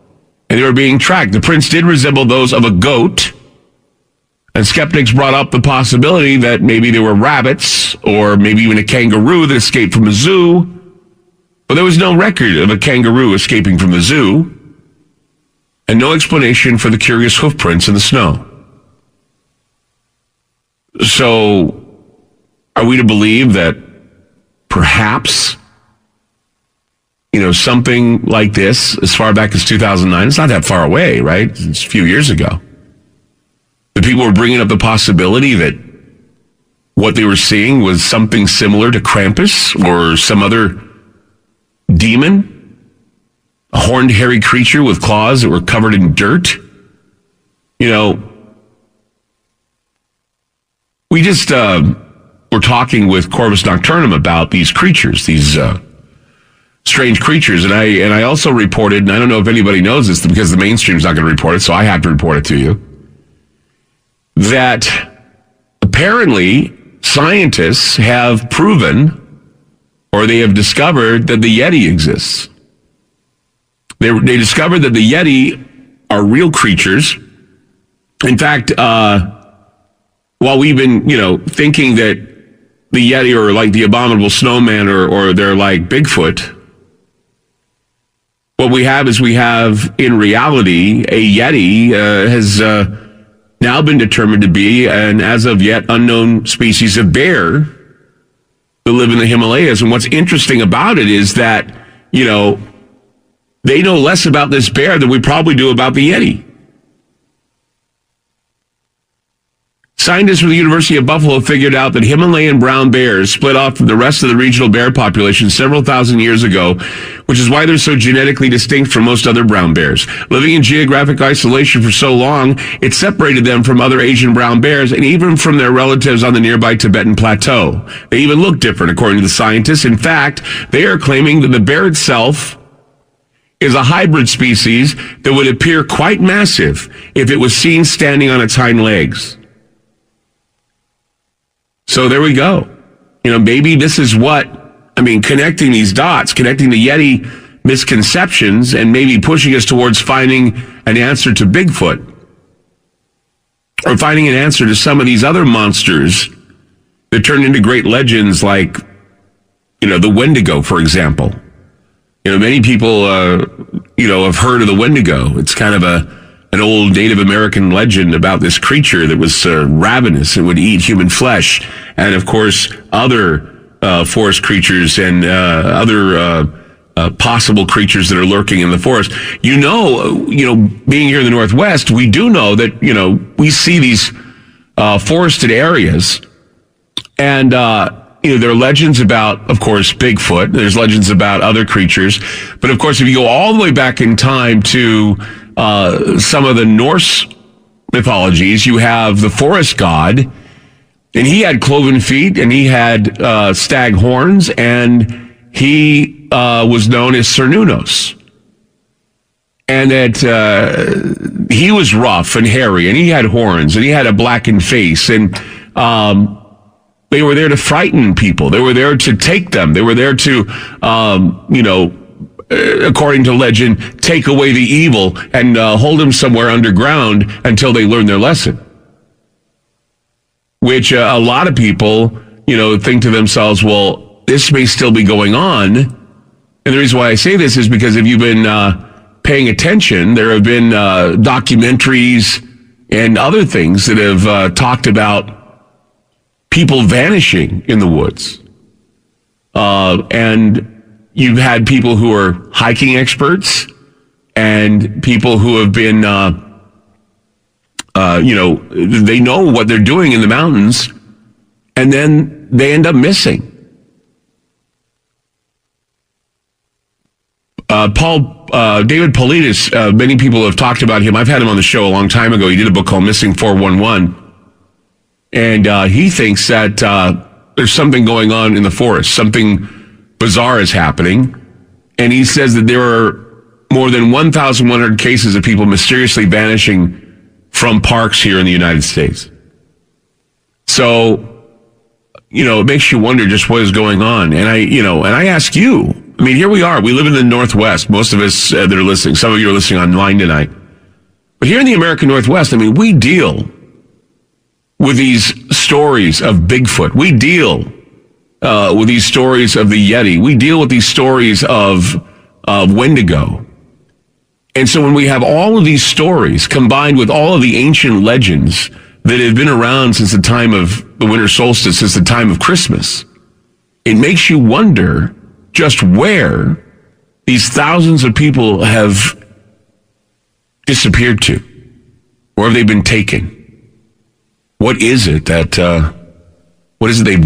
and they were being tracked. The prints did resemble those of a goat, and skeptics brought up the possibility that maybe they were rabbits, or maybe even a kangaroo that escaped from a zoo. But there was no record of a kangaroo escaping from the zoo, and no explanation for the curious hoofprints in the snow. So, are we to believe that perhaps, something like this, as far back as 2009, it's not that far away, right? It's a few years ago. The people were bringing up the possibility that what they were seeing was something similar to Krampus or some other demon, a horned hairy creature with claws that were covered in dirt. We just were talking with Corvus Nocturnum about these creatures, these strange creatures, and I also reported, and I don't know if anybody knows this because the mainstream's not going to report it, so I have to report it to you, that apparently scientists have proven, or they have discovered, that the Yeti exists. They discovered that the Yeti are real creatures. In fact, while we've been, thinking that the Yeti are like the abominable snowman or they're like Bigfoot, what we have is in reality, a Yeti has now been determined to be an as of yet unknown species of bear that live in the Himalayas. And what's interesting about it is that, they know less about this bear than we probably do about the Yeti. Scientists from the University of Buffalo figured out that Himalayan brown bears split off from the rest of the regional bear population several thousand years ago, which is why they're so genetically distinct from most other brown bears. Living in geographic isolation for so long, it separated them from other Asian brown bears and even from their relatives on the nearby Tibetan plateau. They even look different, according to the scientists. In fact, they are claiming that the bear itself is a hybrid species that would appear quite massive if it was seen standing on its hind legs. So there we go. Maybe this is connecting these dots, connecting the Yeti misconceptions and maybe pushing us towards finding an answer to Bigfoot or finding an answer to some of these other monsters that turned into great legends like, the Wendigo, for example. Many people, have heard of the Wendigo. It's kind of an old Native American legend about this creature that was ravenous and would eat human flesh. And, of course, other forest creatures and other possible creatures that are lurking in the forest. Being here in the Northwest, we do know that, we see these forested areas. And, there are legends about, of course, Bigfoot. There's legends about other creatures. But, of course, if you go all the way back in time to some of the Norse mythologies, you have the forest god, and he had cloven feet, and he had stag horns, and he was known as Cernunnos. And that he was rough and hairy, and he had horns, and he had a blackened face, and They were there to frighten people. They were there to take them. They were there to, according to legend, take away the evil and hold them somewhere underground until they learn their lesson. Which a lot of people, think to themselves, well, this may still be going on. And the reason why I say this is because if you've been paying attention, there have been documentaries and other things that have talked about people vanishing in the woods. And you've had people who are hiking experts and people who have been, they know what they're doing in the mountains, and then they end up missing. David Paulides, many people have talked about him. I've had him on the show a long time ago. He did a book called Missing 411. And he thinks that there's something going on in the forest. Something bizarre is happening. And he says that there are more than 1,100 cases of people mysteriously vanishing from parks here in the United States. So, it makes you wonder just what is going on. And I ask you, here we are. We live in the Northwest. Most of us that are listening, some of you are listening online tonight. But here in the American Northwest, we deal with these stories of Bigfoot. We deal with these stories of the Yeti. We deal with these stories of Wendigo. And so when we have all of these stories combined with all of the ancient legends that have been around since the time of the winter solstice, since the time of Christmas, it makes you wonder just where these thousands of people have disappeared to. Where have they been taken? What is it they've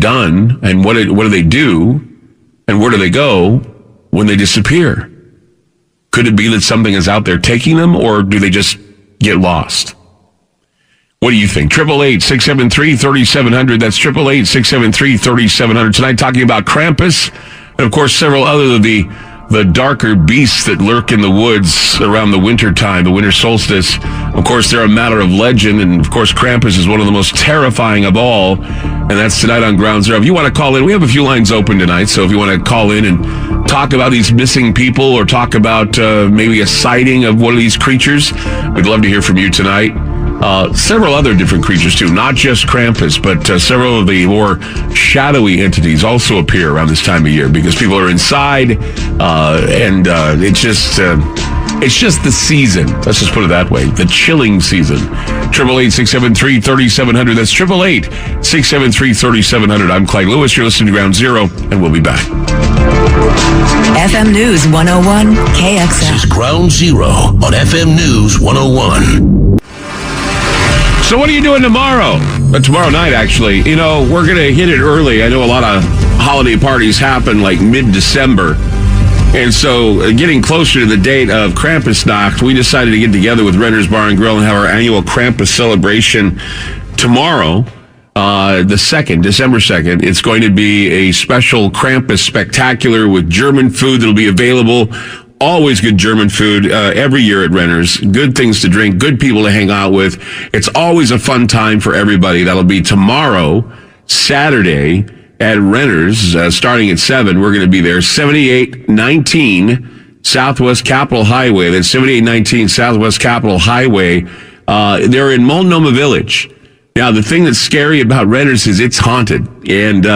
done, and what do they do, and where do they go when they disappear? Could it be that something is out there taking them, or do they just get lost? What do you think? 888-673-3700. That's 888-673-3700. Tonight talking about Krampus, and of course several other of the darker beasts that lurk in the woods around the winter time, the winter solstice. Of course, they're a matter of legend, and of course, Krampus is one of the most terrifying of all, and that's tonight on Ground Zero. If you want to call in, we have a few lines open tonight, so if you want to call in and talk about these missing people or talk about maybe a sighting of one of these creatures, we'd love to hear from you tonight. Several other different creatures, too, not just Krampus, but several of the more shadowy entities also appear around this time of year because people are inside, and it's just the season. Let's just put it that way. The chilling season. 888-673-3700. That's 888-673-3700. I'm Clyde Lewis. You're listening to Ground Zero, and we'll be back. FM News 101 KXL. This is Ground Zero on FM News 101. So what are you doing tomorrow? Tomorrow night, actually. We're going to hit it early. I know a lot of holiday parties happen like mid-December. And so getting closer to the date of Krampusnacht, we decided to get together with Renner's Bar and Grill and have our annual Krampus celebration tomorrow, the 2nd, December 2nd. It's going to be a special Krampus spectacular with German food that'll be available. Always good German food every year at Renner's. Good things to drink, good people to hang out with. It's always a fun time for everybody. That'll be tomorrow, Saturday, at Renner's, starting at 7. We're going to be there, 7819 Southwest Capitol Highway. That's 7819 Southwest Capitol Highway. They're in Multnomah Village. Now, the thing that's scary about Renner's is it's haunted. And,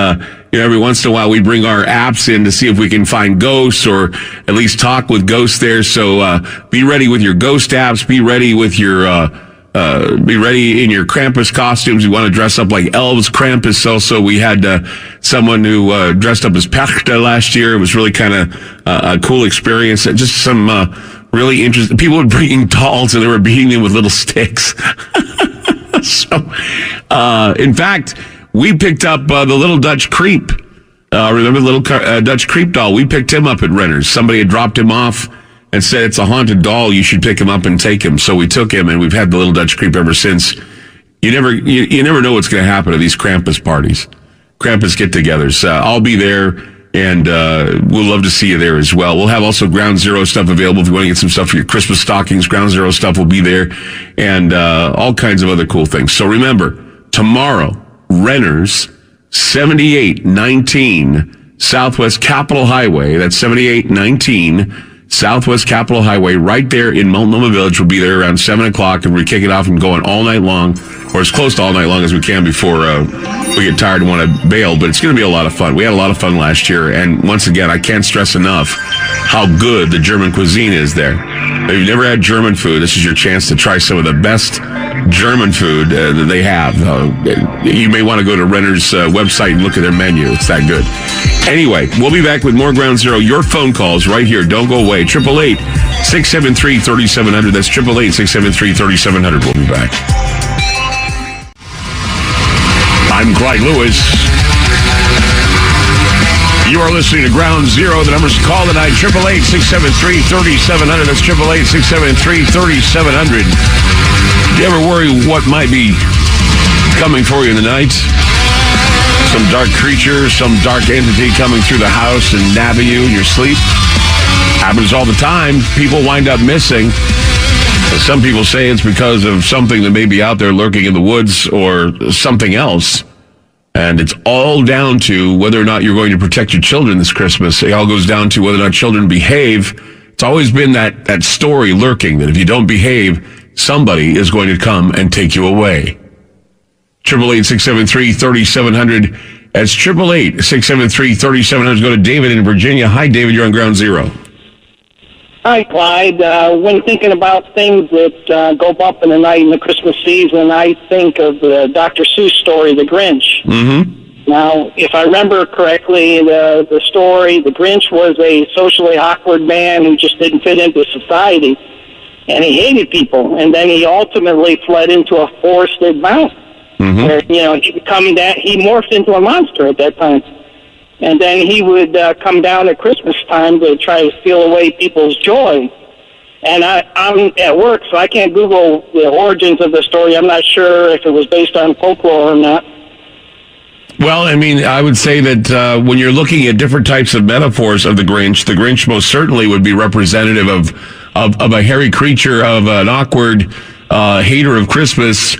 every once in a while we bring our apps in to see if we can find ghosts or at least talk with ghosts there. So, be ready with your ghost apps. Be ready with your, be ready in your Krampus costumes. You want to dress up like elves. Krampus also, we had, someone who, dressed up as Pechter last year. It was really kind of a cool experience. Just some, really interesting, people were bringing dolls and they were beating them with little sticks. So, in fact, we picked up the little Dutch creep. Remember the little Dutch creep doll? We picked him up at Renner's. Somebody had dropped him off and said, it's a haunted doll. You should pick him up and take him. So we took him, and we've had the little Dutch creep ever since. You never know what's going to happen at these Krampus parties, Krampus get-togethers. I'll be there, and we'll love to see you there as well. We'll have also Ground Zero stuff available if you want to get some stuff for your Christmas stockings. Ground Zero stuff will be there, and all kinds of other cool things. So remember, tomorrow, Renner's, 7819 Southwest Capitol Highway. That's 7819 Southwest Capitol Highway, right there in Multnomah Village. We'll be there around 7 o'clock, and we're kicking off and going all night long, or as close to all night long as we can before we get tired and want to bail. But it's going to be a lot of fun. We had a lot of fun last year, and once again, I can't stress enough how good the German cuisine is there. If you've never had German food, this is your chance to try some of the best German food that they have. You may want to go to Renner's website and look at their menu. It's that good. Anyway, we'll be back with more Ground Zero. Your phone calls right here. Don't go away. 888-673-3700. That's 888-673-3700. We'll be back. I'm Clyde Lewis. You are listening to Ground Zero. The numbers to call tonight, 888-673-3700. That's 888-673-3700. Do you ever worry what might be coming for you in the night? Some dark creature, some dark entity coming through the house and nabbing you in your sleep? Happens all the time. People wind up missing. Some people say it's because of something that may be out there lurking in the woods or something else. And it's all down to whether or not you're going to protect your children this Christmas. It all goes down to whether or not children behave. It's always been that story lurking that if you don't behave, somebody is going to come and take you away. 888-673-3700. That's 888-673-3700. Go to David in Virginia. Hi, David. You're on Ground Zero. Hi, Clyde. When thinking about things that go bump in the night in the Christmas season, I think of the Dr. Seuss story, The Grinch. Mm-hmm. Now, if I remember correctly, the story, the Grinch was a socially awkward man who just didn't fit into society, and he hated people. And then he ultimately fled into a forested mountain, where he morphed into a monster at that time. And then he would come down at Christmas time to try to steal away people's joy. And I'm at work, so I can't Google the origins of the story. I'm not sure if it was based on folklore or not. Well, I mean, I would say that when you're looking at different types of metaphors of the Grinch most certainly would be representative of a hairy creature, of an awkward hater of Christmas,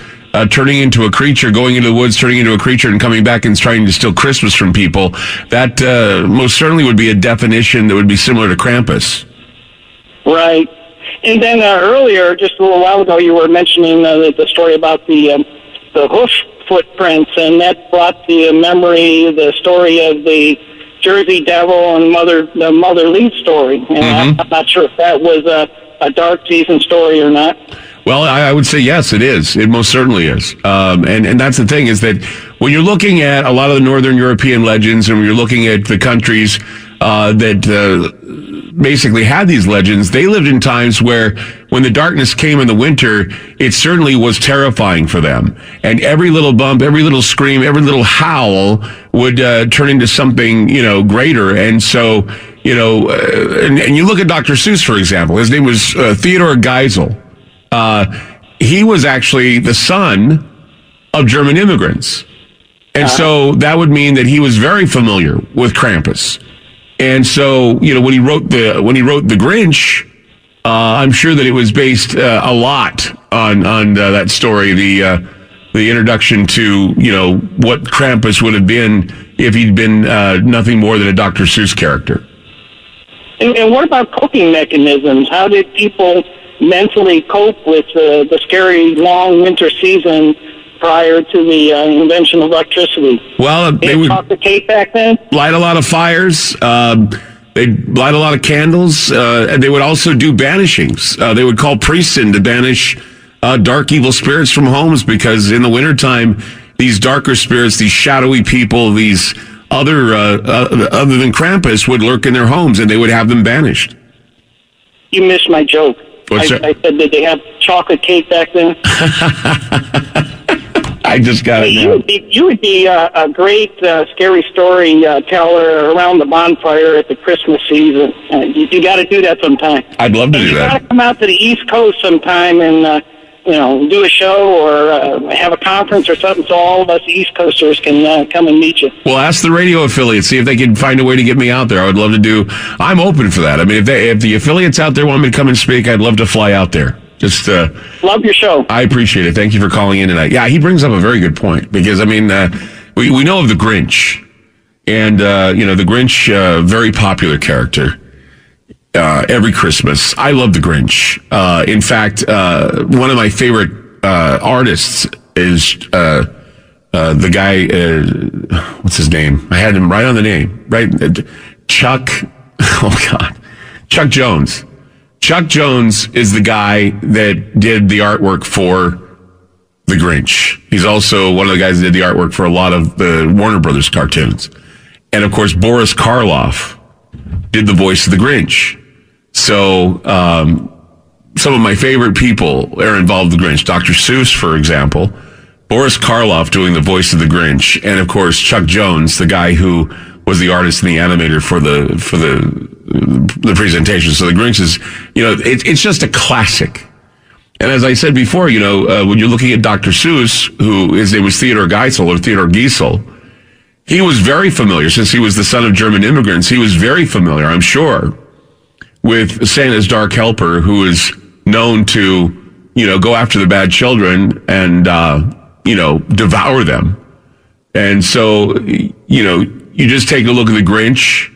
turning into a creature, going into the woods, turning into a creature, and coming back and trying to steal Christmas from people. That most certainly would be a definition that would be similar to Krampus. Right. And then earlier, just a little while ago, you were mentioning the story about the hoof footprints, and that brought to memory the story of the Jersey Devil and the Mother Leaf story. And I'm not sure if that was a dark season story or not. Well, I would say yes, it is. It most certainly is. And that's the thing, is that when you're looking at a lot of the Northern European legends, and when you're looking at the countries that basically had these legends, they lived in times where when the darkness came in the winter, it certainly was terrifying for them. And every little bump, every little scream, every little howl would turn into something, greater. And so, and you look at Dr. Seuss, for example. His name was Theodore Geisel. He was actually the son of German immigrants. And so that would mean that he was very familiar with Krampus. And so, when he wrote the Grinch, I'm sure that it was based a lot on that story, the introduction to, what Krampus would have been if he'd been nothing more than a Dr. Seuss character. And what about coping mechanisms? How did people mentally cope with the scary long winter season prior to the invention of electricity? Well, they would chocolate cake back then, light a lot of fires. They'd light a lot of candles, and they would also do banishings. They would call priests in to banish dark, evil spirits from homes, because in the wintertime, these darker spirits, these shadowy people, these other than Krampus would lurk in their homes, and they would have them banished. You missed my joke. I said, did they have chocolate cake back then? I just got it now. You would be a great scary story teller around the bonfire at the Christmas season. You got to do that sometime. I'd love to do that. You got to come out to the East Coast sometime and do a show or have a conference or something, so all of us East Coasters can come and meet you. Well, ask the radio affiliates, see if they can find a way to get me out there. I would love to do. I'm open for that. I mean, if the affiliates out there want me to come and speak, I'd love to fly out there. Just love your show. I appreciate it. Thank you for calling in tonight. Yeah, he brings up a very good point, because I mean, We know of the Grinch. And, the Grinch, very popular character. Every Christmas. I love the Grinch. In fact, one of my favorite artists is the guy, what's his name? I had him right on the name, right? Chuck Jones. Chuck Jones is the guy that did the artwork for the Grinch. He's also one of the guys that did the artwork for a lot of the Warner Brothers cartoons. And of course, Boris Karloff did the voice of the Grinch. So, some of my favorite people are involved with the Grinch. Dr. Seuss, for example, Boris Karloff doing the voice of the Grinch, and of course, Chuck Jones, the guy who was the artist and the animator for the presentation. So the Grinch is, it's just a classic. And as I said before, when you're looking at Dr. Seuss, his name was Theodor Giesel, he was very familiar, since he was the son of German immigrants, he was very familiar, I'm sure, with Santa's Dark Helper, who is known to, go after the bad children and, devour them. And so, you just take a look at the Grinch,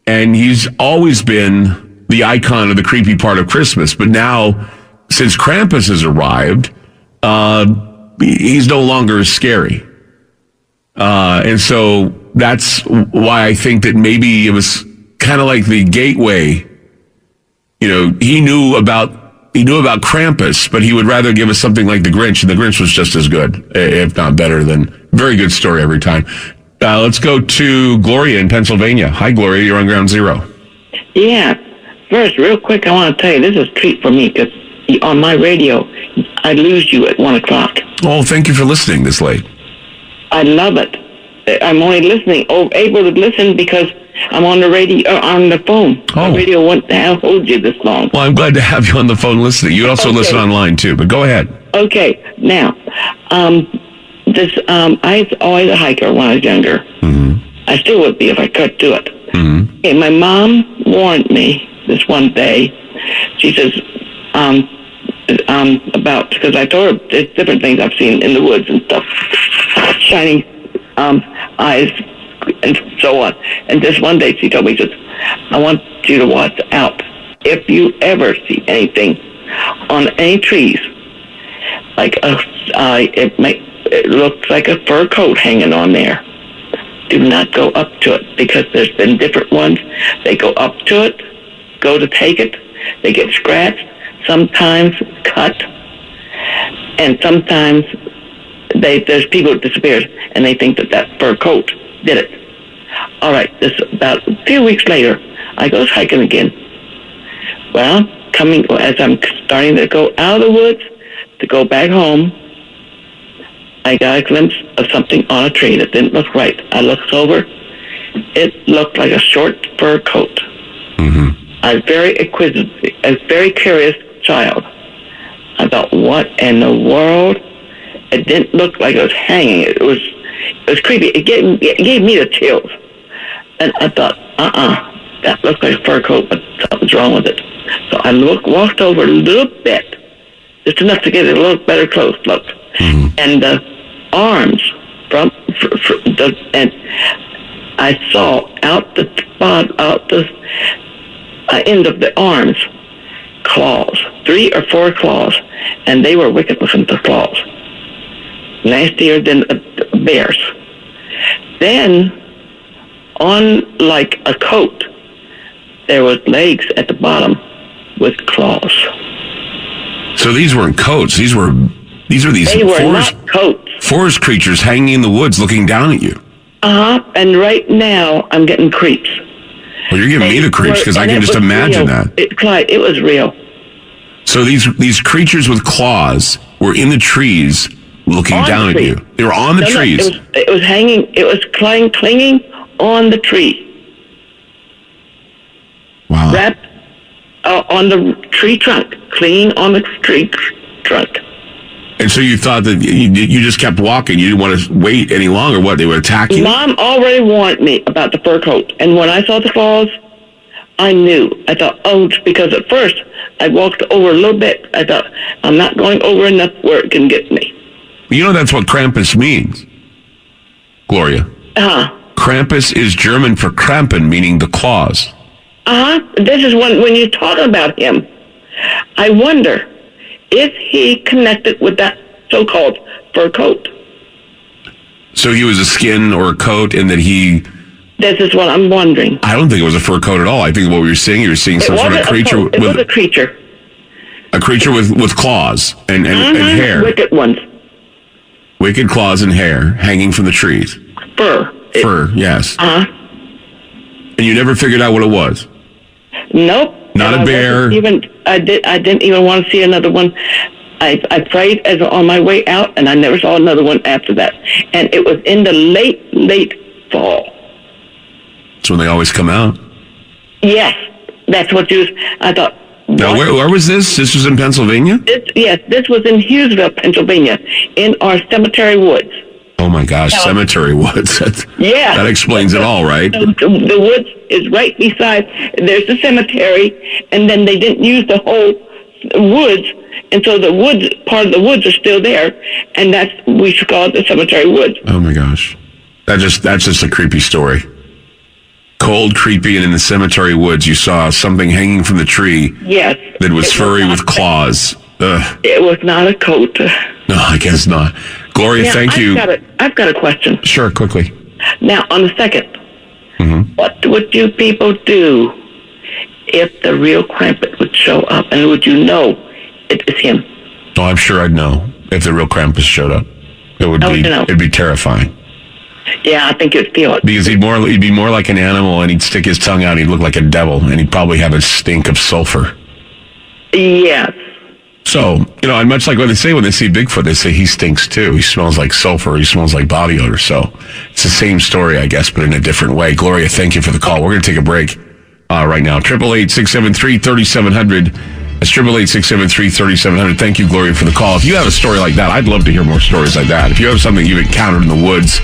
and he's always been the icon of the creepy part of Christmas. But now, since Krampus has arrived, he's no longer as scary. And so that's why I think that maybe it was kind of like the gateway. He knew about Krampus, but he would rather give us something like the Grinch, and the Grinch was just as good, if not better than. Very good story every time. Let's go to Gloria in Pennsylvania. Hi, Gloria. You're on Ground Zero. Yeah. First, real quick, I want to tell you, this is a treat for me, because on my radio, I lose you at 1 o'clock. Oh, thank you for listening this late. I love it. I'm only able to listen because I'm on the radio, on the phone. Oh. The radio won't hold you this long. Well, I'm glad to have you on the phone listening. You also listen online too, but go ahead. Okay. Now, I was always a hiker when I was younger. Mm-hmm. I still would be if I could do it. Mm-hmm. Okay, my mom warned me this one day. She says, because I told her there's different things I've seen in the woods and stuff, shining eyes and so on. And this one day she told me, she says, I want you to watch out. If you ever see anything on any trees, like it looks like a fur coat hanging on there, do not go up to it, because there's been different ones. They go up to it, go to take it, they get scratched, sometimes cut, and sometimes there's people that disappear, and they think that fur coat did it. All right, this about a few weeks later, I goes hiking again. Well, as I'm starting to go out of the woods to go back home, I got a glimpse of something on a tree that didn't look right. I looked over. It looked like a short fur coat. Mm-hmm. I was very inquisitive, a very curious child. I thought, what in the world? It didn't look like it was hanging. It was creepy. It gave me the chills. And I thought, that looks like a fur coat, but something's wrong with it. So I walked over a little bit, just enough to get a little better close look. Mm-hmm. And the arms and I saw out the end of the arms, claws, 3 or 4 claws, and they were wicked looking, the claws, nastier than a bear's. Then, on like a coat, there was legs at the bottom with claws. So these weren't coats. These were these forest creatures hanging in the woods, looking down at you. And right now I'm getting creeps. Well, you're giving me the creeps, because I can just imagine real. that. Clyde, it was real. So these creatures with claws were in the trees, looking down at you. They were on the trees. It was hanging. It was clinging on the tree. Wow. Wrapped on the tree trunk, clinging on the tree trunk. And so you thought that you just kept walking. You didn't want to wait any longer. What, they would attack you? Mom already warned me about the fur coat. And when I saw the claws, I knew. I thought, because at first I walked over a little bit. I thought, I'm not going over enough where it can get me. You know that's what Krampus means. Gloria. Krampus is German for Krampen, meaning the claws. This is when you talk about him, I wonder, is he connected with that so-called fur coat? So he was a skin or a coat, and that he... This is what I'm wondering. I don't think it was a fur coat at all. I think what we were seeing, you were seeing some sort of creature. It was a creature. A creature with claws and hair. Wicked ones. Wicked claws and hair hanging from the trees. Fur, yes. And you never figured out what it was? Nope. Not a bear. I didn't even want to see another one. I prayed as on my way out, and I never saw another one after that. And it was in the late fall. That's when they always come out. Yes, that's what I thought. Now, where was this? This was in Pennsylvania? This was in Hughesville, Pennsylvania, in our cemetery woods. Oh my gosh, cemetery woods. That explains it all, right? The woods is right beside, there's the cemetery, and then they didn't use the whole woods, and so the woods, part of the woods are still there, and we should call it the cemetery woods. Oh my gosh. That's just a creepy story. Cold, creepy, and in the cemetery woods, you saw something hanging from the tree. Yes. That was furry with claws. Ugh. It was not a coat. No, I guess not. Gloria, thank you. I've got a question. Sure, quickly. Now, on the second, what would you people do if the real Krampus would show up, and would you know it is him? Oh, I'm sure I'd know if the real Krampus showed up. It'd be terrifying. Yeah, I think you'd feel it. Because he'd be more like an animal, and he'd stick his tongue out, and he'd look like a devil, and he'd probably have a stink of sulfur. Yes. So, and much like when they see Bigfoot, they say he stinks too. He smells like sulfur. He smells like body odor. So it's the same story, I guess, but in a different way. Gloria, thank you for the call. We're going to take a break right now. 888-673-3700. That's 888-673-3700. Thank you, Gloria, for the call. If you have a story like that, I'd love to hear more stories like that. If you have something you've encountered in the woods,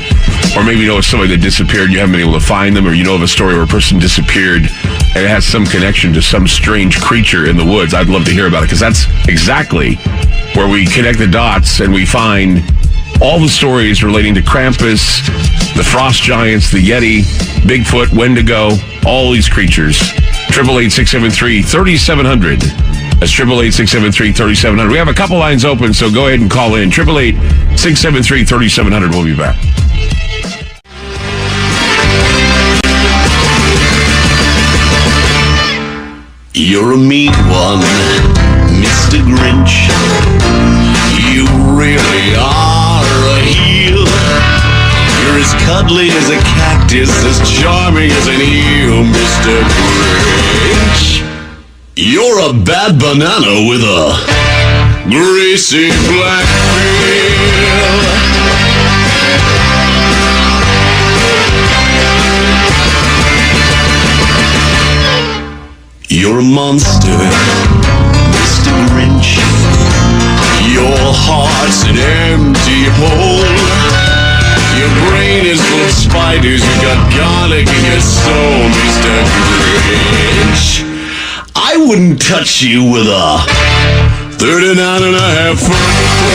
or maybe you know of somebody that disappeared, you haven't been able to find them, or you know of a story where a person disappeared and it has some connection to some strange creature in the woods, I'd love to hear about it, because that's exactly where we connect the dots and we find all the stories relating to Krampus, the frost giants, the Yeti, Bigfoot, Wendigo, all these creatures. 888-673-3700. That's 888-673-3700. We have a couple lines open, so go ahead and call in. 888-673-3700. We'll be back. You're a mean one, Mr. Grinch. You really are a heel. You're as cuddly as a cactus, as charming as an eel, Mr. Grinch. You're a bad banana with a greasy black peel. You're a monster, Mr. Grinch. Your heart's an empty hole. Your brain is full of spiders. You got garlic in your soul, Mr. Grinch. I wouldn't touch you with a 39.5 foot pole.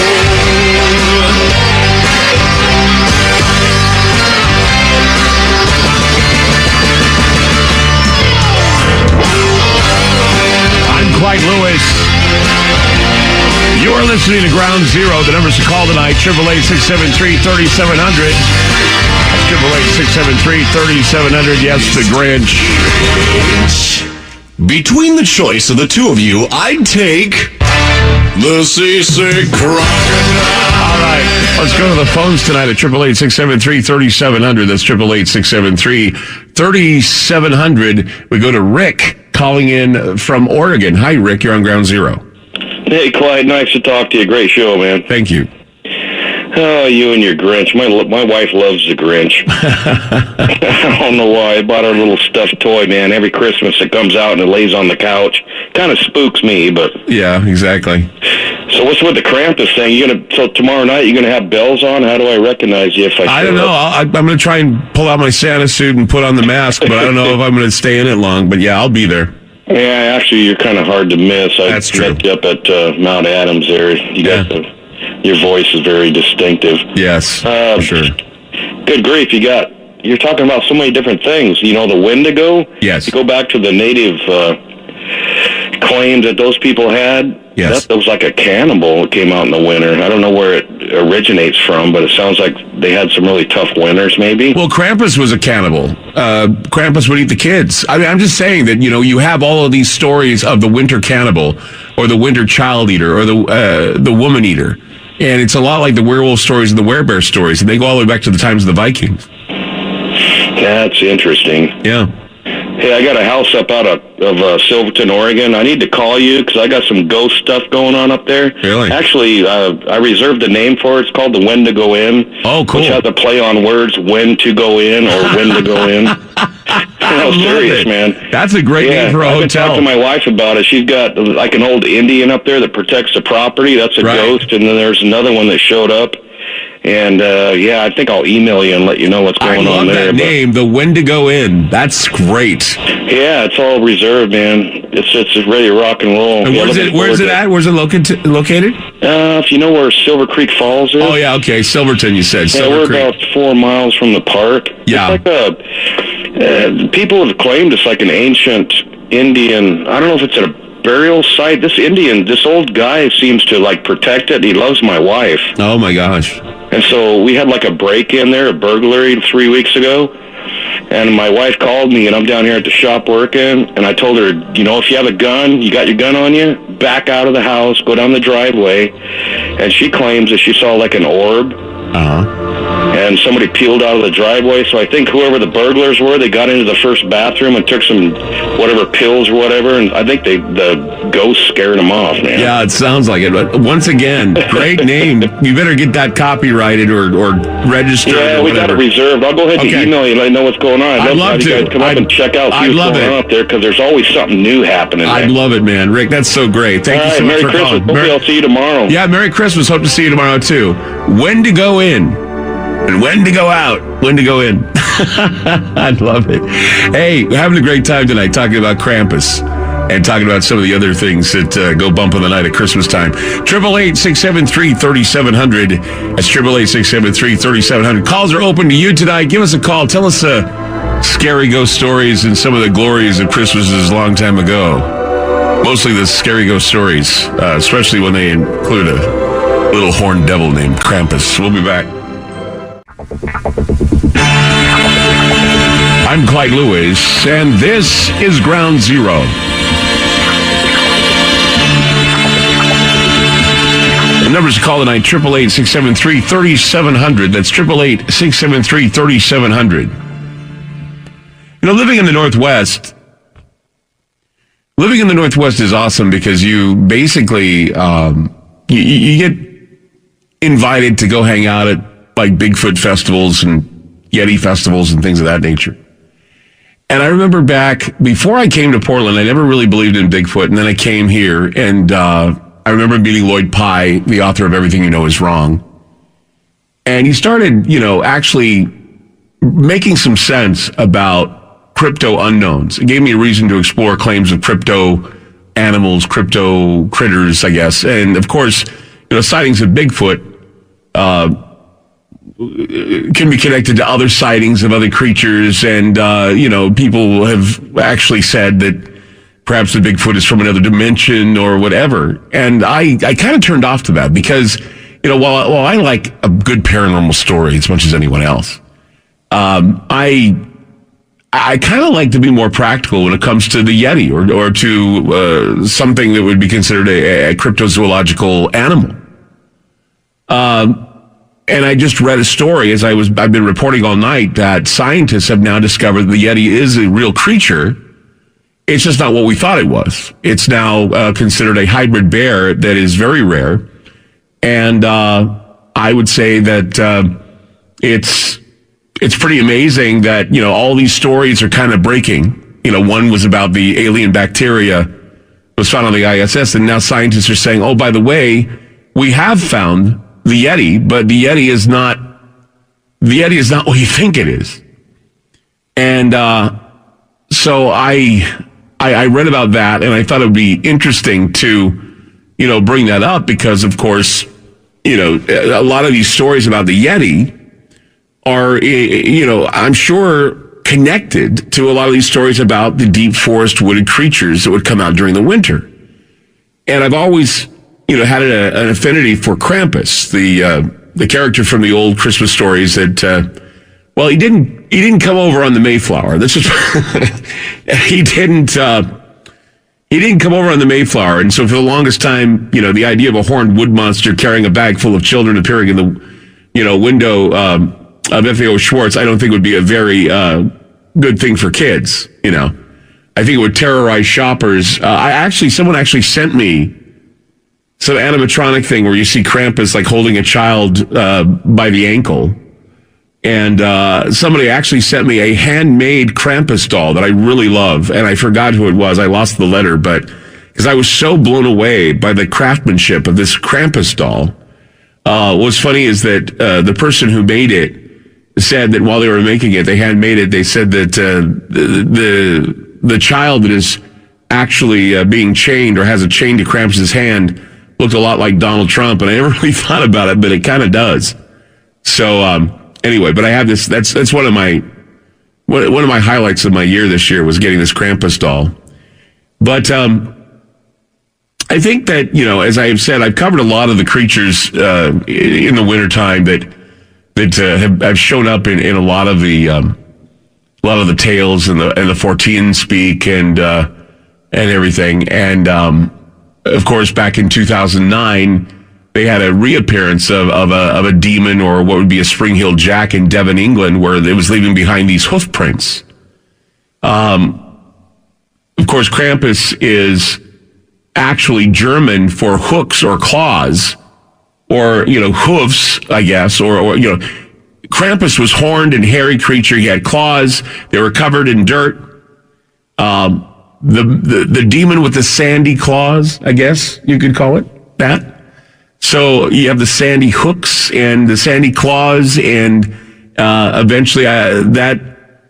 Clyde Lewis. You're listening to Ground Zero. The numbers to call tonight, 888-673-3700. That's 888-673-3700. Yes, the Grinch. Between the choice of the two of you, I'd take the seasick crocodile. All right, let's go to the phones tonight at 888-673-3700. That's 888-673-3700. We go to Rick calling in from Oregon. Hi, Rick. You're on Ground Zero. Hey, Clyde. Nice to talk to you. Great show, man. Thank you. Oh, you and your Grinch. My wife loves the Grinch. I don't know why. I bought her a little stuffed toy, man. Every Christmas it comes out and it lays on the couch. Kind of spooks me, but... Yeah, exactly. So what's with the Krampus thing? So tomorrow night you're going to have bells on? How do I recognize you if I don't know. I'm going to try and pull out my Santa suit and put on the mask, but I don't know if I'm going to stay in it long. But yeah, I'll be there. Yeah, actually, you're kind of hard to miss. That's true. I met you up at Mount Adams there. You got your voice is very distinctive. Yes, for sure. good grief, you're talking about so many different things. You know, the Wendigo? Yes. You go back to the native claims that those people had. Yes. That was like a cannibal that came out in the winter. I don't know where it originates from, but it sounds like they had some really tough winters, maybe. Well, Krampus was a cannibal. Krampus would eat the kids. I mean, I'm just saying that, you know, you have all of these stories of the winter cannibal or the winter child eater or the woman eater. And it's a lot like the werewolf stories and the werebear stories, and they go all the way back to the times of the Vikings. That's interesting. Yeah. Hey, I got a house up out of Silverton, Oregon. I need to call you because I got some ghost stuff going on up there. Really? Actually, I reserved a name for it. It's called the Wendigo Inn. Oh, cool. Which has a play on words, when to go in or when to go in. No, serious, man. That's a great name for a I've been hotel. talking to my wife about it. She's got like an old Indian up there that protects the property. That's a ghost. And then there's another one that showed up. And, I think I'll email you and let you know what's going on there. I love that name, the Wendigo Inn. That's great. Yeah, it's all reserved, man. It's ready to rock and roll. And where's it at? Where's it located? If you know where Silver Creek Falls is. Oh, yeah, okay. Silverton, you said. Yeah, Silver we're Creek. about 4 miles from the park. Yeah. It's like people have claimed it's like an ancient Indian, I don't know if it's a burial site. This old guy seems to like protect it. He loves my wife. Oh, my gosh. And so we had like a break-in there, a burglary 3 weeks ago. And my wife called me, and I'm down here at the shop working. And I told her, you know, if you have a gun, you got your gun on you, back out of the house, go down the driveway. And she claims that she saw like an orb. And somebody peeled out of the driveway. So I think whoever the burglars were, they got into the first bathroom and took some whatever pills or whatever. And I think the ghost scared them off, man. Yeah, it sounds like it. But once again, great name. You better get that copyrighted or registered. Yeah, or we got it whatever. reserved. I'll go ahead and email you and let you know what's going on. I'd love you to. guys come up and check out I'd what's love going it. on up there because there's always something new happening there. I'd love it, man. Rick, that's so great. Thank you so much Merry for Christmas. calling. Hopefully I'll see you tomorrow. Yeah, Merry Christmas. Hope to see you tomorrow, too. When to go in and when to go out. When to go in. I'd love it. Hey, we're having a great time tonight talking about Krampus and talking about some of the other things that go bump in the night at Christmas time. 888-673-3700. That's 888-673-3700. Calls are open to you tonight. Give us a call. Tell us scary ghost stories and some of the glories of Christmases a long time ago. Mostly the scary ghost stories, especially when they include a little horned devil named Krampus. We'll be back. I'm Clyde Lewis, and this is Ground Zero. The numbers to call tonight, 888-673-3700. That's 888-673-3700. You know, living in the Northwest is awesome because you basically, you get invited to go hang out at like Bigfoot festivals and Yeti festivals and things of that nature. And I remember back, before I came to Portland, I never really believed in Bigfoot. And then I came here, and I remember meeting Lloyd Pye, the author of Everything You Know Is Wrong. And he started, actually making some sense about crypto unknowns. It gave me a reason to explore claims of crypto animals, crypto critters, I guess. And, of course, sightings of Bigfoot can be connected to other sightings of other creatures, and people have actually said that perhaps the Bigfoot is from another dimension or whatever. And I kind of turned off to that because while I like a good paranormal story as much as anyone else, I kind of like to be more practical when it comes to the Yeti or to something that would be considered a cryptozoological animal. And I just read a story I've been reporting all night that scientists have now discovered the Yeti is a real creature. It's just not what we thought it was. It's now considered a hybrid bear that is very rare. And I would say that it's pretty amazing that, all these stories are kind of breaking. One was about the alien bacteria was found on the ISS, and now scientists are saying, oh, by the way, we have found the Yeti, but the Yeti is not what you think it is. And so I read about that, and I thought it would be interesting to, bring that up because, of course, a lot of these stories about the Yeti are, I'm sure connected to a lot of these stories about the deep forest wooded creatures that would come out during the winter. And I've always, had an affinity for Krampus, the character from the old Christmas stories that, he didn't come over on the Mayflower. This is, he didn't come over on the Mayflower. And so for the longest time, the idea of a horned wood monster carrying a bag full of children appearing in the, window, of FAO Schwartz, I don't think would be a very, good thing for kids. I think it would terrorize shoppers. Someone actually sent me some animatronic thing where you see Krampus like holding a child, by the ankle. And somebody actually sent me a handmade Krampus doll that I really love, and I forgot who it was. I lost the letter, but because I was so blown away by the craftsmanship of this Krampus doll. What's funny is that the person who made it said that while they were making it, they handmade it. They said that the child that is actually being chained or has a chain to Krampus's hand looked a lot like Donald Trump, and I never really thought about it, but it kind of does. So. Anyway, but I have this. That's one of my highlights of my year this year was getting this Krampus doll. But I think that as I have said, I've covered a lot of the creatures in the wintertime that have shown up in a lot of the tales and the Fortean speak and everything. And of course, back in 2009. They had a reappearance of a demon or what would be a Spring-Heeled Jack in Devon, England, where it was leaving behind these hoof prints. Of course, Krampus is actually German for hooks or claws, or hoofs, I guess, or Krampus was horned and hairy creature. He had claws. They were covered in dirt. The demon with the sandy claws, I guess you could call it that. So you have the sandy hooks and the sandy claws, and eventually that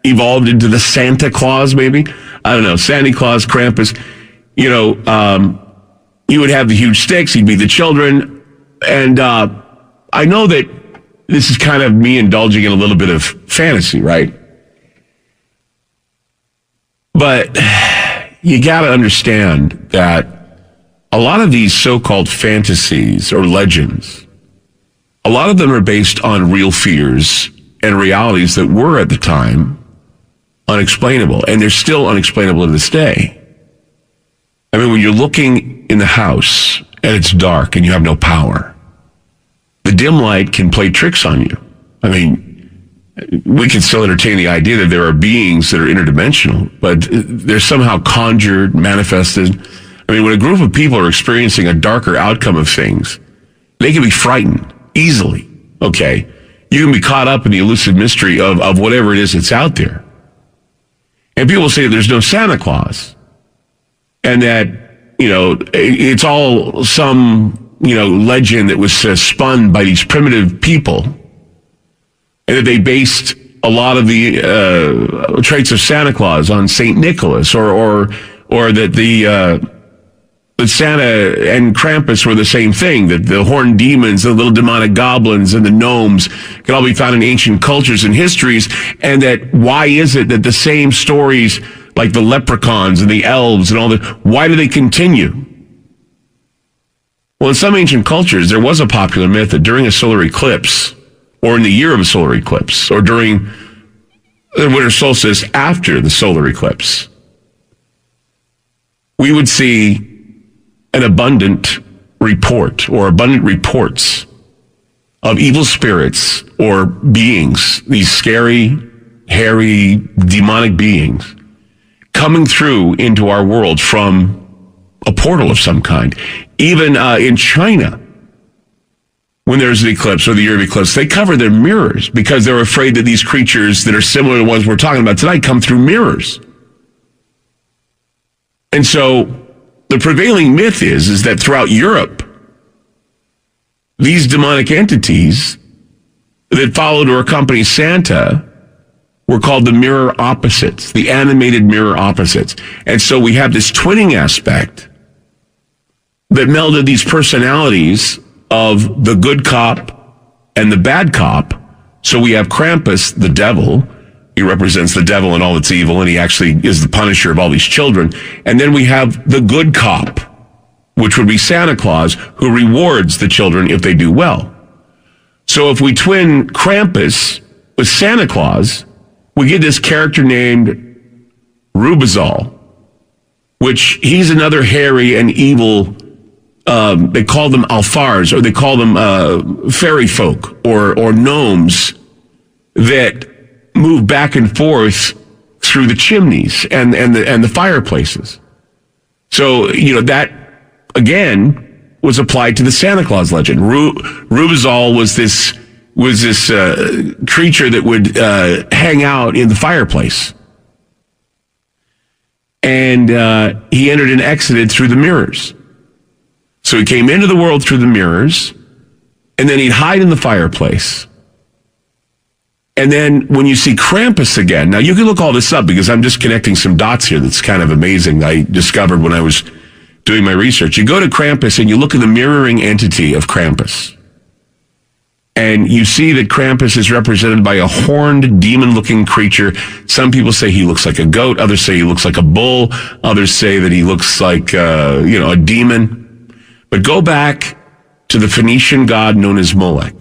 evolved into the Santa Claus, maybe. I don't know. Sandy Claus, Krampus. He would have the huge sticks. He'd be the children. And I know that this is kind of me indulging in a little bit of fantasy, right? But you got to understand that a lot of these so-called fantasies or legends, a lot of them are based on real fears and realities that were at the time unexplainable, and they're still unexplainable to this day. I mean, when you're looking in the house and it's dark and you have no power, the dim light can play tricks on you. I mean, we can still entertain the idea that there are beings that are interdimensional, but they're somehow conjured, manifested. I mean, when a group of people are experiencing a darker outcome of things, they can be frightened easily, okay? You can be caught up in the elusive mystery of whatever it is that's out there. And people say there's no Santa Claus, and that, it's all some, legend that was spun by these primitive people, and that they based a lot of the traits of Santa Claus on St. Nicholas, or that that Santa and Krampus were the same thing, that the horned demons, the little demonic goblins, and the gnomes can all be found in ancient cultures and histories, and that why is it that the same stories like the leprechauns and the elves and all that, why do they continue? Well, in some ancient cultures, there was a popular myth that during a solar eclipse, or in the year of a solar eclipse, or during the winter solstice after the solar eclipse, we would see an abundant report or abundant reports of evil spirits or beings, these scary, hairy, demonic beings coming through into our world from a portal of some kind. Even in China, when there's an eclipse or the year of eclipse, they cover their mirrors because they're afraid that these creatures that are similar to the ones we're talking about tonight come through mirrors. And so the prevailing myth is that throughout Europe, these demonic entities that followed or accompanied Santa were called the mirror opposites, the animated mirror opposites. And so we have this twinning aspect that melded these personalities of the good cop and the bad cop So we have Krampus, the devil. He represents the devil and all its evil, and he actually is the punisher of all these children. And then we have the good cop, which would be Santa Claus, who rewards the children if they do well. So if we twin Krampus with Santa Claus, we get this character named Rubizal, which he's another hairy and evil, they call them alfars, or they call them fairy folk or gnomes that move back and forth through the chimneys and the fireplaces. So, that, again, was applied to the Santa Claus legend. Rubizal was this creature that would hang out in the fireplace. And he entered and exited through the mirrors. So he came into the world through the mirrors, and then he'd hide in the fireplace. And then when you see Krampus again, now you can look all this up because I'm just connecting some dots here that's kind of amazing I discovered when I was doing my research. You go to Krampus and you look at the mirroring entity of Krampus. And you see that Krampus is represented by a horned, demon-looking creature. Some people say he looks like a goat. Others say he looks like a bull. Others say that he looks like, a demon. But go back to the Phoenician god known as Molech.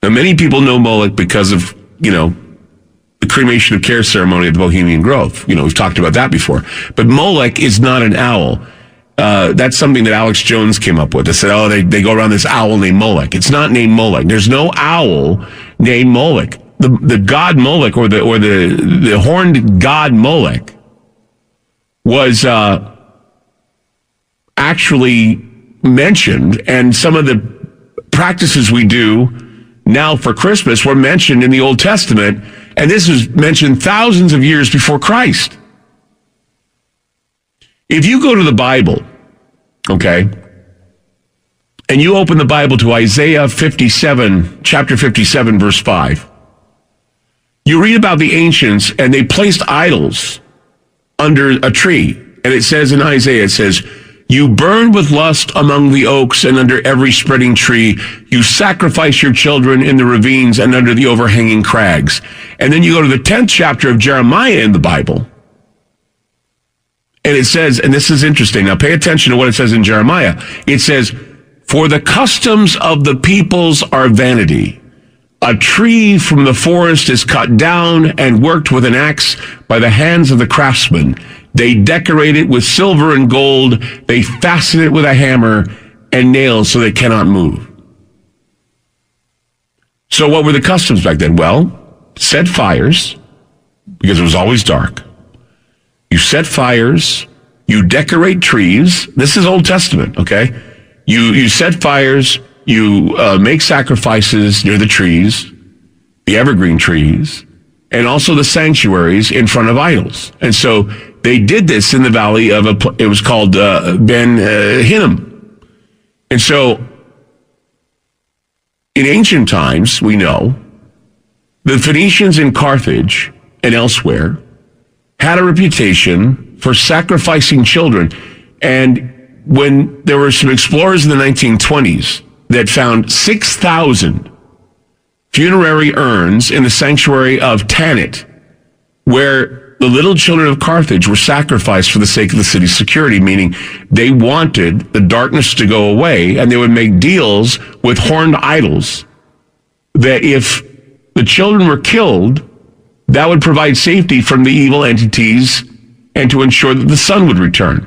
Now, many people know Molech because of, the cremation of care ceremony at the Bohemian Grove. We've talked about that before. But Molech is not an owl. That's something that Alex Jones came up with. They said, they go around this owl named Molech. It's not named Molech. There's no owl named Molech. The god Molech, or the horned god Molech, was actually mentioned, and some of the practices we do now for Christmas were mentioned in the Old Testament, and this was mentioned thousands of years before Christ. If you go to the Bible, okay, and you open the Bible to Isaiah 57, chapter 57, verse 5, you read about the ancients, and they placed idols under a tree. And it says in Isaiah, it says, "You burn with lust among the oaks and under every spreading tree. You sacrifice your children in the ravines and under the overhanging crags." And then you go to the 10th chapter of Jeremiah in the Bible. And it says, and this is interesting. Now pay attention to what it says in Jeremiah. It says, "For the customs of the peoples are vanity. A tree from the forest is cut down and worked with an axe by the hands of the craftsman. They decorate it with silver and gold. They fasten it with a hammer and nails so they cannot move." So what were the customs back then? Well, set fires, because it was always dark. You set fires, you decorate trees. This is Old Testament, okay? You set fires, you make sacrifices near the trees, the evergreen trees, and also the sanctuaries in front of idols. And so they did this in the valley of it was called Ben Hinnom. And so in ancient times, we know, the Phoenicians in Carthage and elsewhere had a reputation for sacrificing children. And when there were some explorers in the 1920s that found 6,000 funerary urns in the sanctuary of Tanit, where the little children of Carthage were sacrificed for the sake of the city's security, meaning they wanted the darkness to go away, and they would make deals with horned idols that if the children were killed, that would provide safety from the evil entities and to ensure that the sun would return.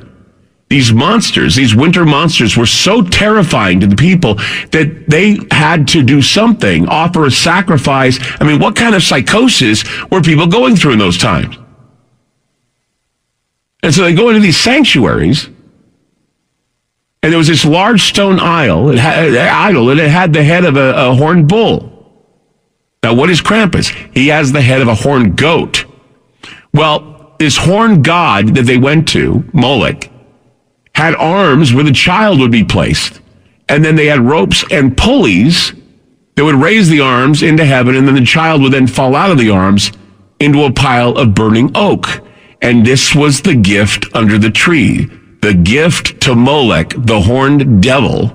These monsters, these winter monsters, were so terrifying to the people that they had to do something, offer a sacrifice. I mean, what kind of psychosis were people going through in those times? And so they go into these sanctuaries, and there was this large stone idol. It had the head of a horned bull. Now, what is Krampus? He has the head of a horned goat. Well, this horned god that they went to, Molech, had arms where the child would be placed. And then they had ropes and pulleys that would raise the arms into heaven, and then the child would then fall out of the arms into a pile of burning oak. And this was the gift under the tree, the gift to Molech, the horned devil.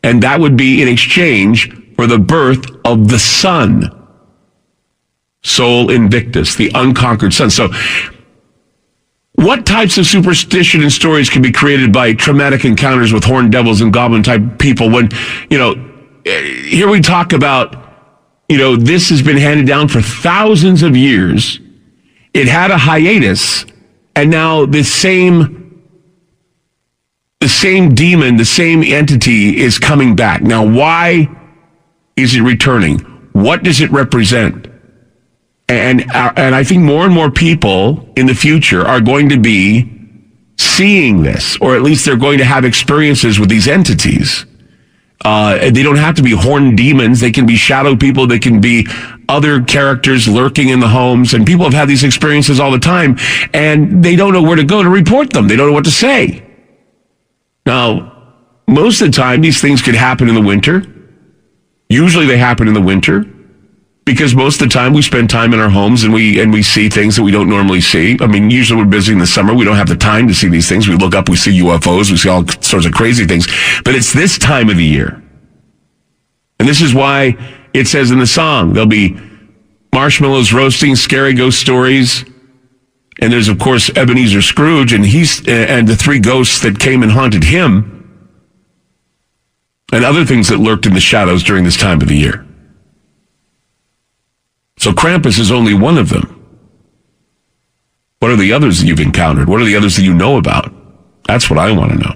And that would be in exchange for the birth of the Son. Sol Invictus, the unconquered Son. So, what types of superstition and stories can be created by traumatic encounters with horned devils and goblin-type people when, here we talk about, this has been handed down for thousands of years. It had a hiatus, and now the same demon, the same entity is coming back. Now, why is it returning? What does it represent? And I think more and more people in the future are going to be seeing this, or at least they're going to have experiences with these entities. They don't have to be horned demons. They can be shadow people. They can be other characters lurking in the homes. And people have had these experiences all the time, and they don't know where to go to report them. They don't know what to say. Now, most of the time, these things could happen in the winter. Usually they happen in the winter, because most of the time we spend time in our homes and we see things that we don't normally see. I mean, usually we're busy in the summer. We don't have the time to see these things. We look up, we see UFOs, we see all sorts of crazy things. But it's this time of the year. And this is why it says in the song, there'll be marshmallows roasting, scary ghost stories. And there's, of course, Ebenezer Scrooge and the three ghosts that came and haunted him. And other things that lurked in the shadows during this time of the year. So Krampus is only one of them. What are the others that you've encountered? What are the others that you know about? That's what I want to know.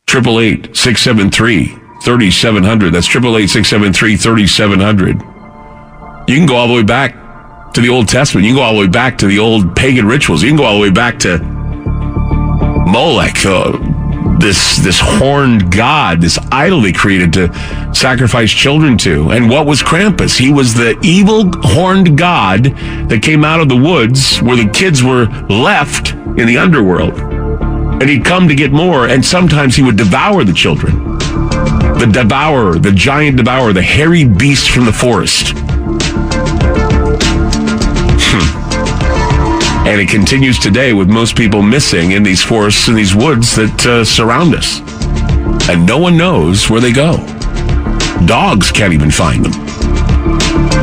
888-673-3700. That's 888-673-3700. You can go all the way back to the Old Testament. You can go all the way back to the old pagan rituals. You can go all the way back to Molech, this horned god, this idol they created to sacrifice children to. And what was Krampus? He was the evil horned god that came out of the woods where the kids were left in the underworld. And he'd come to get more, and sometimes he would devour the children. The devourer, the giant devourer, the hairy beast from the forest. And it continues today with most people missing in these forests and these woods that surround us. And no one knows where they go. Dogs can't even find them.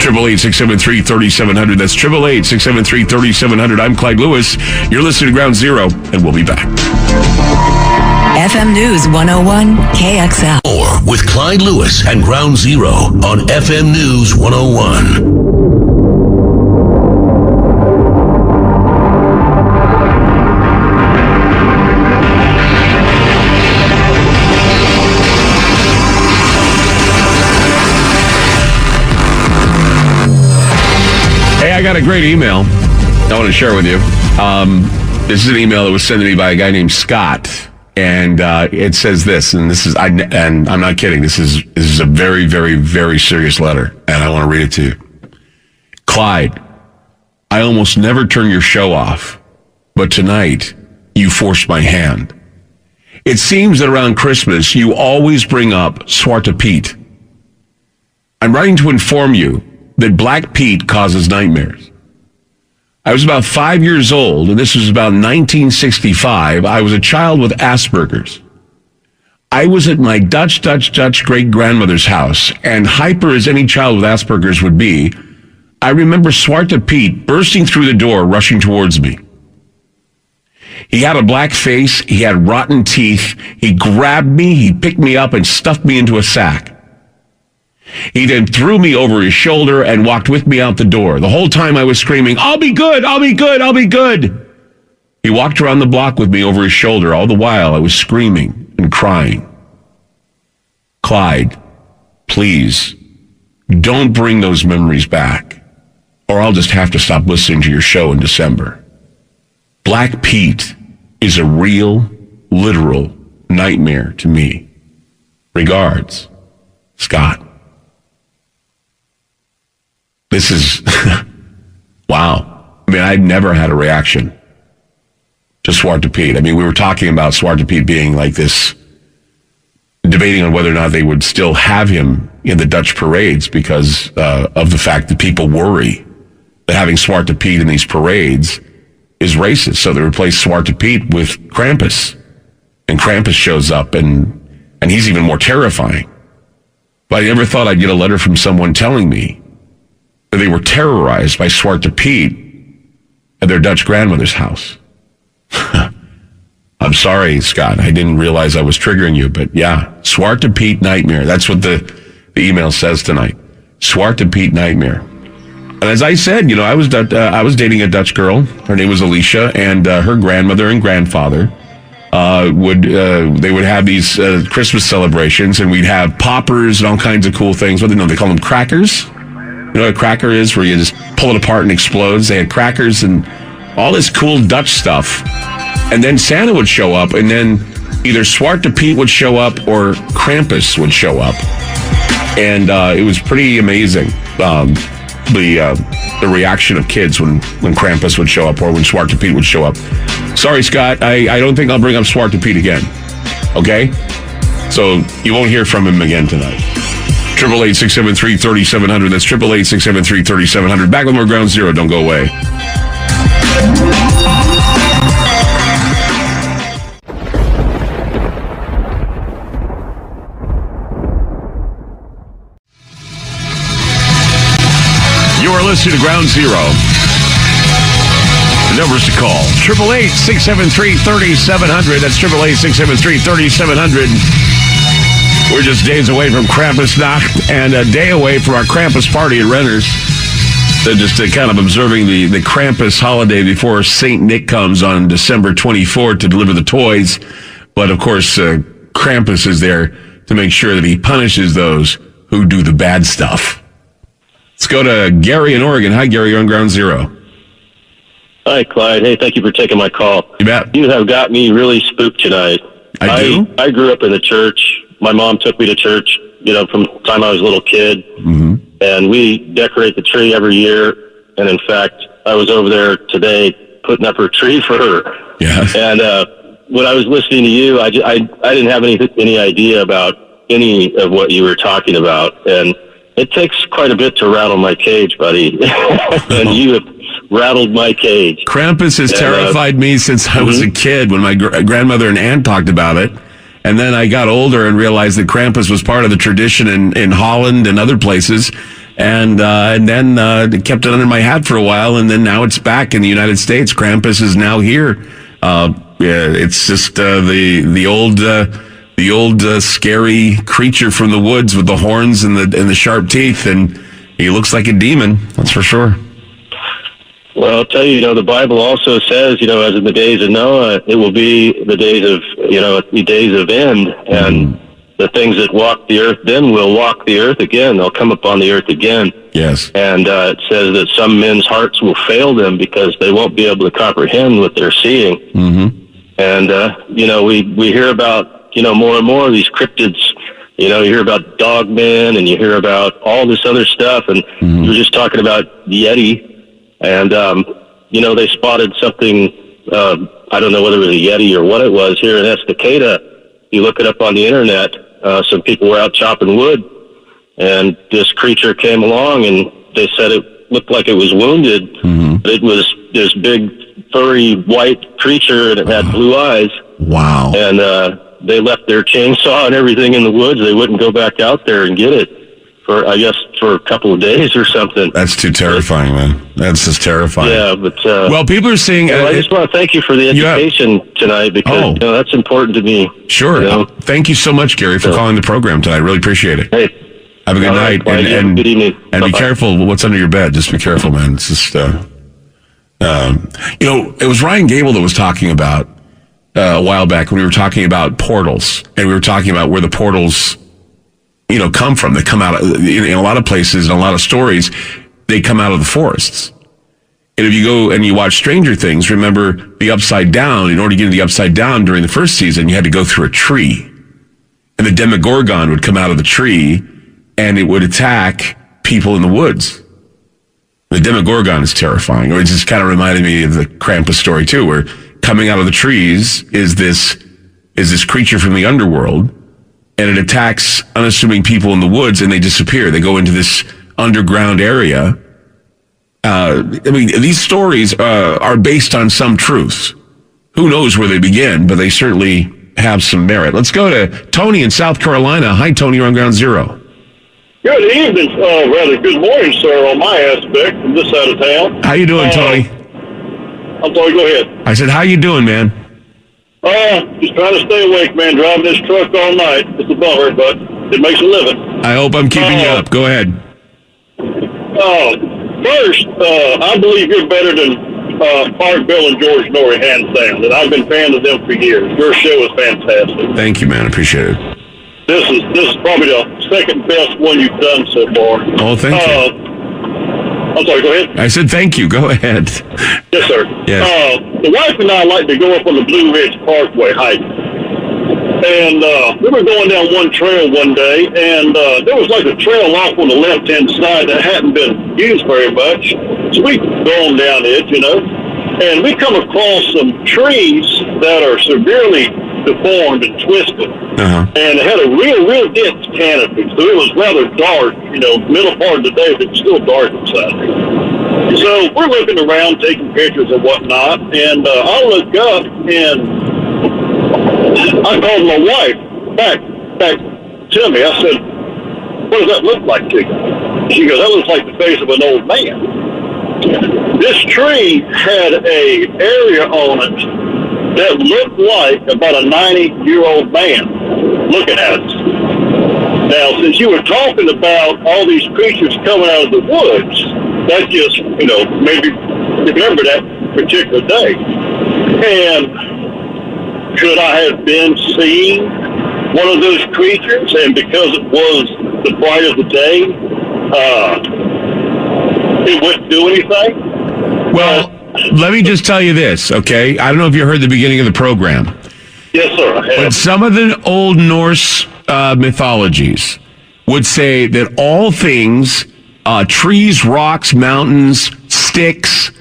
888-673-3700. That's 888-673-3700. I'm Clyde Lewis. You're listening to Ground Zero, and we'll be back. FM News 101 KXL. More with Clyde Lewis and Ground Zero on FM News 101. I got a great email I want to share with you. This is an email that was sent to me by a guy named Scott, and it says this, and and I'm not kidding. This is a very, very, very serious letter, and I want to read it to you. Clyde, I almost never turn your show off, but tonight you forced my hand. It seems that around Christmas you always bring up Zwarte Piet. I'm writing to inform you that Black Pete causes nightmares. I was about 5 years old, and this was about 1965. I was a child with Asperger's. I was at my Dutch great-grandmother's house, and hyper as any child with Asperger's would be, I remember Zwarte Piet bursting through the door, rushing towards me. He had a black face, he had rotten teeth, he grabbed me, he picked me up and stuffed me into a sack. He then threw me over his shoulder and walked with me out the door. The whole time I was screaming, I'll be good, I'll be good, I'll be good. He walked around the block with me over his shoulder. All the while I was screaming and crying. Clyde, please, don't bring those memories back, or I'll just have to stop listening to your show in December. Black Pete is a real, literal nightmare to me. Regards, Scott. This is, wow. I mean, I'd never had a reaction to Zwarte Piet. I mean, we were talking about Zwarte Piet being like this, debating on whether or not they would still have him in the Dutch parades because of the fact that people worry that having Zwarte Piet in these parades is racist. So they replace Zwarte Piet with Krampus. And Krampus shows up, and he's even more terrifying. But I never thought I'd get a letter from someone telling me that they were terrorized by Zwarte Piet at their Dutch grandmother's house. I'm sorry, Scott. I didn't realize I was triggering you, but yeah, Zwarte Piet nightmare. That's what the email says tonight. Zwarte Piet nightmare. And as I said, I was dating a Dutch girl. Her name was Alicia, and her grandmother and grandfather would have these Christmas celebrations, and we'd have poppers and all kinds of cool things. What they call them crackers. You know what a cracker is, where you just pull it apart and explodes. They had crackers and all this cool Dutch stuff. And then Santa would show up, and then either Zwarte Piet would show up or Krampus would show up. And it was pretty amazing, the reaction of kids when Krampus would show up or when Zwarte Piet would show up. Sorry, Scott, I don't think I'll bring up Zwarte Piet again. Okay? So you won't hear from him again tonight. 888-673-3700. That's 888-673-3700. Back with more Ground Zero. Don't go away. You are listening to Ground Zero. The numbers to call. 888-673-3700. That's 888-673-3700. We're just days away from Krampusnacht and a day away from our Krampus party at Renner's. So just kind of observing the Krampus holiday before St. Nick comes on December 24th to deliver the toys. But, of course, Krampus is there to make sure that he punishes those who do the bad stuff. Let's go to Gary in Oregon. Hi, Gary. You're on Ground Zero. Hi, Clyde. Hey, thank you for taking my call. You bet. You have got me really spooked tonight. I do? I grew up in the church. My mom took me to church, from the time I was a little kid. Mm-hmm. And we decorate the tree every year. And in fact, I was over there today putting up her tree for her. Yes. And when I was listening to you, I didn't have any idea about any of what you were talking about. And it takes quite a bit to rattle my cage, buddy. And you have rattled my cage. Krampus has terrified me since I was a kid when my grandmother and aunt talked about it. And then I got older and realized that Krampus was part of the tradition in Holland and other places. And then kept it under my hat for a while. And then now it's back in the United States. Krampus is now here. It's just the old scary creature from the woods with the horns and the sharp teeth. And he looks like a demon. That's for sure. Well, I'll tell you, the Bible also says, as in the days of Noah, it will be the days of, the days of end. And the things that walk the earth then will walk the earth again. They'll come upon the earth again. Yes. And it says that some men's hearts will fail them because they won't be able to comprehend what they're seeing. Mm-hmm. And, we hear about, more and more of these cryptids. You hear about Dogman and you hear about all this other stuff. And you were just talking about Yeti. And, they spotted something, I don't know whether it was a Yeti or what it was here in Estacada. You look it up on the internet. Some people were out chopping wood, and this creature came along, and they said it looked like it was wounded. Mm-hmm. It was this big, furry, white creature, and it had blue eyes. Wow. And they left their chainsaw and everything in the woods. They wouldn't go back out there and get it for a couple of days or something. That's too terrifying, man. That's just terrifying. Yeah, but... well, people are saying... I just want to thank you for the education tonight because, that's important to me. Sure. Thank you so much, Gary, for calling the program tonight. I really appreciate it. Hey. Have a good night. Right, and good evening. And be careful what's under your bed. Just be careful, man. It's just... it was Ryan Gable that was talking about a while back when we were talking about portals. And we were talking about where the portals... come from. They come out in a lot of places, in a lot of stories, they come out of the forests. And if you go and you watch Stranger Things, remember the Upside Down, in order to get into the Upside Down during the first season, you had to go through a tree. And the Demogorgon would come out of the tree and it would attack people in the woods. The Demogorgon is terrifying. Or it just kind of reminded me of the Krampus story too, where coming out of the trees is this creature from the underworld. And it attacks unassuming people in the woods, and they disappear. They go into this underground area. These stories are based on some truths. Who knows where they begin, but they certainly have some merit. Let's go to Tony in South Carolina. Hi, Tony. You're on Ground Zero. Good evening, rather good morning, sir, on my aspect from this side of town. How you doing, Tony? I'm sorry, go ahead. I said, how you doing, man? Just trying to stay awake, man. Driving this truck all night. It's a bummer, but it makes a living. I hope I'm keeping you up. Go ahead. First, I believe you're better than Mark Bill and George Norrie, hands down. And I've been fans of them for years. Your show is fantastic. Thank you, man. I appreciate it. This is probably the second best one you've done so far. Oh, thank you. I'm sorry, go ahead. I said thank you. Go ahead. Yes, sir. Yes. The wife and I like to go up on the Blue Ridge Parkway hiking. And we were going down one trail one day, and there was like a trail off on the left-hand side that hadn't been used very much. So we go on down it, and we come across some trees that are severely deformed and twisted. And it had a real dense canopy, so it was rather dark, middle part of the day, but it was still dark inside there. So we're looking around, taking pictures and whatnot, and I look up, and I called my wife back to me. I said, what does that look like to you? She goes, that looks like the face of an old man. This tree had a area on it that looked like about a 90-year-old man looking at us. Now, since you were talking about all these creatures coming out of the woods, that just, made me remember that particular day. And could I have been seeing one of those creatures? And because it was the bright of the day, it wouldn't do anything? Well, let me just tell you this, okay? I don't know if you heard the beginning of the program. Yes, sir, I have. But some of the old Norse mythologies would say that all things, trees, rocks, mountains, sticks,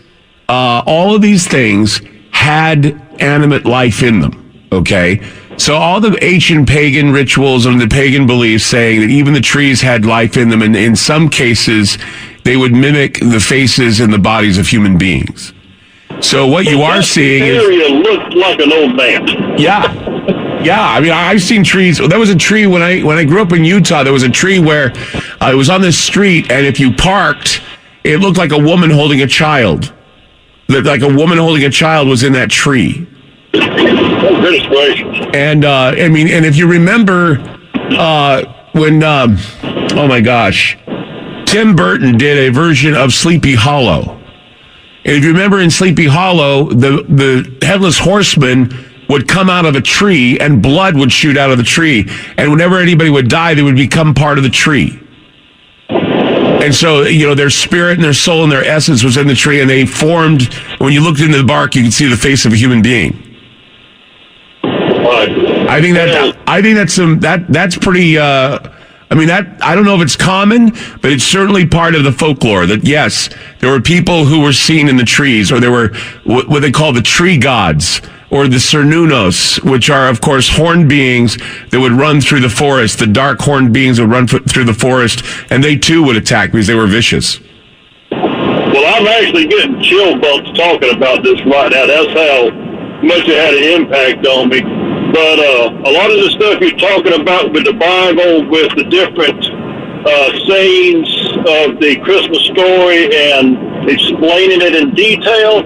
all of these things had animate life in them, okay? So all the ancient pagan rituals and the pagan beliefs saying that even the trees had life in them, and in some cases, they would mimic the faces and the bodies of human beings. So what you are seeing is... That area looked like an old man. Yeah. I mean, I've seen trees. There was a tree when I grew up in Utah. There was a tree where it was on this street, and if you parked, it looked like a woman holding a child. Like a woman holding a child was in that tree. Oh, goodness gracious. And and if you remember when oh my gosh, Tim Burton did a version of Sleepy Hollow. And if you remember in Sleepy Hollow, the headless horseman would come out of a tree and blood would shoot out of the tree. And whenever anybody would die, they would become part of the tree. And so, their spirit and their soul and their essence was in the tree, and they formed, when you looked into the bark, you could see the face of a human being. I think that's pretty, I don't know if it's common, but it's certainly part of the folklore that, yes, there were people who were seen in the trees, or there were what they call the tree gods, or the Cernunnos, which are, of course, horned beings that would run through the forest. The dark horned beings would run through the forest, and they too would attack because they were vicious. Well, I'm actually getting chill bumps talking about this right now. That's how much it had an impact on me. But a lot of the stuff you're talking about with the Bible, with the different sayings of the Christmas story and explaining it in detail,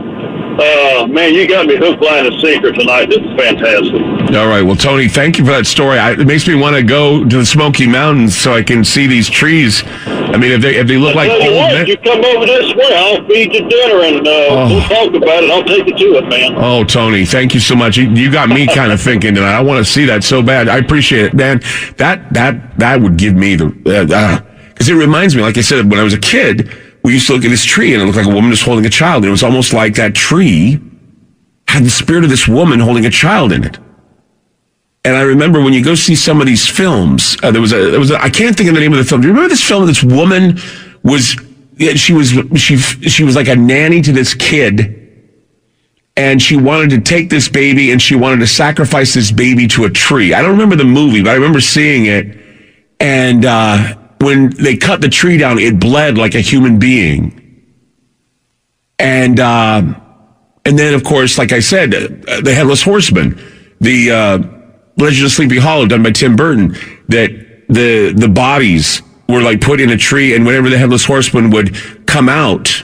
man, you got me hook, line, and sinker tonight. This is fantastic. All right. Well, Tony, thank you for that story. It makes me want to go to the Smoky Mountains so I can see these trees. I mean, if they look like old men. You come over this way, I'll feed you dinner, and we'll talk about it. I'll take you to it, man. Oh, Tony, thank you so much. You got me kind of thinking tonight. I want to see that so bad. I appreciate it, man. That would give me the because it reminds me, like I said, when I was a kid, we used to look at this tree, and it looked like a woman just holding a child. And it was almost like that tree had the spirit of this woman holding a child in it. And I remember when you go see some of these films, there was a I can't think of the name of the film. Do you remember this film? This woman she was like a nanny to this kid, and she wanted to take this baby and she wanted to sacrifice this baby to a tree. I don't remember the movie, but I remember seeing it. And when they cut the tree down, it bled like a human being. And then, of course, like I said, the Headless Horseman, the Legend of Sleepy Hollow, done by Tim Burton, that the bodies were like put in a tree, and whenever the Headless Horseman would come out,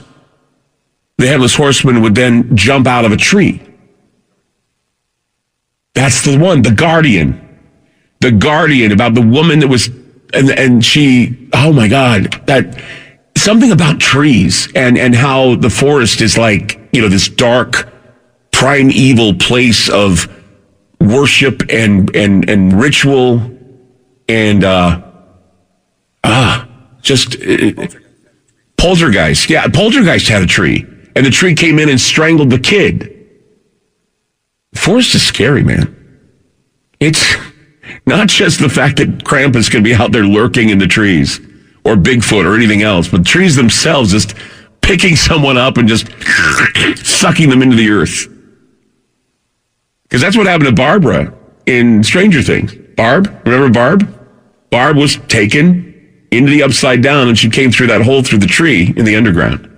the Headless Horseman would then jump out of a tree. That's the one, the Guardian. The Guardian, about the woman that was, and she, oh my God, that something about trees and how the forest is like, you know, this dark, primeval place of worship and ritual and poltergeist. Yeah, poltergeist had a tree, and the tree came in and strangled the kid. The forest is scary, man. It's not just the fact that Krampus can be out there lurking in the trees, or Bigfoot, or anything else, but trees themselves just picking someone up and just sucking them into the earth. Because that's what happened to Barbara in Stranger Things. Barb, remember Barb? Barb was taken into the Upside Down, and she came through that hole through the tree in the underground.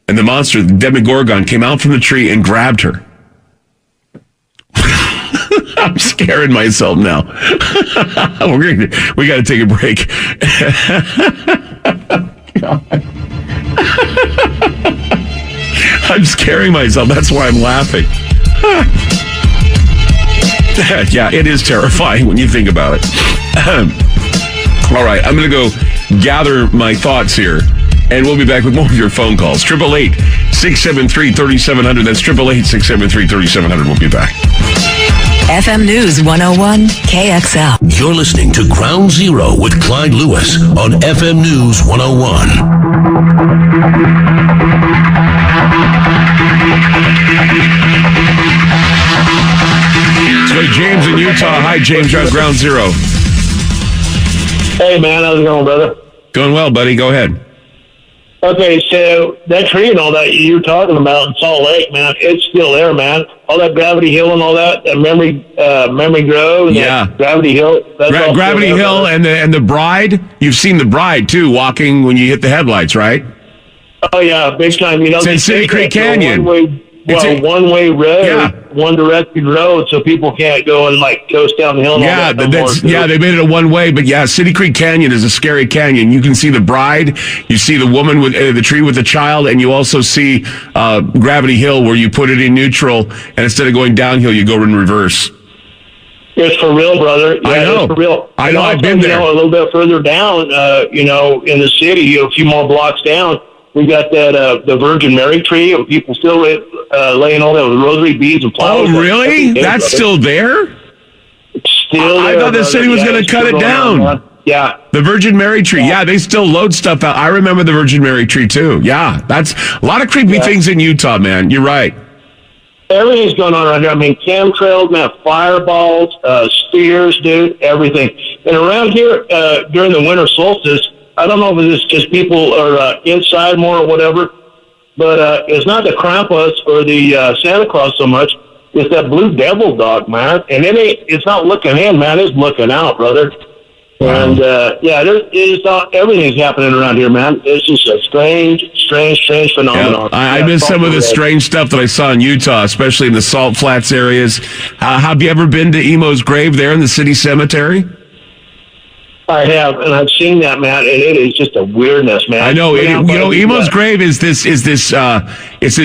And the monster, the Demogorgon, came out from the tree and grabbed her. I'm scaring myself now. We got to take a break. I'm scaring myself. That's why I'm laughing. Yeah, it is terrifying when you think about it. All right, I'm going to go gather my thoughts here, and we'll be back with more of your phone calls. 888-673-3700. That's 888-673-3700. We'll be back. FM News 101 KXL. You're listening to Ground Zero with Clyde Lewis on FM News 101. Let's go to James in Utah. Hi, James. You're on Ground Zero. Hey, man. How's it going, brother? Going well, buddy. Go ahead. Okay, so that tree and all that you were talking about in Salt Lake, man, it's still there, man. All that Gravity Hill and all that, Memory Grove, and yeah, Gravity Hill. That's all Gravity still there, Hill, brother. and the Bride. You've seen the Bride too, walking when you hit the headlights, right? Oh yeah, big time. You know, It's in City Creek Canyon. One-way road, one-directed road, so people can't go and like coast down the hill. And Yeah, all that they made it a one-way, but yeah, City Creek Canyon is a scary canyon. You can see the Bride, you see the woman with the tree with the child, and you also see Gravity Hill, where you put it in neutral, and instead of going downhill, you go in reverse. It's for real, brother. Yeah, I know. It's for real. I know. And I've been also, there. You know, a little bit further down, in the city, a few more blocks down, we got that the Virgin Mary tree, and people still laying all those rosary beads and flowers. Oh, really? That's That's still there? It's still I there, thought the brother. city was Yeah, going it's to cut still it going on, down. man. Yeah. The Virgin Mary tree. Yeah, they still load stuff out. I remember the Virgin Mary tree, too. Yeah, that's a lot of creepy things in Utah, man. You're right. Everything's going on around here. I mean, chemtrails, man, fireballs, spears, dude, everything. And around here, during the winter solstice, I don't know if it's just people are inside more or whatever, but it's not the Krampus or the Santa Claus so much. It's that blue devil dog, man. And it's not looking in, man. It's looking out, brother. And, everything's happening around here, man. It's just a strange phenomenon. Yeah, I missed some of the strange stuff that I saw in Utah, especially in the Salt Flats areas. Have you ever been to Emo's grave there in the city cemetery? I have, and I've seen that, man, and it is just a weirdness, man. I know. Emo's grave is this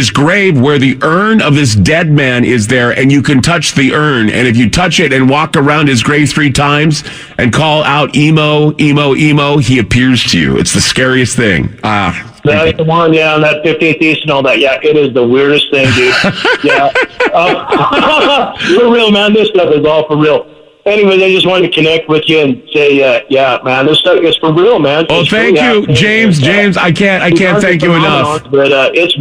grave where the urn of this dead man is there, and you can touch the urn, and if you touch it and walk around his grave 3 times and call out Emo, Emo, Emo, he appears to you. It's the scariest thing. That's the one, yeah, on that 15th East and all that. Yeah, it is the weirdest thing, dude. Yeah. For real, man, this stuff is all for real. Anyways, I just wanted to connect with you and say, yeah, man, this stuff is for real, man. Oh, thank you, James. James, I can't thank you enough. But it's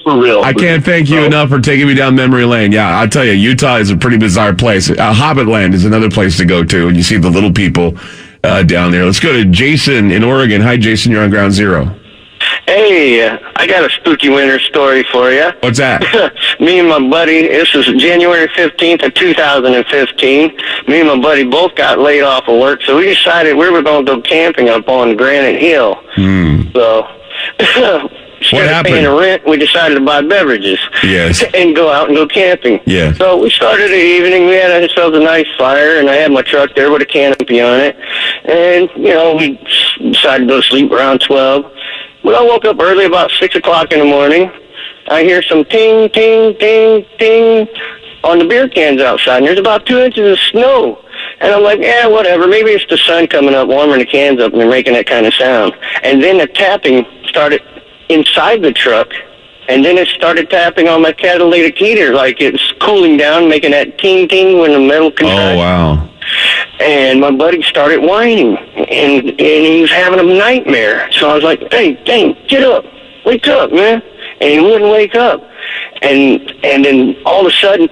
for real. I can't thank you enough for taking me down memory lane. Yeah, I'll tell you, Utah is a pretty bizarre place. Hobbitland is another place to go to, and you see the little people down there. Let's go to Jason in Oregon. Hi, Jason. You're on Ground Zero. Hey, I got a spooky winter story for you. What's that? Me and my buddy, this was January 15th of 2015. Me and my buddy both got laid off of work, so we decided we were going to go camping up on Granite Hill. So Instead of happened? paying the rent, we decided to buy beverages. Yes. And go out and go camping. Yeah. So we started the evening. We had ourselves a nice fire, and I had my truck there with a canopy on it. And, we decided to go to sleep around 12. When I woke up early, about 6 o'clock in the morning, I hear some ting, ting, ting, ting on the beer cans outside, and there's about 2 inches of snow. And I'm like, yeah, whatever. Maybe it's the sun coming up, warming the cans up, and they're making that kind of sound. And then the tapping started inside the truck, and then it started tapping on my catalytic heater, like it's cooling down, making that ting-ting when the metal contracts. Oh, wow. And my buddy started whining, and he was having a nightmare. So I was like, hey, dang, get up. Wake up, man. And he wouldn't wake up. And then all of a sudden,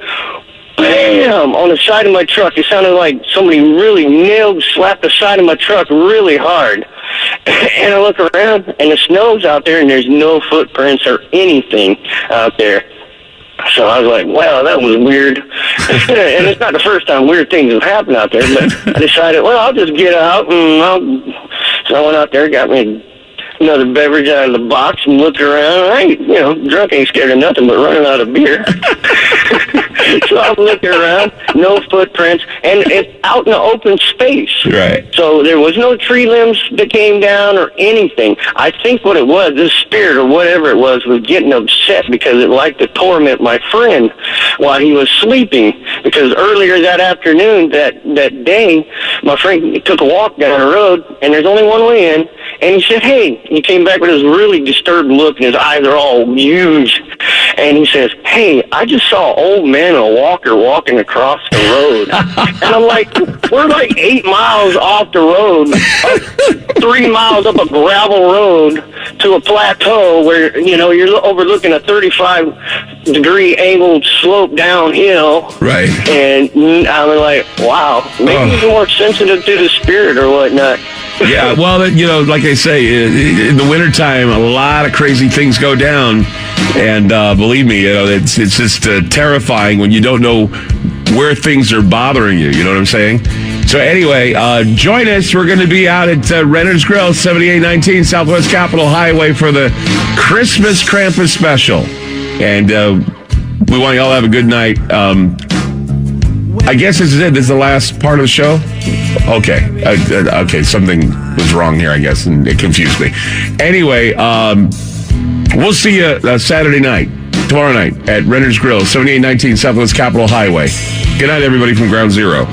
bam, on the side of my truck. It sounded like somebody really slapped the side of my truck really hard. And I look around, and the snow's out there, and there's no footprints or anything out there. So I was like, wow, that was weird. And it's not the first time weird things have happened out there, but I decided, well, I'll just get out. So I went out there, got me another beverage out of the box, and looked around. I ain't, drunk, ain't scared of nothing but running out of beer. So I'm looking around, no footprints, and it's out in the open space. Right. So there was no tree limbs that came down or anything. I think what it was, this spirit or whatever it was getting upset because it liked to torment my friend while he was sleeping. Because earlier that afternoon, that day, my friend took a walk down the road, and there's only one way in, and he said, hey, he came back with this really disturbed look, and his eyes are all huge. And he says, hey, I just saw an old man and a walker walking across the road. And I'm like, we're like 8 miles off the road, 3 miles up a gravel road to a plateau where, you're overlooking a 35-degree angled slope downhill. Right. And I'm like, wow, maybe he's more sensitive to the spirit or whatnot. Yeah, well, like I say, in the wintertime, a lot of crazy things go down. And believe me, it's just terrifying when you don't know where things are bothering you. You know what I'm saying? So anyway, join us. We're going to be out at Renner's Grill, 7819 Southwest Capitol Highway for the Christmas Krampus special. And we want you all to have a good night. I guess this is it. This is the last part of the show? Okay. Okay, something was wrong here, I guess, and it confused me. Anyway, we'll see you Saturday night, tomorrow night, at Renner's Grill, 7819 Southwest Capitol Highway. Good night, everybody from Ground Zero.